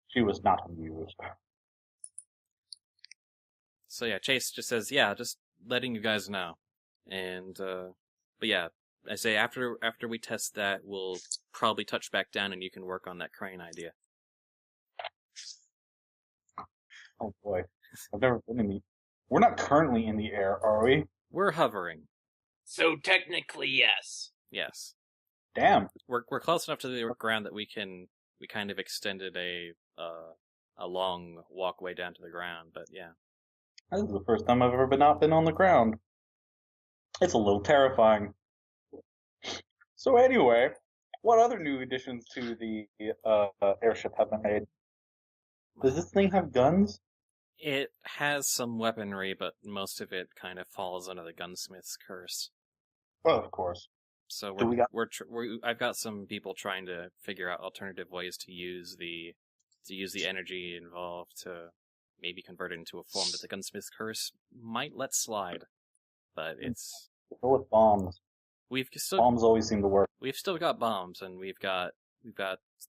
She was not amused. So yeah, Chase just says, yeah, just letting you guys know. And, but yeah, I say after we test that, we'll probably touch back down and you can work on that crane idea. Oh boy. I've never been in the... We're not currently in the air, are we? We're hovering. So technically, yes. Yes. Damn. We're close enough to the ground that we kind of extended a long walkway down to the ground, but yeah. This is the first time I've ever not been on the ground. It's a little terrifying. So anyway, what other new additions to the airship have been made? Does this thing have guns? It has some weaponry, but most of it kind of falls under the gunsmith's curse. Well, of course. So Do we got- I've got some people trying to figure out alternative ways to use the energy involved to maybe convert it into a form that the gunsmith's curse might let slide. But it's Go with bombs. Bombs always seem to work. We've still got bombs, and we've got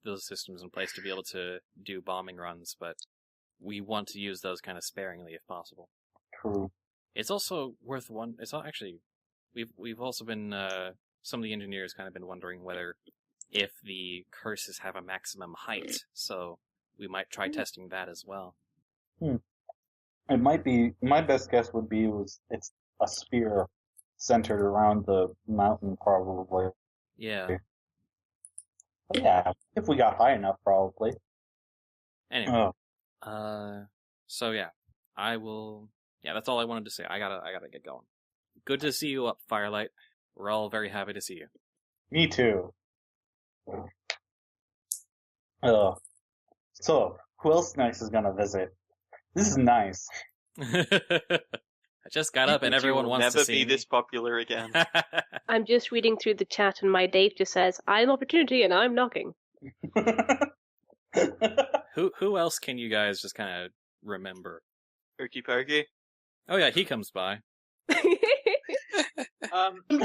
those systems in place to be able to do bombing runs, but we want to use those kind of sparingly if possible. True. It's also worth one. It's not actually. We've also been some of the engineers kind of been wondering whether if the curses have a maximum height, so we might try testing that as well. It might be. My best guess would be it's a sphere centered around the mountain, probably. Yeah. But yeah, if we got high enough, probably. Anyway. So yeah, I will. Yeah, that's all I wanted to say. I gotta get going. Good to see you up, Firelight. We're all very happy to see you. Me too. So, who else next is gonna visit? This is nice. I just got up and everyone will wants to never see be me. this popular again. I'm just reading through the chat and my Dave just says, I'm opportunity and I'm knocking. Who else can you guys just kind of remember? Hokey Pokey. Oh yeah, he comes by.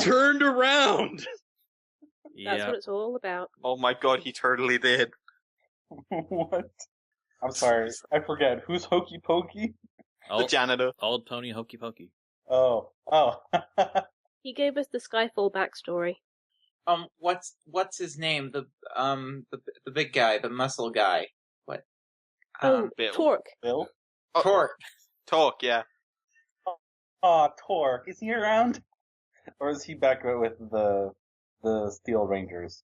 Turned around. That's Yeah. what it's all about. Oh my god, he totally did. What? I'm sorry, I forget. Who's Hokey Pokey? The janitor. Old Pony Hokey Pokey. Oh. He gave us the Skyfall backstory. What's his name? The big guy, the muscle guy. What? Bill. Torque. Bill? Torque. Talk, yeah. Aw, Torque. Is he around? Or is he back with the Steel Rangers?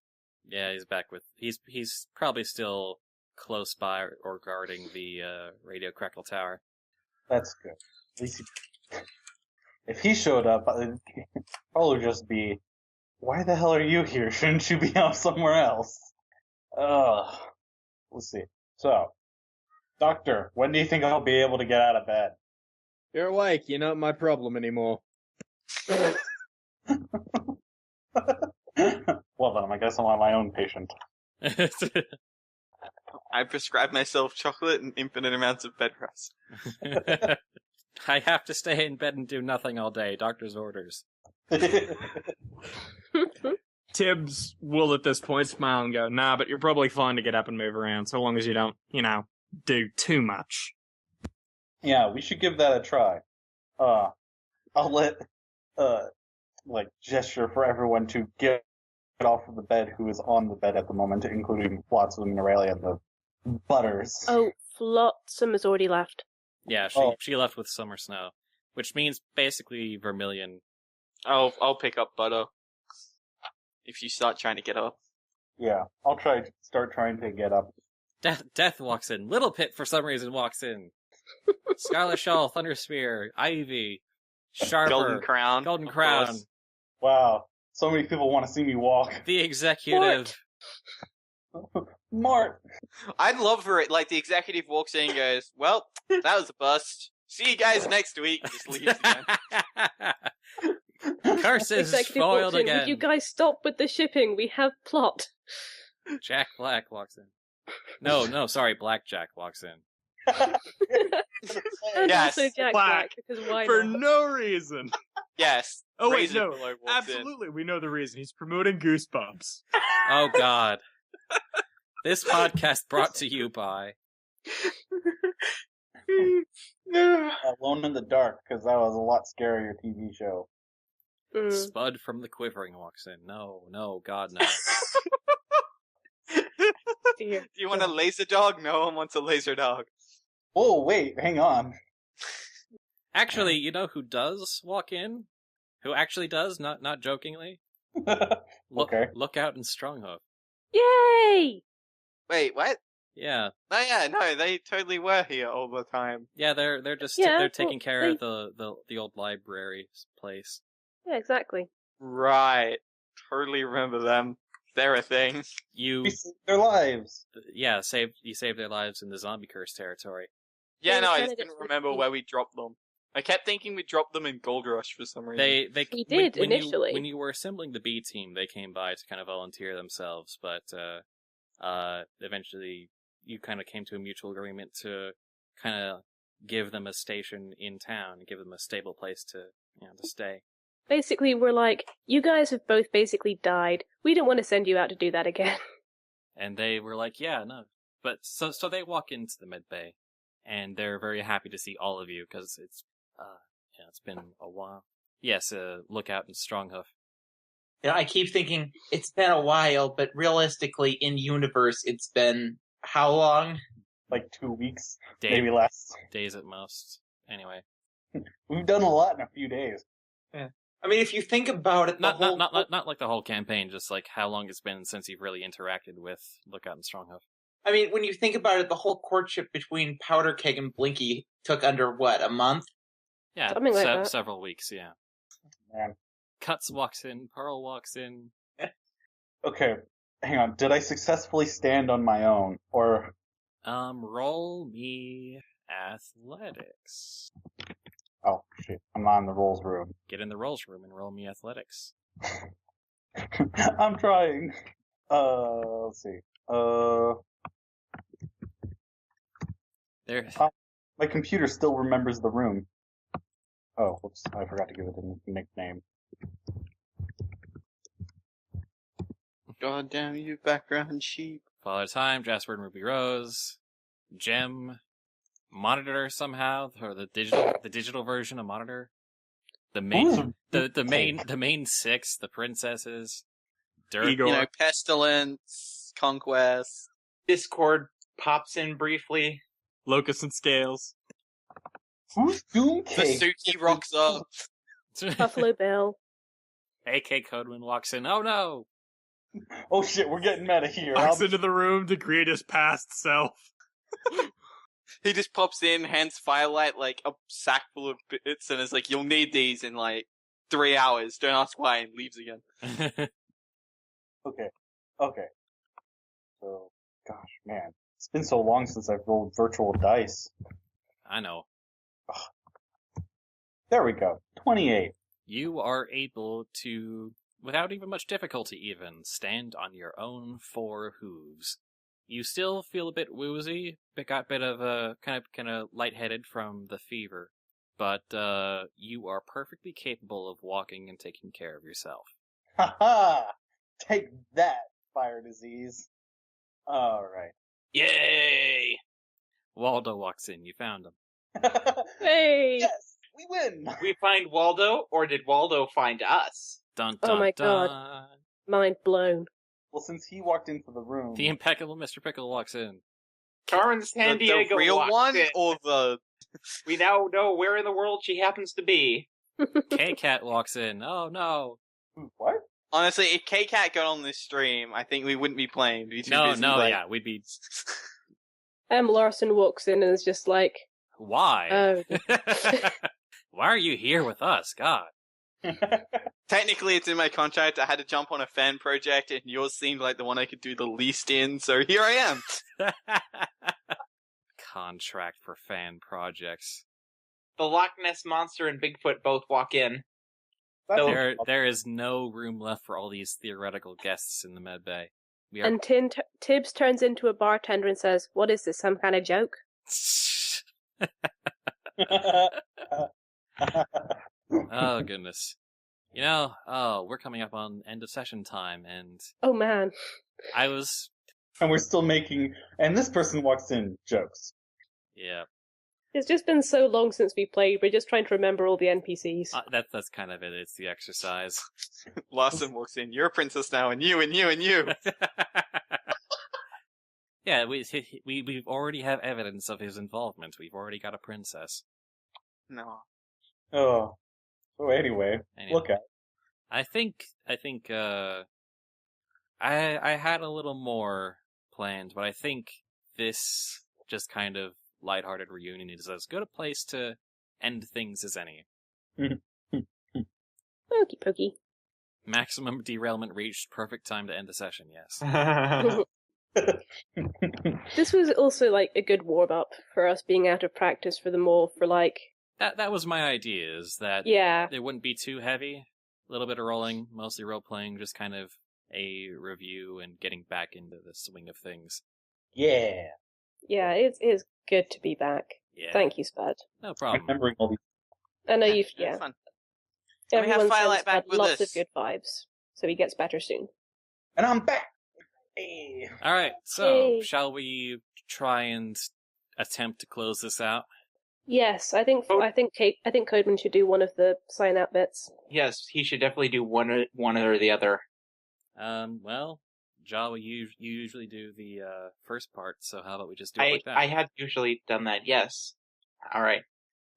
Yeah, he's back with. He's probably still close by or guarding the radio crackle tower. That's good. At least if he showed up, it'd probably just be, why the hell are you here? Shouldn't you be off somewhere else? Ugh. Let's see. So, Doctor, when do you think I'll be able to get out of bed? You're awake. You're not my problem anymore. Well then, I guess I'm on my own patient. I prescribe myself chocolate and infinite amounts of bed rest. I have to stay in bed and do nothing all day. Doctor's orders. Tibbs will at this point smile and go, nah, but you're probably fine to get up and move around, so long as you don't, do too much. Yeah, we should give that a try. I'll let, gesture for everyone to get off of the bed who is on the bed at the moment, including Flotsam and Aurelia and the Butters. Oh, Flotsam has already left. Yeah, she left with Summer Snow, which means basically Vermilion. I'll pick up Butter if you start trying to get up. Yeah, I'll start trying to get up. Death walks in. Little Pit, for some reason, walks in. Scarlet Shawl, Thunder Spear, Ivy, Sharper, Golden Crown. Golden of Crown. course. Wow, so many people want to see me walk. The executive. Mart! I'd love for it, like, the executive walks in and goes, well, that was a bust. See you guys next week. And just leaves again. Curses Executive foiled walks in, again. would you guys stop with the shipping? We have plot. Jack Black walks in. No, sorry, Blackjack walks in. And Yes, also Jack Black. because why For not? no reason. Yes. Oh, wait, Razor no. Pillow walks in. Absolutely, we know the reason. He's promoting Goosebumps. Oh, God. This podcast brought to you by... Alone in the Dark, because that was a lot scarier TV show. Spud from the Quivering walks in. No, God, no. Dear. Do you want a laser dog? No one wants a laser dog. Oh, wait, hang on. Actually, you know who does walk in? Who actually does, not jokingly? Okay. Look out in Stronghoof. Yay! Wait, what? Yeah. Oh yeah, no, they totally were here all the time. Yeah, they're just Yeah, they're taking well, care of the old library place. Yeah, exactly. Right. Totally remember them. They're a thing. You We saved their lives. yeah, you saved their lives in the zombie curse territory. Yeah, They no, were I trying just to didn't get remember rid- where we dropped them. I kept thinking we dropped them in Gold Rush for some reason. We did, initially. When you were assembling the B team, they came by to kind of volunteer themselves, but eventually you kind of came to a mutual agreement to kind of give them a station in town, give them a stable place to stay. Basically, we're like, you guys have both basically died. We don't want to send you out to do that again. And they were like, yeah, no. But so they walk into the med bay, and they're very happy to see all of you because it's been a while. Yes, look out in Stronghoof. I keep thinking it's been a while, but realistically, in universe, it's been how long? Like 2 weeks, Day- maybe less. Days at most. Anyway, We've done a lot in a few days. I mean, if you think about it, not like the whole campaign, just like how long it's been since you've really interacted with Lookout and Stronghoof. I mean, when you think about it, the whole courtship between Powder Keg and Blinky took under, what, a month? Yeah, Something like that. several weeks. Yeah. Man. Cuts walks in, Pearl walks in. Okay, hang on. Did I successfully stand on my own? Or... Roll me athletics. Oh, shit. I'm not in the rolls room. Get in the rolls room and roll me athletics. I'm trying. Let's see. There. My computer still remembers the room. Oh, whoops! I forgot to give it a nickname. God damn you, background sheep. Father Time, Jasper and Ruby Rose, Gem, Monitor somehow, or the digital version of Monitor. The main six, the princesses, Dirt, Igor. You know, Pestilence, Conquest. Discord pops in briefly. Locust and Scales. Who's Doom Cake? Vasuki rocks up. Buffalo Bill. AK Codeman walks in. Oh no! Oh shit, we're getting meta here. Walks into the room to create his past self. He just pops in, hands Firelight like a sack full of bits, and is like, "You'll need these in like 3 hours. Don't ask why," and leaves again. Okay. So, gosh, man, it's been so long since I've rolled virtual dice. I know. There we go. 28. You are able to, without even much difficulty even, stand on your own 4 hooves. You still feel a bit woozy, got a bit of kind of lightheaded from the fever, but you are perfectly capable of walking and taking care of yourself. Ha ha! Take that, fire disease. Alright. Yay! Waldo walks in. You found him. Hey! Yes! We win! Did we find Waldo, or did Waldo find us? Dun Oh dun my dun. God. Mind blown. Well, since he walked into the room... The impeccable Mr. Pickle walks in. Carmen San Diego the real walks one, in. or the... We now know where in the world she happens to be. K-Cat walks in. Oh no. What? Honestly, if K-Cat got on this stream, I think we wouldn't be playing. We'd be too busy, like... We'd be... Larson walks in and is just like, Why? oh. Why are you here with us? God. Technically, it's in my contract. I had to jump on a fan project, and yours seemed like the one I could do the least in, so here I am. Contract for fan projects. The Loch Ness Monster and Bigfoot both walk in. There is no room left for all these theoretical guests in the med bay. We are... And Tibbs turns into a bartender and says, "What is this, some kind of joke?" Oh, goodness. You know, we're coming up on end of session time, and Oh man. I was... And we're still making... And this person walks in, jokes. Yeah. It's just been so long since we played, we're just trying to remember all the NPCs. That's kind of it. It's the exercise. Lawson walks in. You're a princess now, and you, and you, and you. Yeah, we've already have evidence of his involvement. We've already got a princess. No. Oh. So anyway, look at I think I had a little more planned, but I think this just kind of lighthearted reunion is as good a place to end things as any. Okie pokey. Maximum derailment reached, perfect time to end the session, yes. This was also like a good warm up for us being out of practice for the more for like That was my idea, is that yeah. it wouldn't be too heavy. A little bit of rolling, mostly role-playing, just kind of a review and getting back into the swing of things. Yeah. Yeah, it is good to be back. Yeah. Thank you, Spud. No problem. Remembering all these... I know you've It's yeah. fun. And we have Everyone Firelight sends back Spud with lots us. of good vibes, so he gets better soon. And I'm back! Hey. Alright, so, Yay. shall we try and attempt to close this out? Yes, I think Codeman should do one of the sign out bits. Yes, he should definitely do one or the other. Well, Jawa, you usually do the first part, so how about we just do it I like that? I had usually done that, yes. Alright.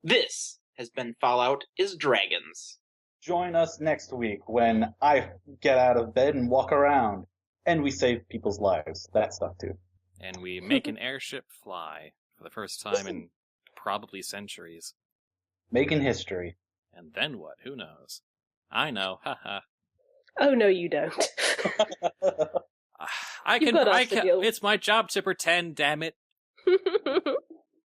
This has been Fallout is Dragons. Join us next week when I get out of bed and walk around. And we save people's lives. That stuff too. And we make an airship fly for the first time in probably centuries. Making history. And then what? Who knows? I know, haha. Oh no, you don't. I You've can, got us to deal with. it's my job to pretend, damn it.